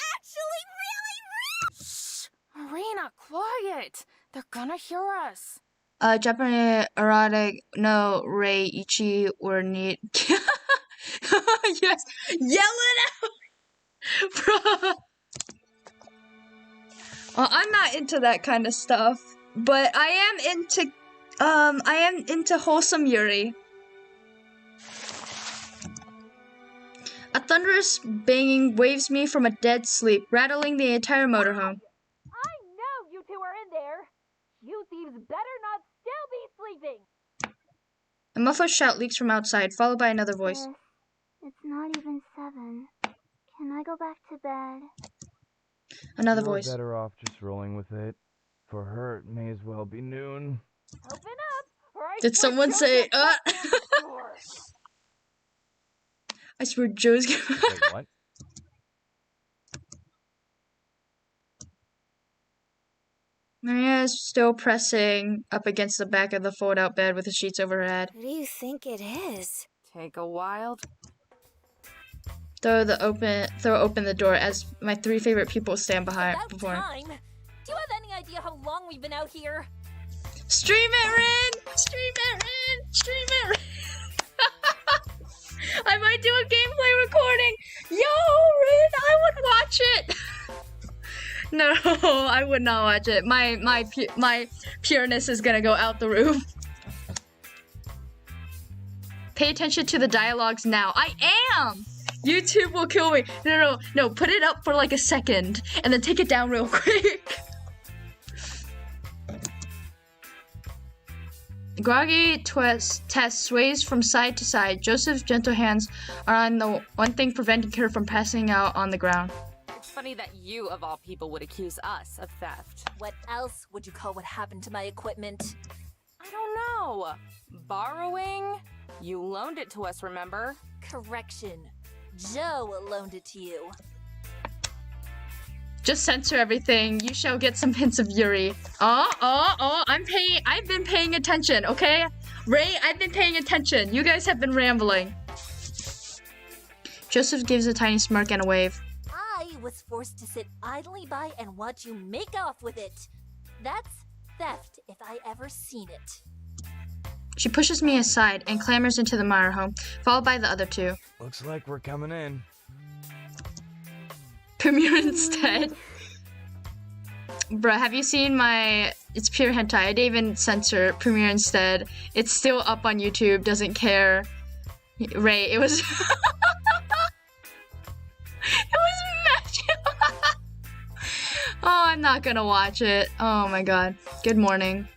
Shh! Arena, quiet! They're gonna hear us. Japanese erotic no rei ichi or need. Yes, yell it out, bro. Well, I'm not into that kind of stuff, but I am into wholesome yuri. A thunderous banging waves me from a dead sleep, rattling the entire motorhome. I know you two are in there. You thieves better not still be sleeping. A muffled shout leaks from outside, followed by another voice. Yes, it's not even 7. Can I go back to bed? Another You're voice. better off just rolling with it. For her, it may as well be noon. Open up, or I Did swear someone Joe's say, gonna bust down the door. I swear Joe's gonna. Wait, what? Maria is still pressing up against the back of the fold-out bed with the sheets over her head. What do you think it is? Take a wild. Throw open the door as my 3 favorite people stand behind About before. time. Do you have any idea how long we've been out here? Stream it, Rin! Stream it, Rin! Stream it, Rin! I might do a gameplay recording. Yo, Rin, I would watch it. No, I would not watch it. My pureness is gonna go out the roof. Pay attention to the dialogues now. I am. YouTube will kill me. No. Put it up for like a second and then take it down real quick. Groggy Tess sways from side to side. Joseph's gentle hands are on the one thing preventing her from passing out on the ground. It's funny that you, of all people, would accuse us of theft. What else would you call what happened to my equipment? I don't know. Borrowing? You loaned it to us, remember? Correction. Joe loaned it to you. Just censor everything. You shall get some hints of Yuri. I've been paying attention, okay? Ray, I've been paying attention. You guys have been rambling. Joseph gives a tiny smirk and a wave. I was forced to sit idly by and watch you make off with it. That's theft if I ever seen it. She pushes me aside and clambers into the Meyer home, followed by the other 2. Looks like we're coming in. Premiere instead. Bruh, have you seen my... It's pure hentai. I didn't even censor Premiere instead. It's still up on YouTube. Doesn't care. Ray, it was... It was magical. Oh, I'm not gonna watch it. Oh my god. Good morning.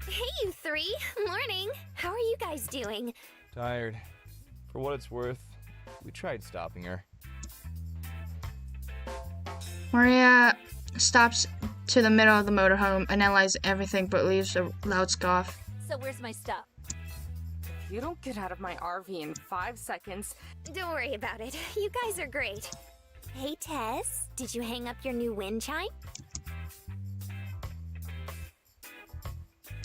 Hey, you 3. Morning. How are you guys doing? Tired. For what it's worth, we tried stopping her. Maria stops to the middle of the motorhome, analyzes everything but leaves a loud scoff. So where's my stuff? If you don't get out of my RV in 5 seconds... Don't worry about it. You guys are great. Hey, Tess. Did you hang up your new wind chime?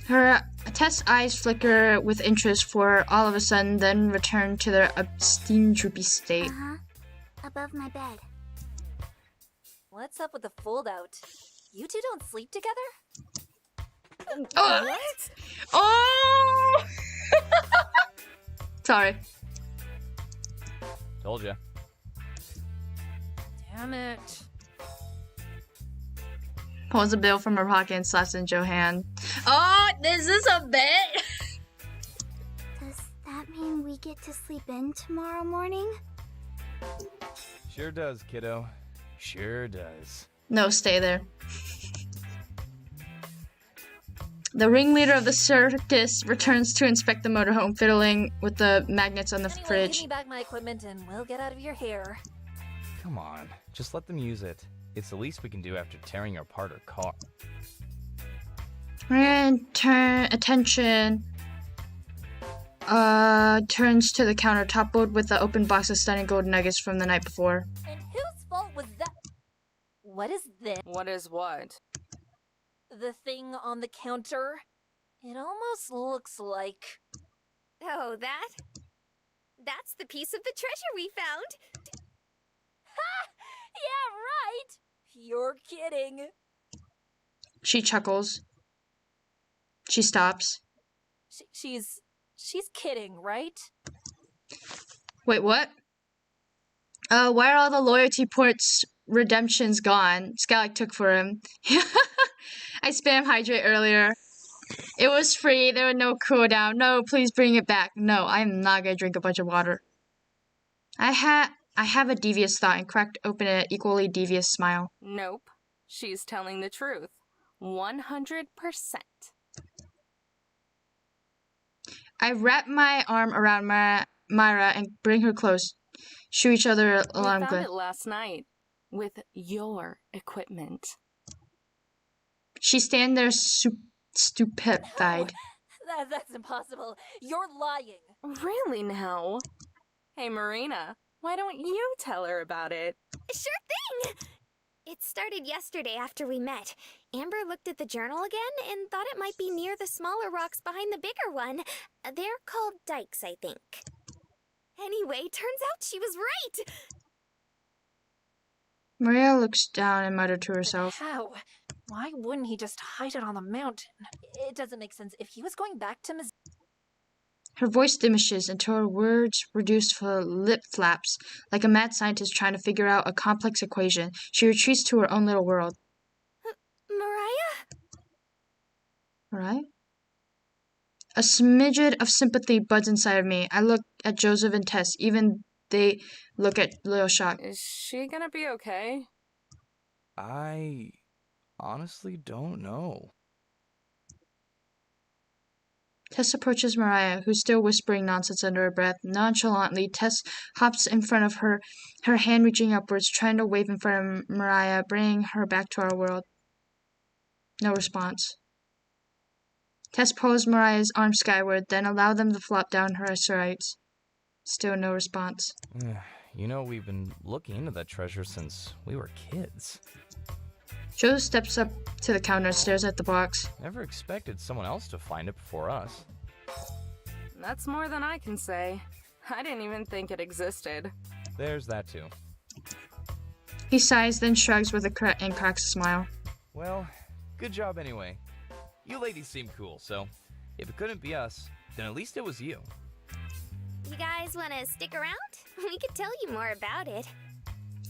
Her Tess' eyes flicker with interest for all of a sudden, then return to their obscene, droopy state. Uh-huh. Above my bed. What's up with the fold-out? You two don't sleep together? Oh! What? Oh! Sorry. Told ya. Damn it. Pulls a bill from her pocket and slaps it in Joe's hand. Oh, is this a bet? Does that mean we we get to sleep in tomorrow morning? Sure does, kiddo. Sure does. No, stay there. The ringleader of the circus returns to inspect the motorhome, fiddling with the magnets on the Anyway, fridge. give me back my equipment and we'll get out of your hair. Come on, just let them use it. It's the least we can do after tearing apart our car. And attention. Turns to the counter, toppled with the open box of stunning gold nuggets from the night before. And whose fault was that? What is this? What is what? The thing on the counter? It almost looks like... Oh, that? That's the piece of the treasure we found. Ha! Yeah, right! You're kidding. She chuckles. She stops. She's kidding, right? Wait, what? Why are all the loyalty points redemptions gone? Skylight took for him. I spam hydrate earlier. It was free. There was no cooldown. No, please bring it back. No, I am not gonna drink a bunch of water. I have a devious thought and cracked open an equally devious smile. Nope. She's telling the truth. 100%. I wrap my arm around Myra and bring her close. Shoo each other along. We found it last night with your equipment. She stands there stupefied. That's impossible. You're lying. Really now? Hey, Marina, why don't you tell her about it? Sure thing! It started yesterday after we met. Amber looked at the journal again and thought it might be near the smaller rocks behind the bigger one. They're called dikes, I think. Anyway, turns out she was right! Maria looks down and mutters to herself. How? Why wouldn't he just hide it on the mountain? It doesn't make sense. If he was going back to Her voice diminishes until her words reduce to lip flaps. Like a mad scientist trying to figure out a complex equation, she retreats to her own little world. Mariah? Alright? A smidgen of sympathy buds inside of me. I look at Joseph and Tess. Even they look at little shocked. Is she gonna be okay? I honestly don't know. Tess approaches Mariah, who's still whispering nonsense under her breath. Nonchalantly, Tess hops in front of her, her hand reaching upwards, trying to wave in front of Mariah, bringing her back to our world. No response. Tess pulls Mariah's arm skyward, then allowed them to flop down her sides. Still no response. You know, we've been looking into that treasure since we were kids. Joe steps up to the counter and stares at the box. Never expected someone else to find it before us. That's more than I can say. I didn't even think it existed. There's that too. He sighs, then shrugs with and cracks a smile. Well, good job anyway. You ladies seem cool, so if it couldn't be us, then at least it was you. You guys want to stick around? We could tell you more about it.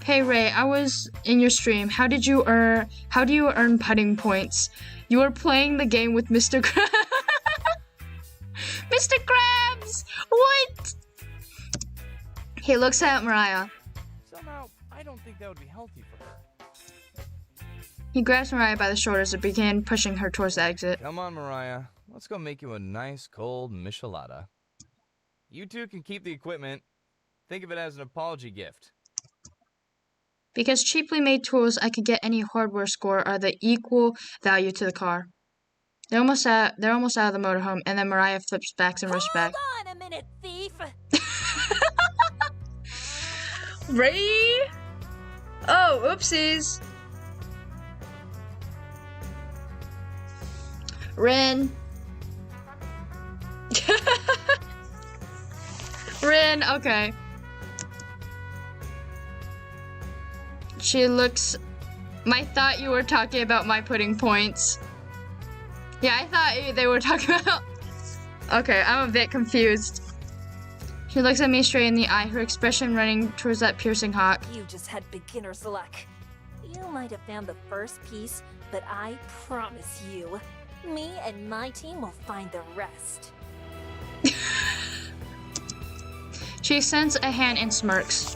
Hey Ray, I was in your stream. How do you earn putting points? You were playing the game with Mr. Krabs. Mr. Krabs! What? He looks at Mariah. Somehow, I don't think that would be healthy for her. He grabs Mariah by the shoulders and began pushing her towards the exit. Come on, Mariah. Let's go make you a nice cold michelada. You two can keep the equipment. Think of it as an apology gift. Because cheaply made tools I could get any hardware score are the equal value to the car. They're almost out of the motorhome, and then Mariah flips back and rushes back. Hold on a minute, thief! Ray? Oh, oopsies. Rin. Rin, okay. She looks... I thought you were talking about my putting points. Yeah, I thought they were talking about... Okay, I'm a bit confused. She looks at me straight in the eye, her expression running towards that piercing hawk. You just had beginner's luck. You might have found the first piece, but I promise you, me and my team will find the rest. She extends a hand and smirks.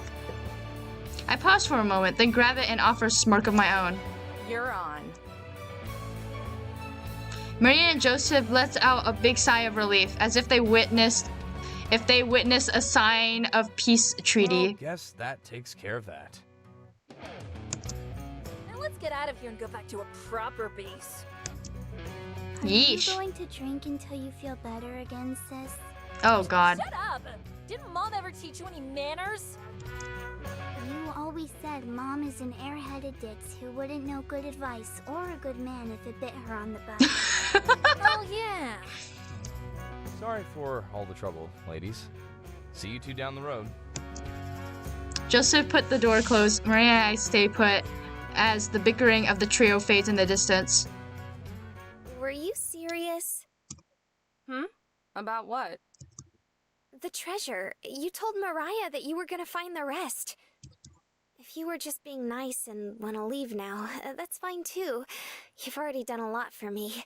I pause for a moment, then grab it and offer a smirk of my own. You're on. Maria and Joseph let out a big sigh of relief, as if they witnessed a sign of peace treaty. Well, guess that takes care of that. Now let's get out of here and go back to a proper base. Are Yeesh. you going to drink until you feel better again, sis? Oh god. Shut up! Didn't Mom ever teach you any manners? You always said Mom is an airheaded ditz who wouldn't know good advice or a good man if it bit her on the butt. Oh yeah. Sorry for all the trouble, ladies. See you two down the road. Joseph put the door closed. Maria and I stay put as the bickering of the trio fades in the distance. Were you serious? About what? The treasure. You told Mariah that you were gonna find the rest. If you were just being nice and want to leave now, that's fine too. You've already done a lot for me.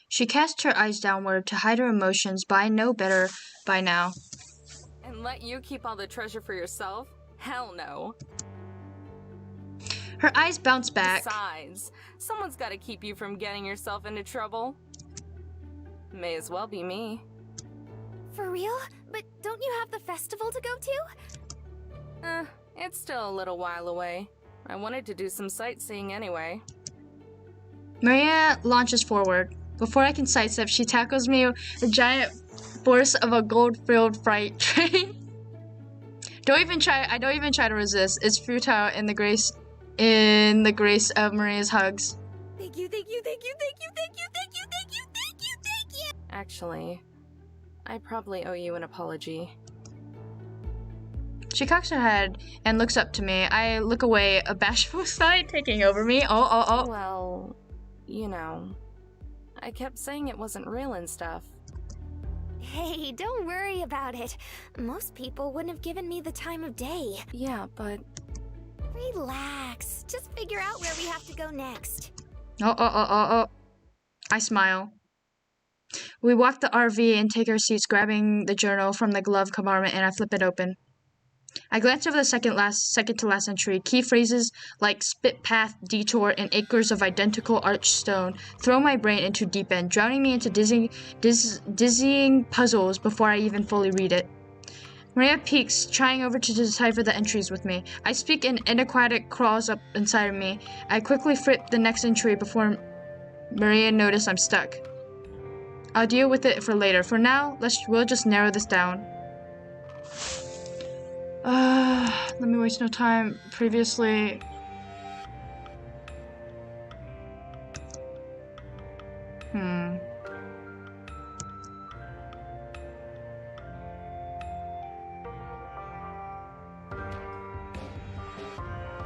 She cast her eyes downward to hide her emotions, but I know better by now. And let you keep all the treasure for yourself? Hell no. Her eyes bounce back. Besides, someone's got to keep you from getting yourself into trouble. May as well be me. For real? But don't you have the festival to go to? It's still a little while away. I wanted to do some sightseeing anyway. Maria launches forward. Before I can sidestep, she tackles me with the giant force of a gold-filled freight train. I don't even try to resist. It's futile in the grace of Maria's hugs. Thank you, thank you, thank you, thank you, thank you, thank you, thank you, thank you, thank you. Actually, I probably owe you an apology. She cocks her head and looks up to me. I look away, a bashful side taking over me. Oh. Well, you know, I kept saying it wasn't real and stuff. Hey, don't worry about it. Most people wouldn't have given me the time of day. Yeah, but... Relax. Just figure out where we have to go next. Oh. I smile. We walk the RV and take our seats, grabbing the journal from the glove compartment, and I flip it open. I glance over the second to last entry. Key phrases like spit path, detour, and acres of identical arched stone throw my brain into deep end, drowning me into dizzying puzzles before I even fully read it. Maria peeks, trying over to decipher the entries with me. I speak and an aquatic crawls up inside of me. I quickly flip the next entry before Maria notices I'm stuck. I'll deal with it for later. For now, we'll just narrow this down. Let me waste no time. Previously...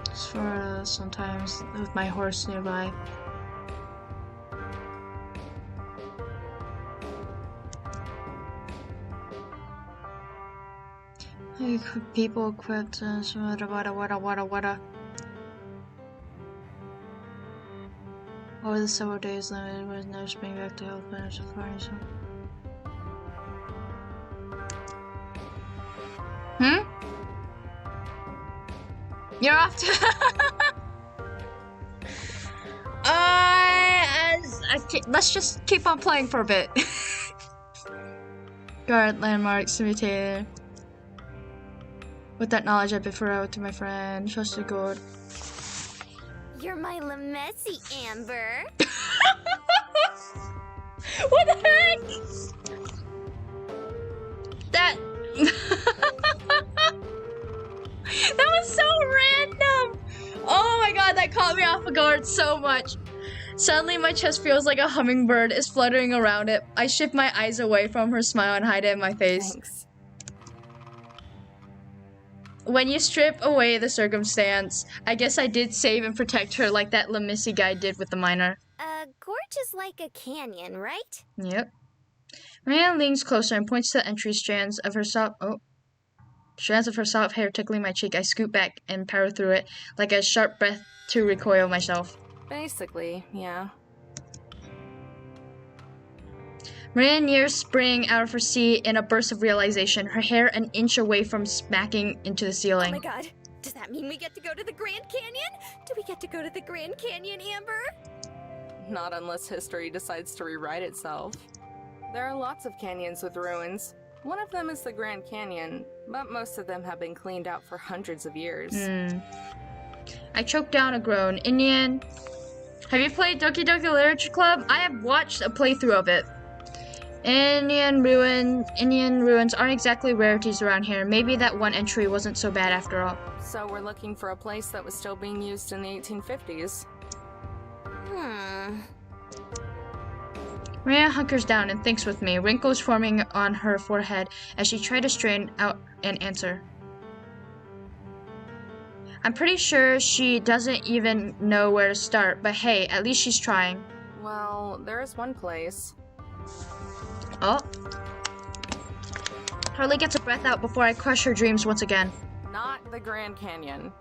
Just for sometimes with my horse nearby. People equipped wada. Over the several days limited was no spring back to health financial furniture. You're off to let's just keep on playing for a bit. Guard landmarks imitated. With that knowledge, I bid farewell to my friend, trusted gold. You're my Lemessy, Amber. What the heck? That that was so random. Oh my god, that caught me off guard so much. Suddenly, my chest feels like a hummingbird is fluttering around it. I shift my eyes away from her smile and hide it in my face. Thanks. When you strip away the circumstance, I guess I did save and protect her like that Lemessy guy did with the miner. Gorge is like a canyon, right? Yep. Maria leans closer and points to the entry strands of her soft hair tickling my cheek. I scoot back and power through it like a sharp breath to recoil myself. Basically, yeah. Maria nears spring out of her seat in a burst of realization, her hair an inch away from smacking into the Oh ceiling. my god. Does that mean we get to go to the Grand Canyon? Do we get to go to the Grand Canyon, Amber? Not unless history decides to rewrite itself. There are lots of canyons with ruins. One of them is the Grand Canyon, but most of them have been cleaned out for hundreds of years. I choked down a groan. Indian, have you played Doki Doki Literature Club? I have watched a playthrough of it. Indian ruins aren't exactly rarities around here. Maybe that one entry wasn't so bad after all. So we're looking for a place that was still being used in the 1850s. Maria hunkers down and thinks with me, wrinkles forming on her forehead as she tried to strain out an answer. I'm pretty sure she doesn't even know where to start, but hey, at least she's trying. Well, there is one place. Oh. Harley gets a breath out before I crush her dreams once again. Not the Grand Canyon.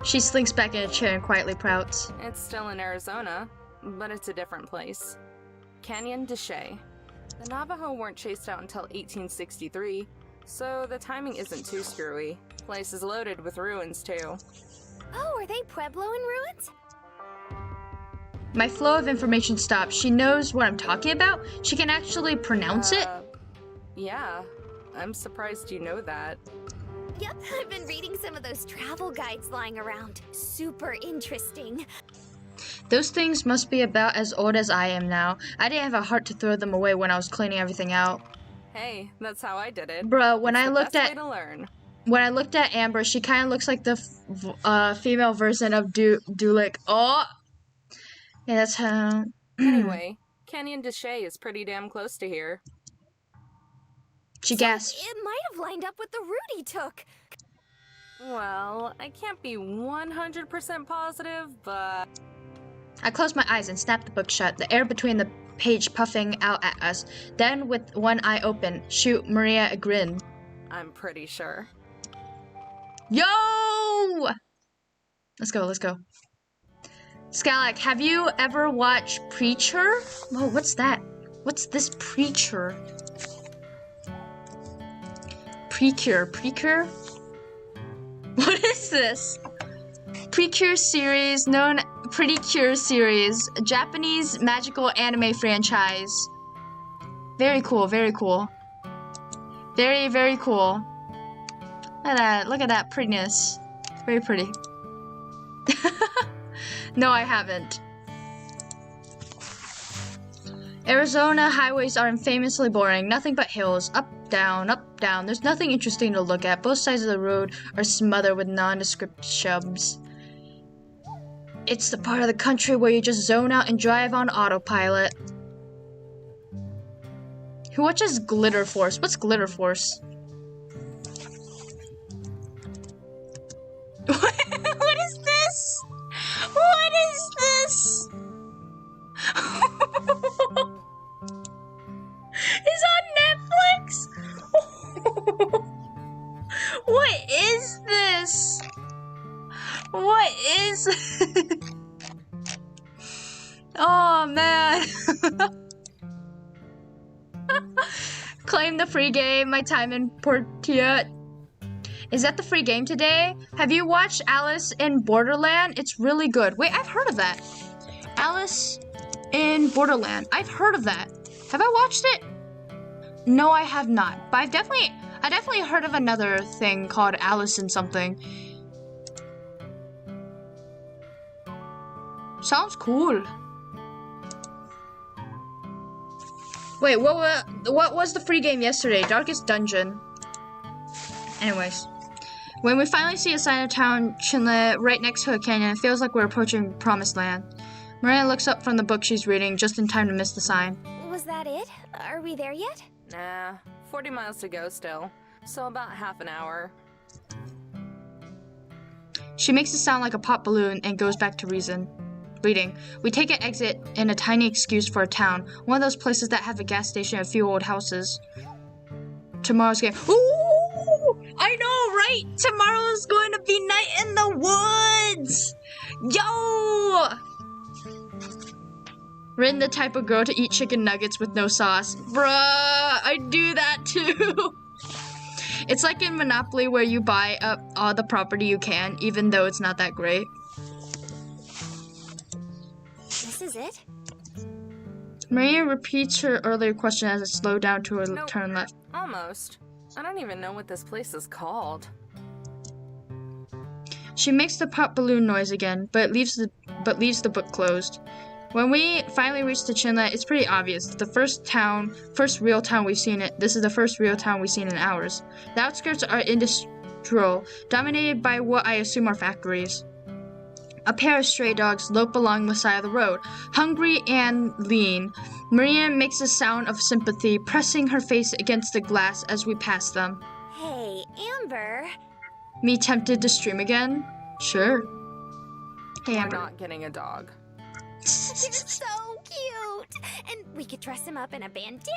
She slinks back in a chair and quietly pouts. It's still in Arizona, but it's a different place. Canyon de Chelly. The Navajo weren't chased out until 1863, so the timing isn't too screwy. Place is loaded with ruins, too. Oh, are they Puebloan ruins? My flow of information stops. She knows what I'm talking about. She can actually pronounce it. Yeah. I'm surprised you know that. Yep, I've been reading some of those travel guides lying around. Super interesting. Those things must be about as old as I am now. I didn't have a heart to throw them away when I was cleaning everything out. Hey, that's how I did it. Bruh, when It's I the looked best at way to learn. when I looked at Amber, she kind of looks like the female version of Dulik. Oh, yeah, that's how. Anyway, Canyon de Chelly is pretty damn close to here. She gasped. It might have lined up with the route he took. Well, I can't be 100% positive, but... I closed my eyes and snapped the book shut, the air between the page puffing out at us. Then, with one eye open, shoot Maria a grin. I'm pretty sure. Yo! Let's go, let's go. Skalak, have you ever watched Preacher? Whoa, what's that? What's this Preacher? Precure? What is this? Precure series, known Pretty Cure series, a Japanese magical anime franchise. Very cool, very cool. Very, very cool. Look at that prettiness. Very pretty. No, I haven't. Arizona highways are infamously boring. Nothing but hills. Up, down, up, down. There's nothing interesting to look at. Both sides of the road are smothered with nondescript shrubs. It's the part of the country where you just zone out and drive on autopilot. Who watches Glitter Force? What's Glitter Force? What is this? What is this? It's on Netflix? What is this? What is... Oh, man. Claim the free game, my time in Portia. Is that the free game today? Have you watched Alice in Borderland? It's really good. Wait, I've heard of that. Alice in Borderland. I've heard of that. Have I watched it? No, I have not. But I definitely heard of another thing called Alice in something. Sounds cool. Wait, what was the free game yesterday? Darkest Dungeon. Anyways. When we finally see a sign of town Chinle right next to a canyon, it feels like we're approaching Promised Land. Maria looks up from the book she's reading just in time to miss the sign. Was that it? Are we there yet? Nah, 40 miles to go still, so about half an hour. She makes it sound like a pop balloon and goes back to reading. We take an exit in a tiny excuse for a town, one of those places that have a gas station and a few old houses. Tomorrow's game. Ooh! I know, right? Tomorrow's going to be night in the woods! Yo! Rin the type of girl to eat chicken nuggets with no sauce. Bruh, I do that too. It's like in Monopoly where you buy up all the property you can, even though it's not that great. This is it? Maria repeats her earlier question as it slowed down to a Nope. turn left. Almost. I don't even know what this place is called. She makes the pop balloon noise again, but leaves the book closed. When we finally reach the Chinlet, it's pretty obvious. The first real town we've seen it. This is the first real town we've seen in hours. The outskirts are industrial, dominated by what I assume are factories. A pair of stray dogs lope along the side of the road, hungry and lean. Maria makes a sound of sympathy, pressing her face against the glass as we pass them. Hey, Amber. Me tempted to stream again? Sure. Hey, We're Amber. not getting a dog. You're so cute. And we could dress him up in a bandana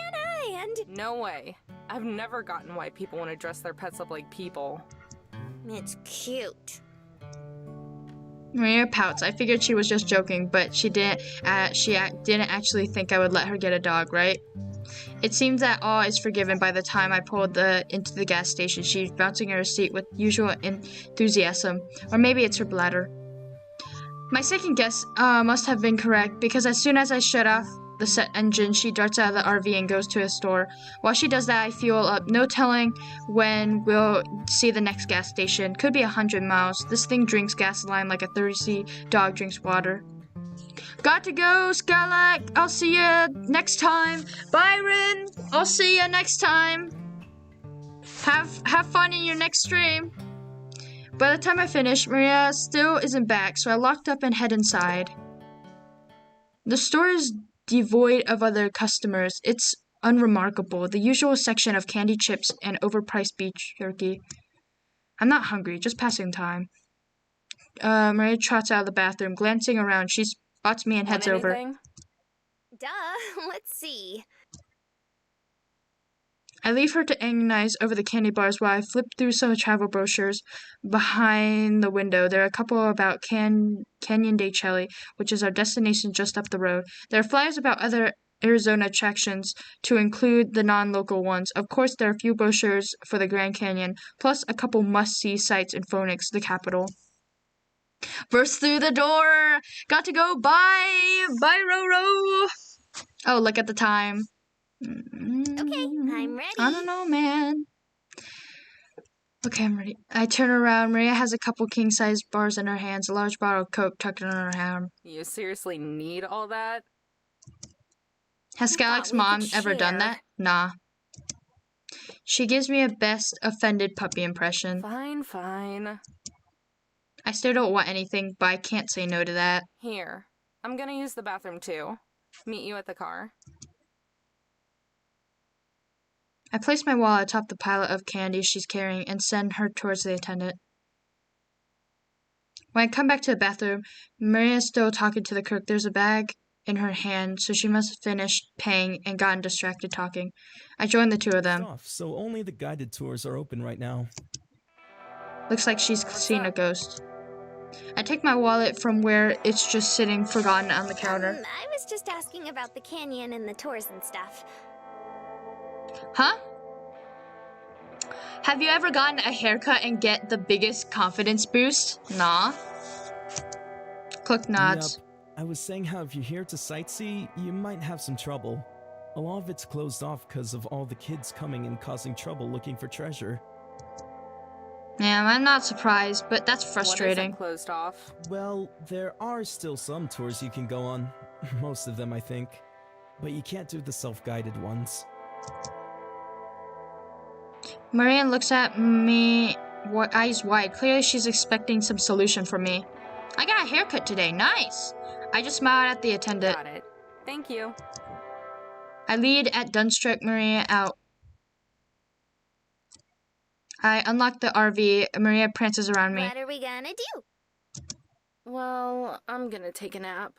and... No way. I've never gotten why people want to dress their pets up like people. It's cute. Maria pouts. I figured she was just joking, but she didn't actually think I would let her get a dog, right? It seems that all is forgiven by the time I pulled into the gas station. She's bouncing in her seat with usual enthusiasm. Or maybe it's her bladder. My second guess must have been correct, because as soon as I shut off the set engine, she darts out of the RV and goes to a store. While she does that, I fuel up. No telling when we'll see the next gas station. Could be 100 miles. This thing drinks gasoline like a thirsty dog drinks water. Got to go, Skylac. I'll see you next time. Byron, I'll see you next time. Have fun in your next stream. By the time I finish, Maria still isn't back, so I locked up and head inside. The store is devoid of other customers. It's unremarkable. The usual section of candy chips and overpriced beef jerky. I'm not hungry, just passing time. Maria trots out of the bathroom, glancing around. She spots me and heads Want over. anything? Duh, let's see. I leave her to agonize over the candy bars while I flip through some travel brochures behind the window. There are a couple about Canyon de Chelly, which is our destination just up the road. There are flyers about other Arizona attractions, to include the non-local ones. Of course, there are a few brochures for the Grand Canyon, plus a couple must-see sites in Phoenix, the capital. Burst through the door! Got to go! Bye! Bye, Roro! Oh, look at the time. Okay, I'm ready. I don't know, man. Okay, I'm ready. I turn around. Maria has a couple king-size bars in her hands, a large bottle of Coke tucked under her arm. You seriously need all that? Has Skylax's we mom could ever done share. that? Nah. She gives me a best offended puppy impression. Fine, fine. I still don't want anything, but I can't say no to that. Here. I'm gonna use the bathroom too. Meet you at the car. I place my wallet atop the pile of candy she's carrying and send her towards the attendant. When I come back to the bathroom, Maria's still talking to the cook. There's a bag in her hand, so she must have finished paying and gotten distracted talking. I join the two of them. So only the guided tours are open right now. Looks like she's seen a ghost. I take my wallet from where it's just sitting forgotten on the counter. I was just asking about the canyon and the tours and stuff. Huh? Have you ever gotten a haircut and get the biggest confidence boost? Nah. Click nods. Yep. I was saying how if you're here to sightsee, you might have some trouble. A lot of it's closed off because of all the kids coming and causing trouble looking for treasure. Yeah, I'm not surprised, but that's frustrating. What isn't closed off? Well, there are still some tours you can go on. Most of them, I think. But you can't do the self-guided ones. Marianne looks at me, eyes wide. Clearly she's expecting some solution from me. I got a haircut today. Nice. I just smiled at the attendant. Got it. Thank you. I lead at Dunstruck Maria out. I unlock the RV. Maria prances around me. What are we gonna do? Well, I'm gonna take a nap.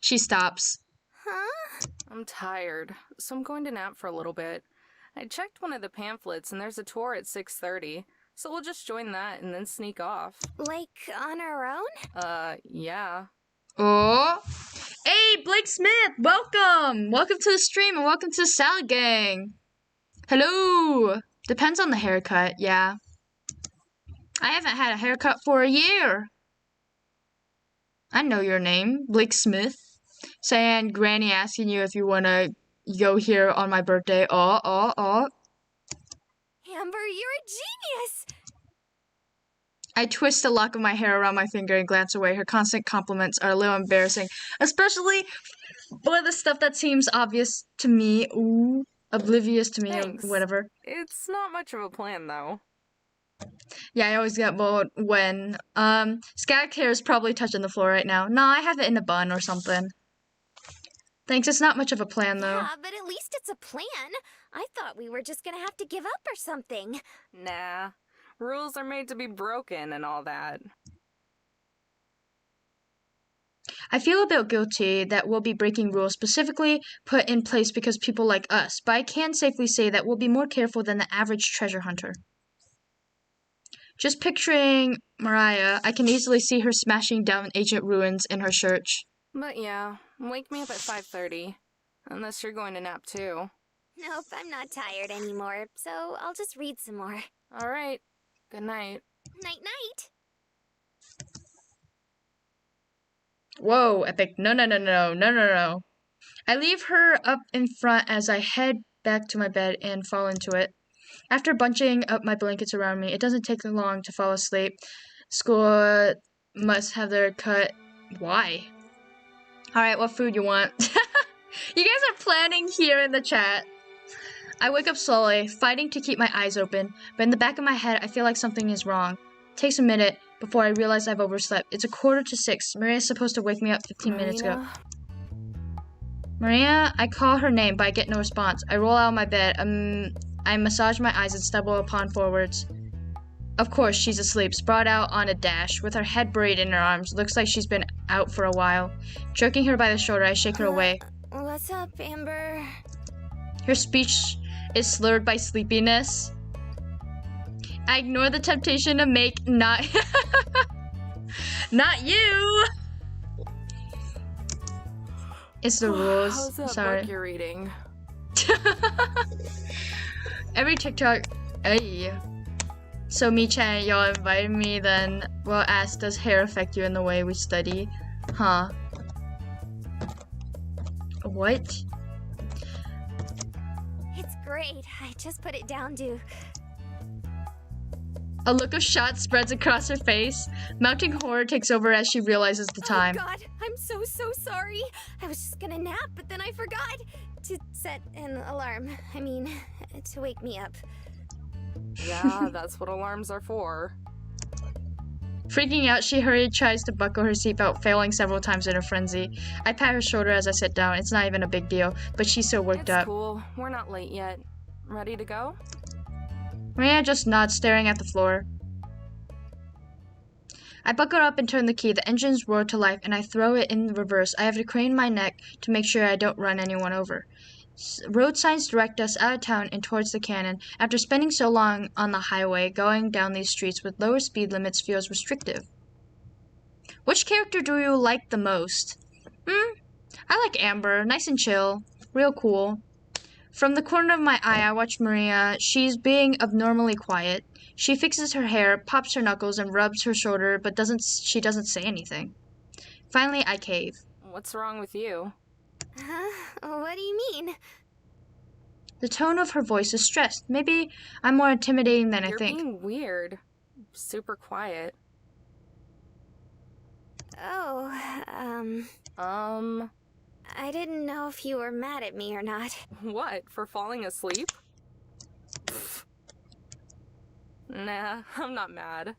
She stops. Huh? I'm tired, so I'm going to nap for a little bit. I checked one of the pamphlets and there's a tour at 6:30, so we'll just join that and then sneak off. Like on our own? Yeah. Oh, Hey, Blake Smith, welcome! Welcome to the stream and welcome to the Salad Gang. Hello! Depends on the haircut, yeah. I haven't had a haircut for a year. I know your name, Blake Smith. Saying Granny asking you if you want to go here on my birthday. Amber, you're a genius! I twist a lock of my hair around my finger and glance away. Her constant compliments are a little embarrassing, especially for the stuff that seems obvious to me. Ooh, oblivious to me, Thanks. or whatever. It's not much of a plan, though. Yeah, I always get bored when, Scagged hair is probably touching the floor right now. Nah, I have it in a bun or something. Thanks, it's not much of a plan, though. Yeah, but at least it's a plan. I thought we were just gonna have to give up or something. Nah. Rules are made to be broken and all that. I feel a bit guilty that we'll be breaking rules specifically put in place because people like us, but I can safely say that we'll be more careful than the average treasure hunter. Just picturing Mariah, I can easily see her smashing down ancient ruins in her church. But yeah, wake me up at 5:30. Unless you're going to nap too. Nope, I'm not tired anymore, so I'll just read some more. Alright. Good night. Night-night! Whoa, Epic. No. I leave her up in front as I head back to my bed and fall into it. After bunching up my blankets around me, it doesn't take long to fall asleep. School must have their cut. Why? Alright, what food you want? You guys are planning here in the chat. I wake up slowly, fighting to keep my eyes open, but in the back of my head, I feel like something is wrong. It takes a minute before I realize I've overslept. It's 5:45. Maria's supposed to wake me up 15 minutes ago. Maria, I call her name, but I get no response. I roll out of my bed. I massage my eyes and stumble upon forwards. Of course, she's asleep, sprawled out on a dash, with her head buried in her arms. Looks like she's been out for a while. Jerking her by the shoulder, I shake her away. What's up, Amber? Her speech is slurred by sleepiness. I ignore the temptation to make not you. It's the rules. How's that Sorry. book you're reading? Every TikTok. Hey. So me-chan, y'all invited me, then we'll ask, does hair affect you in the way we study? Huh. What? It's great. I just put it down to... A look of shock spreads across her face. Mounting horror takes over as she realizes the time. Oh God, I'm so sorry. I was just gonna nap, but then I forgot to set an alarm. I mean, to wake me up. Yeah, that's what alarms are for. Freaking out, she hurriedly tries to buckle her seatbelt, failing several times in her frenzy. I pat her shoulder as I sit down. It's not even a big deal, but she's so worked up. It's cool. We're not late yet. Ready to go? Maria just nods, staring at the floor. I buckle up and turn the key. The engines roar to life, and I throw it in reverse. I have to crane my neck to make sure I don't run anyone over. Road signs direct us out of town and towards the canyon. After spending so long on the highway, going down these streets with lower speed limits feels restrictive. Which character do you like the most? I like Amber. Nice and chill. Real cool. From the corner of my eye, I watch Maria. She's being abnormally quiet. She fixes her hair, pops her knuckles, and rubs her shoulder, but she doesn't say anything. Finally, I cave. What's wrong with you? What do you mean? The tone of her voice is stressed. Maybe I'm more intimidating than I think. You're being weird. Super quiet. Oh, I didn't know if you were mad at me or not. What, for falling asleep? Nah, I'm not mad.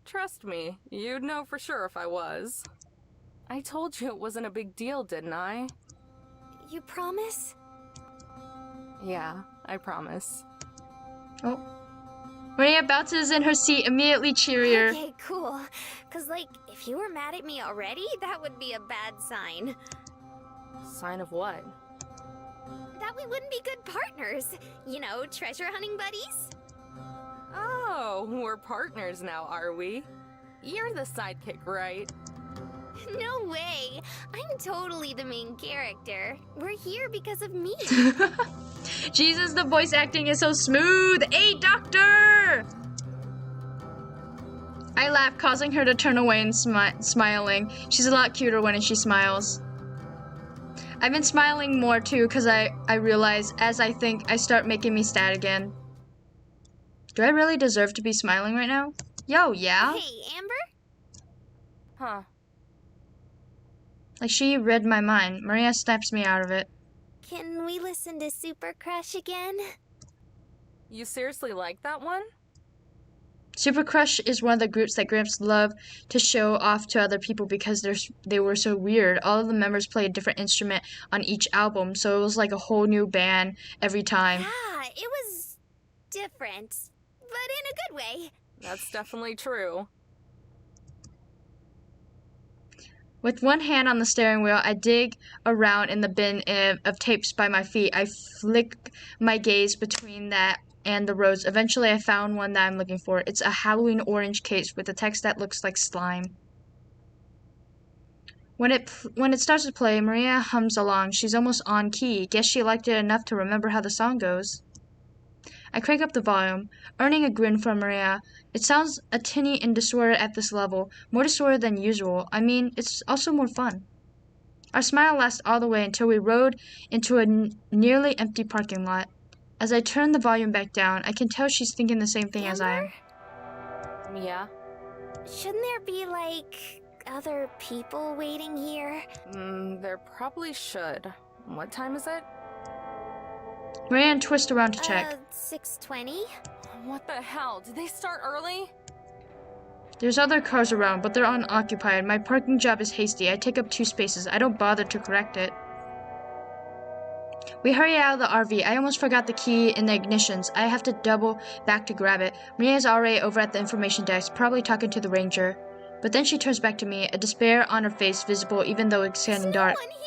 Trust me, you'd know for sure if I was. I told you it wasn't a big deal, didn't I? You promise? Yeah, I promise. Oh. Maria bounces in her seat, immediately cheerier. Okay, cool. 'Cause, like, if you were mad at me already, that would be a bad sign. Sign of what? That we wouldn't be good partners. You know, treasure hunting buddies? Oh, we're partners now, are we? You're the sidekick, right? No way! I'm totally the main character. We're here because of me. Jesus, the voice acting is so smooth. Hey, doctor! I laugh, causing her to turn away and smiling. She's a lot cuter when she smiles. I've been smiling more too because I realize as I think I start making me sad again. Do I really deserve to be smiling right now? Yo, yeah? Hey, Amber? Huh. Like she read my mind. Maria snaps me out of it. Can we listen to Super Crush again? You seriously like that one? Super Crush is one of the groups that Gramps loved to show off to other people because they were so weird. All of the members played a different instrument on each album, so it was like a whole new band every time. Yeah, it was different, but in a good way. That's definitely true. With one hand on the steering wheel, I dig around in the bin of tapes by my feet. I flick my gaze between that and the roads. Eventually, I found one that I'm looking for. It's a Halloween orange case with a text that looks like slime. When it starts to play, Maria hums along. She's almost on key. Guess she liked it enough to remember how the song goes. I crank up the volume, earning a grin from Maria. It sounds a tinny and distorted at this level, more distorted than usual. I mean, it's also more fun. Our smile lasts all the way until we rode into a nearly empty parking lot. As I turn the volume back down, I can tell she's thinking the same thing as I am. Yeah? Shouldn't there be, like, other people waiting here? There probably should. What time is it? Maria twists around to check. 6:20? What the hell? Did they start early? There's other cars around, but they're unoccupied. My parking job is hasty. I take up 2 spaces. I don't bother to correct it. We hurry out of the RV. I almost forgot the key in the ignitions. I have to double back to grab it. Maria's already over at the information desk, probably talking to the ranger. But then she turns back to me, a despair on her face visible even though it's getting dark. There's no one here!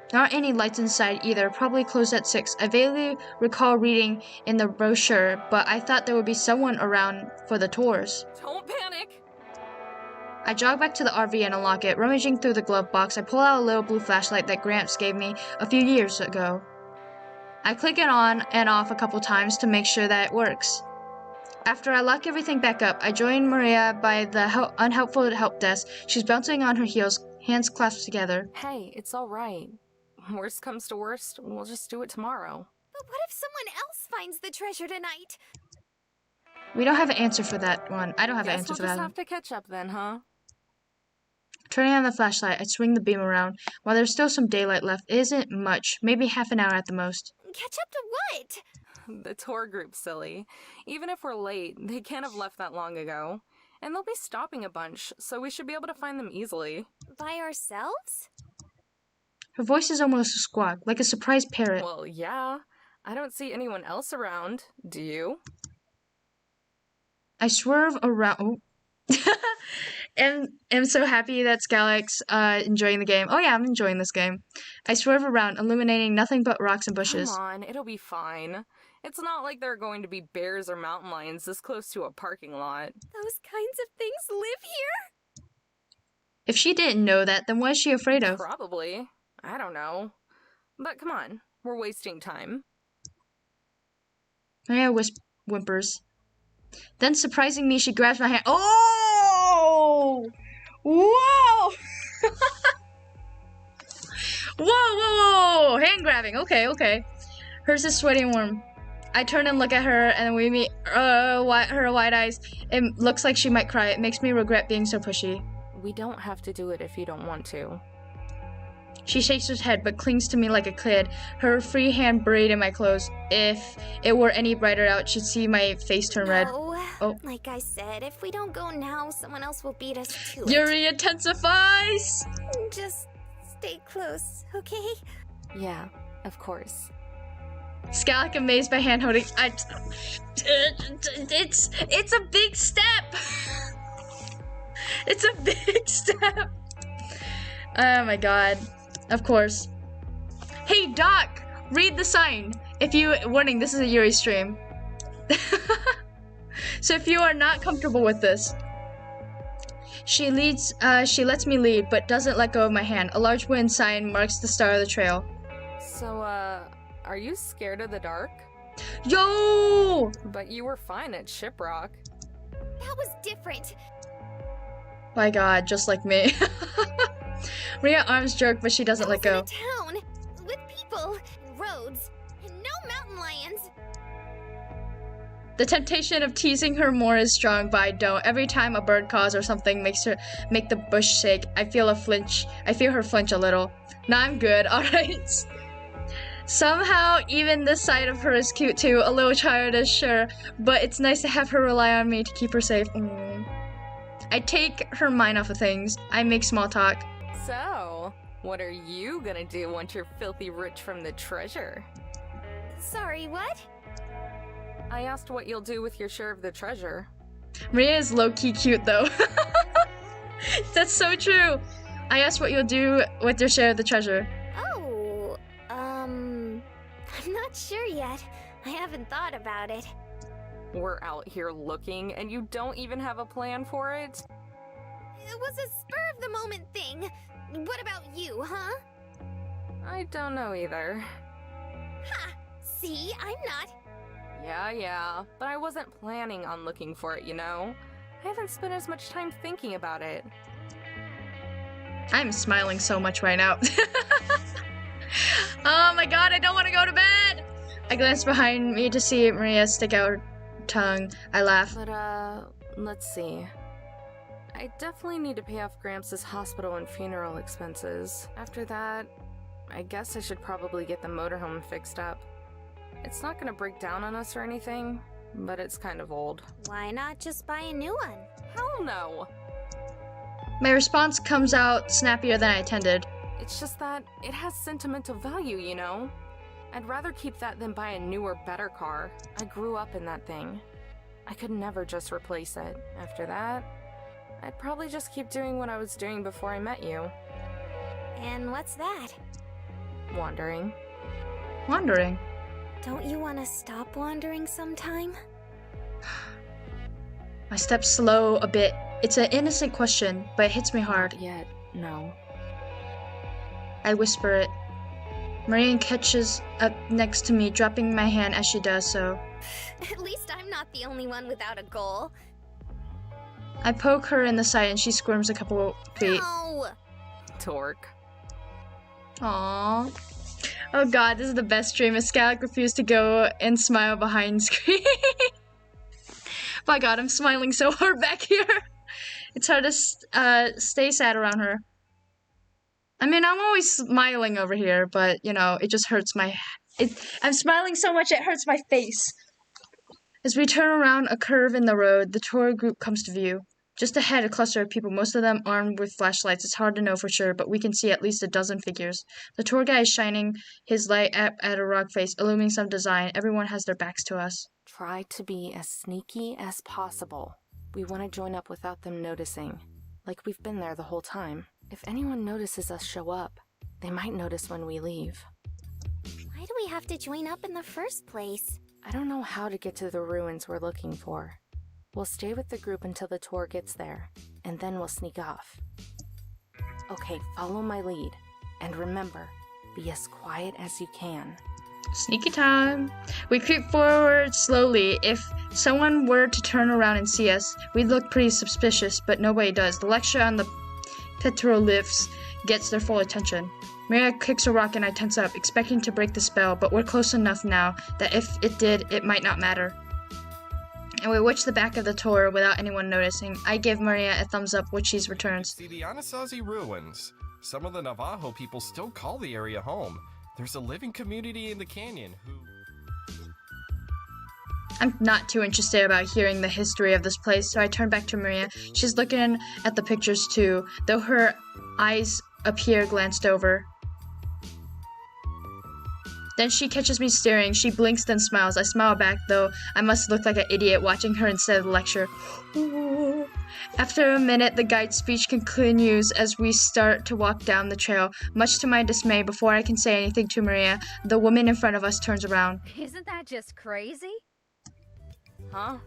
There aren't any lights inside either, probably closed at 6. I vaguely recall reading in the brochure, but I thought there would be someone around for the tours. Don't panic! I jog back to the RV and unlock it. Rummaging through the glove box, I pull out a little blue flashlight that Gramps gave me a few years ago. I click it on and off a couple times to make sure that it works. After I lock everything back up, I join Maria by the unhelpful help desk. She's bouncing on her heels, hands clasped together. Hey, it's alright. Worst comes to worst, we'll just do it tomorrow. But what if someone else finds the treasure tonight? We don't have an answer for that one. I don't have an answer Guess for we'll that just one. have to catch up then, huh? Turning on the flashlight, I swing the beam around. While there's still some daylight left, it isn't much, maybe half an hour at the most. Catch up to what? The tour group's silly. Even if we're late, they can't have left that long ago. And they'll be stopping a bunch, so we should be able to find them easily. By ourselves? Her voice is almost a squawk, like a surprised parrot. Well, yeah. I don't see anyone else around. Do you? I swerve around. and am so happy that Skylax enjoying the game. Oh yeah, I'm enjoying this game. I swerve around, illuminating nothing but rocks and bushes. Come on, it'll be fine. It's not like there are going to be bears or mountain lions this close to a parking lot. Those kinds of things live here? If she didn't know that, then what is she afraid of? Probably. I don't know. But come on, we're wasting time. Maria whimpers. Then, surprising me, she grabs my hand. Oh! Whoa! Whoa! Hand grabbing. Okay. Hers is sweaty and warm. I turn and look at her, and we meet her wide eyes. It looks like she might cry. It makes me regret being so pushy. We don't have to do it if you don't want to. She shakes her head, but clings to me like a kid, her free hand buried in my clothes. If it were any brighter out, she'd see my face turn red. Oh. Like I said, if we don't go now, someone else will beat us to it. Yuri intensifies! Just stay close, okay? Yeah, of course. Skalak amazed by hand holding. It's a big step! It's a big step! Oh my god. Of course. Hey, Doc! Read the sign! Warning, this is a Yuri stream. So if you are not comfortable with this. She lets me lead, but doesn't let go of my hand. A large wind sign marks the start of the trail. So, are you scared of the dark? Yo! But you were fine at Shiprock. That was different. My god, just like me. Maria arms jerk, but she doesn't let go. In a town with people, and roads, and no mountain lions. The temptation of teasing her more is strong, but I don't. Every time a bird calls or something make the bush shake, I feel her flinch a little. Nah, I'm good, alright. Somehow, even this side of her is cute too. A little childish, sure, but it's nice to have her rely on me to keep her safe. I take her mind off of things. I make small talk. So, what are you gonna do once you're filthy rich from the treasure? Sorry, what? I asked what you'll do with your share of the treasure. Maria is low-key cute though. That's so true. I asked what you'll do with your share of the treasure. Oh, I'm not sure yet. I haven't thought about it. We're out here looking, and you don't even have a plan for it? It was a spur-of-the-moment thing. What about you, huh? I don't know either. Ha! See, I'm not. Yeah, but I wasn't planning on looking for it, you know? I haven't spent as much time thinking about it. I'm smiling so much right now. Oh my god, I don't want to go to bed! I glance behind me to see Maria stick out her tongue. I laugh. But, let's see. I definitely need to pay off Gramps' hospital and funeral expenses. After that, I guess I should probably get the motorhome fixed up. It's not gonna break down on us or anything, but it's kind of old. Why not just buy a new one? Hell no! My response comes out snappier than I intended. It's just that it has sentimental value, you know? I'd rather keep that than buy a newer, better car. I grew up in that thing. I could never just replace it. After that, I'd probably just keep doing what I was doing before I met you. And what's that? Wandering. Wandering? Don't you want to stop wandering sometime? My steps slow a bit. It's an innocent question, but it hits me hard. Not yet, no. I whisper it. Marian catches up next to me, dropping my hand as she does so. At least I'm not the only one without a goal. I poke her in the side and she squirms a couple feet. No! Torque. Aww. Oh god, this is the best stream. Scalig refused to go and smile behind screen. My god, I'm smiling so hard back here. It's hard to stay sad around her. I mean, I'm always smiling over here, but, you know, it just hurts my... I'm smiling so much it hurts my face. As we turn around a curve in the road, the tour group comes to view. Just ahead, a cluster of people, most of them armed with flashlights. It's hard to know for sure, but we can see at least a dozen figures. The tour guide is shining his light at a rock face, illuminating some design. Everyone has their backs to us. Try to be as sneaky as possible. We want to join up without them noticing. Like we've been there the whole time. If anyone notices us show up, they might notice when we leave. Why do we have to join up in the first place? I don't know how to get to the ruins we're looking for. We'll stay with the group until the tour gets there, and then we'll sneak off. Okay, follow my lead. And remember, be as quiet as you can. Sneaky time. We creep forward slowly. If someone were to turn around and see us, we'd look pretty suspicious, but nobody does. The lecture on the petroglyphs gets their full attention. Maria kicks a rock and I tense up, expecting to break the spell, but we're close enough now that if it did, it might not matter. And we watch the back of the tour without anyone noticing. I give Maria a thumbs up, which she returns. See the Anasazi ruins. Some of the Navajo people still call the area home. There's a living community in the canyon who... I'm not too interested about hearing the history of this place, so I turn back to Maria. She's looking at the pictures too, though her eyes appear glanced over. Then she catches me staring. She blinks, then smiles. I smile back, though I must look like an idiot watching her instead of the lecture. Ooh. After a minute, the guide's speech continues as we start to walk down the trail. Much to my dismay, before I can say anything to Maria, the woman in front of us turns around. Isn't that just crazy? Huh?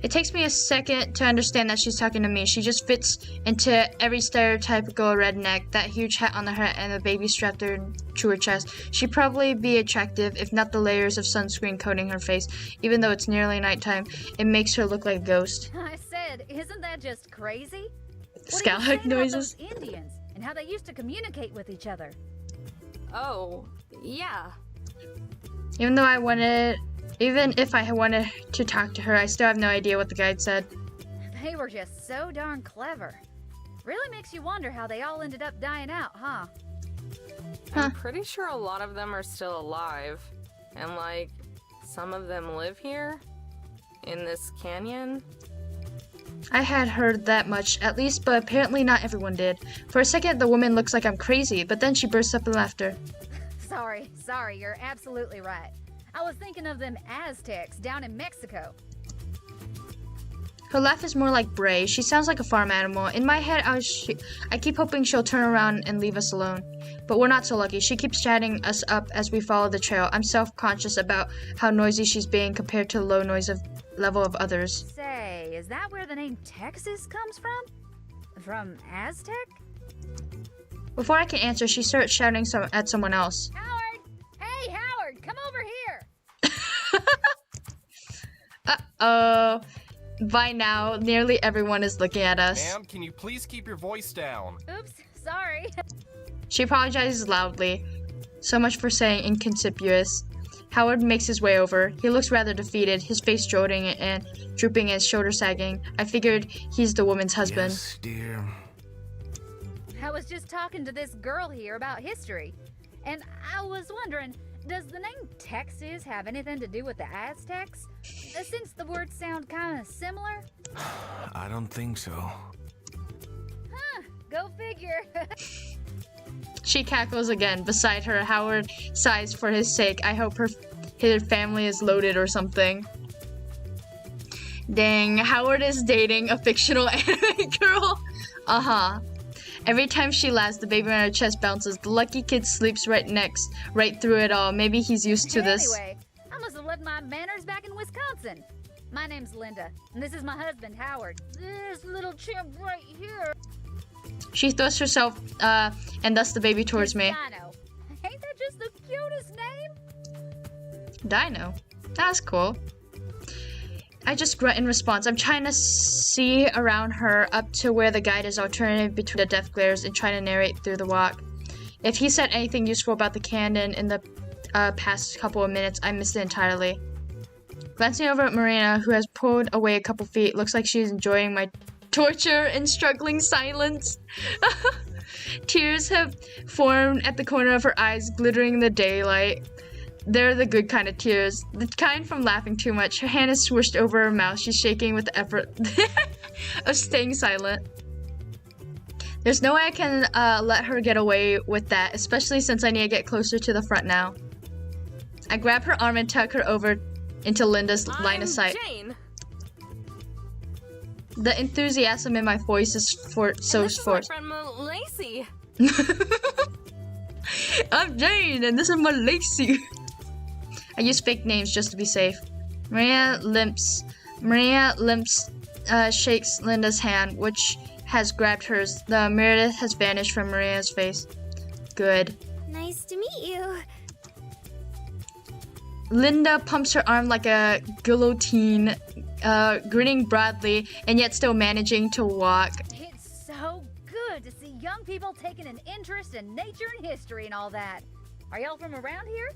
It takes me a second to understand that she's talking to me. She just fits into every stereotypical redneck, that huge hat on her head and the baby strapped to her chest. She'd probably be attractive if not the layers of sunscreen coating her face. Even though it's nearly nighttime, it makes her look like a ghost. I said, isn't that just crazy? Scout noises. About those Indians and how they used to communicate with each other. Oh, yeah. Even if I wanted to talk to her, I still have no idea what the guide said. They were just so darn clever. Really makes you wonder how they all ended up dying out, huh? I'm pretty sure a lot of them are still alive. And like, some of them live here? In this canyon? I had heard that much, at least, but apparently not everyone did. For a second, the woman looks like I'm crazy, but then she bursts up in laughter. Sorry, you're absolutely right. I was thinking of them Aztecs down in Mexico. Her laugh is more like bray. She sounds like a farm animal. In my head, I keep hoping she'll turn around and leave us alone. But we're not so lucky. She keeps chatting us up as we follow the trail. I'm self-conscious about how noisy she's being compared to the low noise level of others. Say, is that where the name Texas comes from? From Aztec? Before I can answer, she starts shouting at someone else. Howard! Hey, Howard, come over here! Uh-oh. By now, nearly everyone is looking at us. Ma'am, can you please keep your voice down? Oops, sorry. She apologizes loudly. So much for saying inconspicuous. Howard makes his way over. He looks rather defeated, his face drooping and his shoulders sagging. I figured he's the woman's husband. Yes, dear. I was just talking to this girl here about history, and I was wondering, does the name Texas have anything to do with the Aztecs? Since the words sound kind of similar? I don't think so. Huh, go figure. She cackles again. Beside her, Howard sighs for his sake. I hope his family is loaded or something. Dang, Howard is dating a fictional anime girl. Uh-huh. Every time she laughs, the baby on her chest bounces. The lucky kid sleeps right through it all. Maybe he's used to this. Anyway, I must have left my manners back in Wisconsin. My name's Linda, and this is my husband, Howard. This little chimp right here. She thrusts herself, and thus the baby towards me. Dino. Ain't that just the cutest name? Dino? That's cool. I just grunt in response. I'm trying to see around her up to where the guide is alternating between the death glares and trying to narrate through the walk. If he said anything useful about the canyon in the past couple of minutes, I missed it entirely. Glancing over at Marina, who has pulled away a couple feet, looks like she's enjoying my torture and struggling silence. Tears have formed at the corner of her eyes, glittering in the daylight. They're the good kind of tears, the kind from laughing too much. Her hand is swished over her mouth. She's shaking with the effort of staying silent. There's no way I can let her get away with that, especially since I need to get closer to the front now. I grab her arm and tuck her over into Linda's line of sight. Jane. The enthusiasm in my voice is so forced. My friend Lacey. I'm Jane, and this is my Lacey. I use fake names just to be safe. Maria limps, shakes Linda's hand, which has grabbed hers. The Meredith has vanished from Maria's face. Good. Nice to meet you. Linda pumps her arm like a guillotine, grinning broadly, and yet still managing to walk. It's so good to see young people taking an interest in nature and history and all that. Are y'all from around here?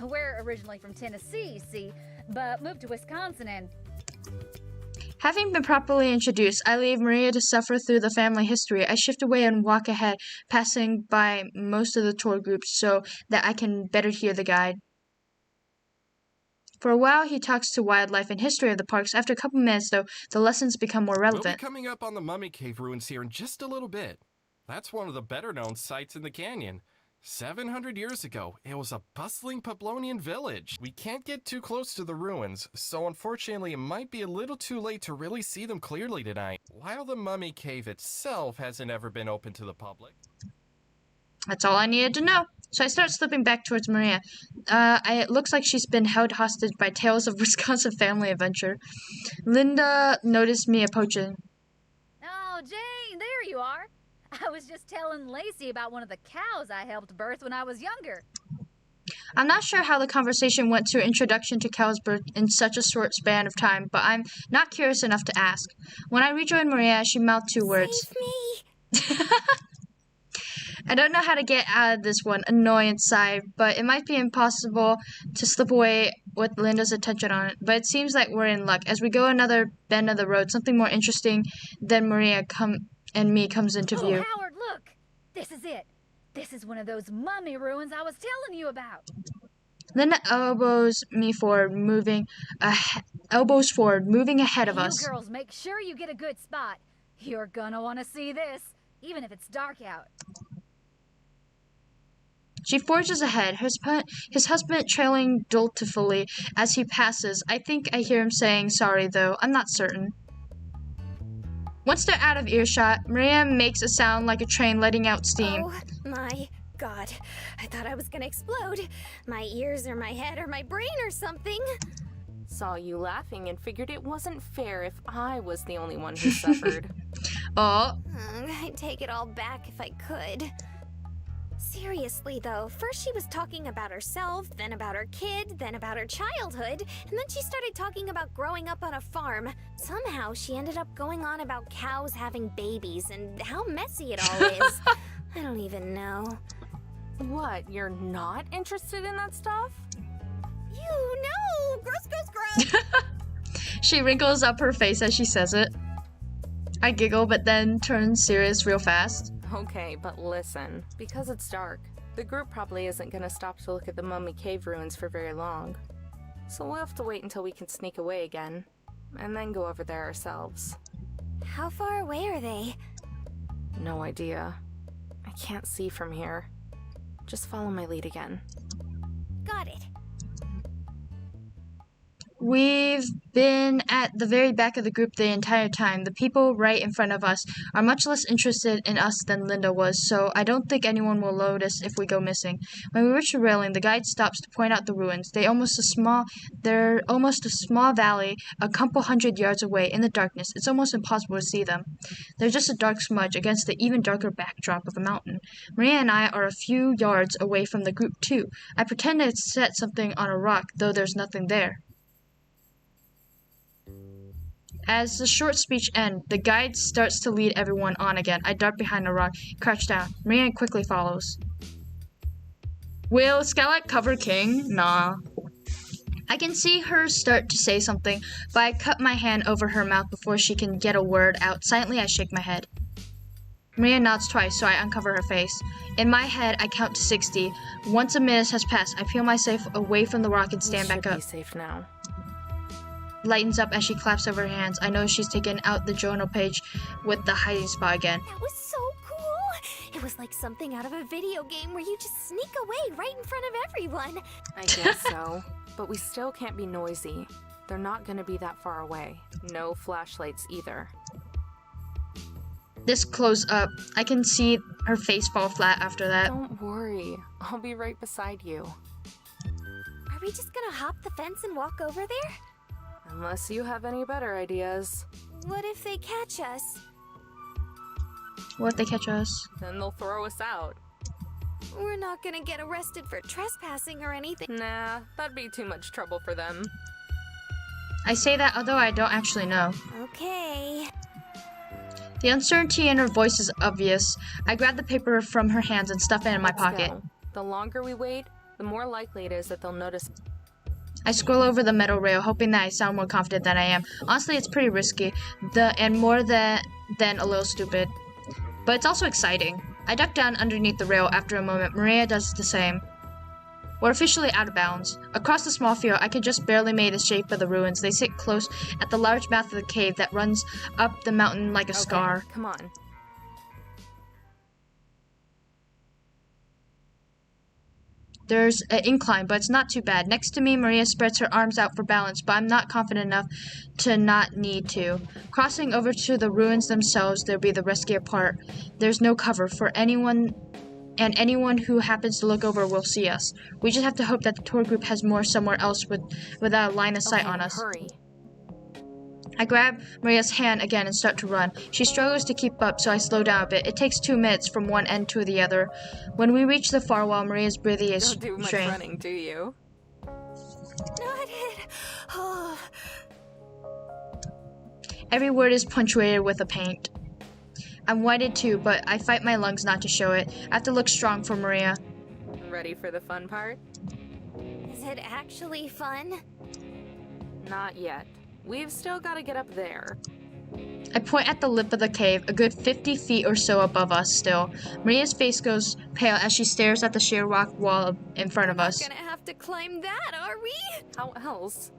We're originally from Tennessee, see, but moved to Wisconsin and... Having been properly introduced, I leave Maria to suffer through the family history. I shift away and walk ahead, passing by most of the tour groups so that I can better hear the guide. For a while, he talks to wildlife and history of the parks. After a couple minutes, though, the lessons become more relevant. We'll be coming up on the Mummy Cave ruins here in just a little bit. That's one of the better-known sites in the canyon. 700 years ago, it was a bustling Poblonian village. We can't get too close to the ruins, so unfortunately it might be a little too late to really see them clearly tonight, while the Mummy Cave itself hasn't ever been open to the public. That's all I needed to know. So I start slipping back towards Maria. It looks like she's been held hostage by tales of Wisconsin family adventure. Linda noticed me approaching. Oh, Jane, there you are. I was just telling Lacey about one of the cows I helped birth when I was younger. I'm not sure how the conversation went to introduction to cow's birth in such a short span of time, but I'm not curious enough to ask. When I rejoined Maria, she mouthed 2 words. Save me! I don't know how to get out of this one annoyance side, but it might be impossible to slip away with Linda's attention on it. But it seems like we're in luck. As we go another bend of the road, something more interesting than Maria and me comes into view. Oh, Howard, look! This is it. This is one of those mummy ruins I was telling you about. Linda elbows forward, moving ahead of us. You girls, make sure you get a good spot. You're gonna want to see this, even if it's dark out. She forges ahead, his husband trailing dutifully as he passes. I think I hear him saying sorry, though. I'm not certain. Once they're out of earshot, Maria makes a sound like a train letting out steam. Oh my god. I thought I was gonna explode. My ears or my head or my brain or something. Saw you laughing and figured it wasn't fair if I was the only one who suffered. Oh. I'd take it all back if I could. Seriously though, first she was talking about herself, then about her kid, then about her childhood, and then she started talking about growing up on a farm. Somehow she ended up going on about cows having babies and how messy it all is. I don't even know. What, you're not interested in that stuff? You know! Gross, gross, gross! She wrinkles up her face as she says it. I giggle, but then turn serious real fast. Okay, but listen. Because it's dark, the group probably isn't gonna stop to look at the mummy cave ruins for very long. So we'll have to wait until we can sneak away again, and then go over there ourselves. How far away are they? No idea. I can't see from here. Just follow my lead again. Got it. We've been at the very back of the group the entire time. The people right in front of us are much less interested in us than Linda was, so I don't think anyone will notice if we go missing. When we reach the railing, the guide stops to point out the ruins. They're almost a small valley a couple 100 yards away in the darkness. It's almost impossible to see them. They're just a dark smudge against the even darker backdrop of a mountain. Maria and I are a few yards away from the group too. I pretend to set something on a rock, though there's nothing there. As the short speech ends, the guide starts to lead everyone on again. I dart behind a rock, crouch down. Maria quickly follows. Will Skylight cover King? Nah. I can see her start to say something, but I cut my hand over her mouth before she can get a word out. Silently, I shake my head. Maria nods twice, so I uncover her face. In my head, I count to 60. Once a minute has passed, I peel myself away from the rock and stand back up. Be safe now. Lightens up as she claps over her hands. I know she's taken out the journal page with the hiding spot again. That was so cool! It was like something out of a video game where you just sneak away right in front of everyone. I guess so, but we still can't be noisy. They're not gonna be that far away. No flashlights either. This close up. I can see her face fall flat after that. Don't worry. I'll be right beside you. Are we just gonna hop the fence and walk over there? Unless you have any better ideas. What if they catch us? What if they catch us? Then they'll throw us out. We're not gonna get arrested for trespassing or anything. Nah, that'd be too much trouble for them. I say that although I don't actually know. Okay. The uncertainty in her voice is obvious. I grab the paper from her hands and stuff it in my pocket. Go. The longer we wait, the more likely it is that they'll notice. I scroll over the metal rail, hoping that I sound more confident than I am. Honestly, it's pretty risky, and more than a little stupid. But it's also exciting. I duck down underneath the rail after a moment. Maria does the same. We're officially out of bounds. Across the small field, I can just barely make the shape of the ruins. They sit close at the large mouth of the cave that runs up the mountain like a scar. Come on. There's an incline, but it's not too bad. Next to me, Maria spreads her arms out for balance, but I'm not confident enough to not need to. Crossing over to the ruins themselves, there'll be the riskier part. There's no cover for anyone and anyone who happens to look over will see us. We just have to hope that the tour group has more somewhere else without a line of sight on us. Hurry. I grab Maria's hand again and start to run. She struggles to keep up, so I slow down a bit. It takes 2 minutes from one end to the other. When we reach the far wall, Maria's breathing is Don't do much strained. running, do you? Not it. Oh. Every word is punctuated with a paint. I'm whited too, but I fight my lungs not to show it. I have to look strong for Maria. Ready for the fun part? Is it actually fun? Not yet. We've still got to get up there. I point at the lip of the cave, a good 50 feet or so above us still. Maria's face goes pale as she stares at the sheer rock wall in front of us. We're gonna have to climb that, are we? How else?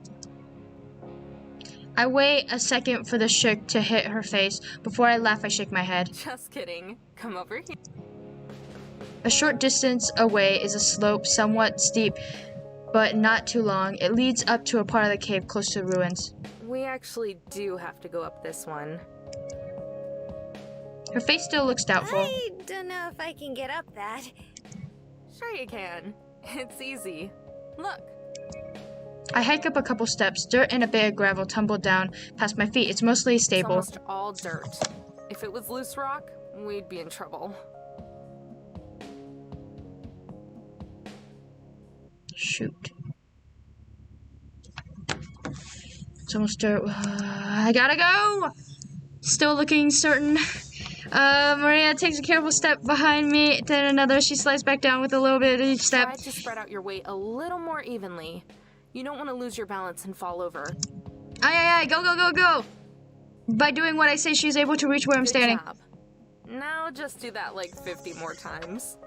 I wait a second for the shook to hit her face. Before I laugh, I shake my head. Just kidding. Come over here. A short distance away is a slope, somewhat steep, but not too long. It leads up to a part of the cave close to the ruins. We actually do have to go up this one. Her face still looks doubtful. I don't know if I can get up that. Sure you can. It's easy. Look. I hike up a couple steps. Dirt and a bit of gravel tumble down past my feet. It's mostly stable. It's almost all dirt. If it was loose rock, we'd be in trouble. Shoot. It's almost dirt. I gotta go! Still looking certain. Maria takes a careful step behind me, then another. She slides back down with a little bit of each step. Try to spread out your weight a little more evenly. You don't want to lose your balance and fall over. Aye, go, go, go, go! By doing what I say, she's able to reach where I'm standing. Good job. Now just do that like 50 more times.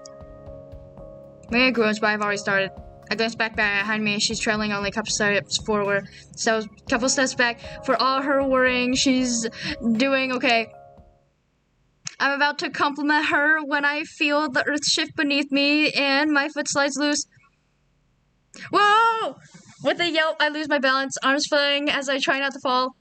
Maria groans, but I've already started. I glance back behind me. She's trailing only a couple steps forward. So, a couple steps back. For all her worrying, she's doing okay. I'm about to compliment her when I feel the earth shift beneath me and my foot slides loose. Whoa! With a yelp, I lose my balance, arms flailing as I try not to fall.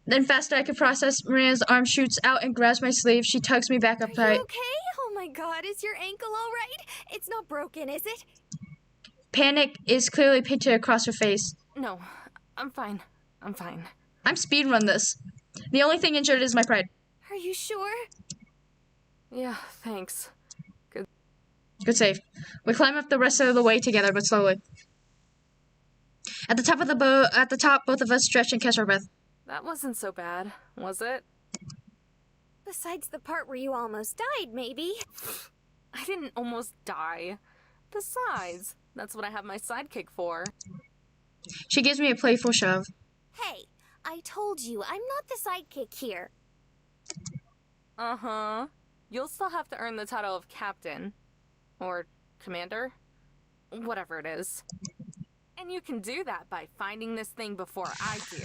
Then faster I can process, Maria's arm shoots out and grabs my sleeve. She tugs me back up Are tight. you okay? Oh my god, is your ankle alright? It's not broken, is it? Panic is clearly painted across her face. No, I'm fine. I'm fine. I'm speedrun this. The only thing injured is my pride. Are you sure? Yeah, thanks. Good save. We climb up the rest of the way together, but slowly. At the top, both of us stretch and catch our breath. That wasn't so bad, was it? Besides the part where you almost died, maybe. I didn't almost die. Besides, that's what I have my sidekick for. She gives me a playful shove. Hey, I told you, I'm not the sidekick here. Uh-huh. You'll still have to earn the title of captain. Or commander. Whatever it is. And you can do that by finding this thing before I do.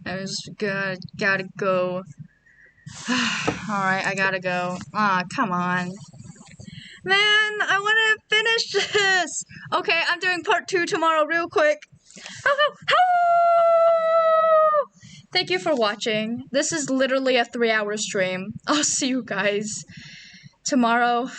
I just gotta go. Alright, I gotta go. Come on. Man, I wanna finish this! Okay, I'm doing part 2 tomorrow real quick. Thank you for watching. This is literally a 3-hour stream. I'll see you guys tomorrow.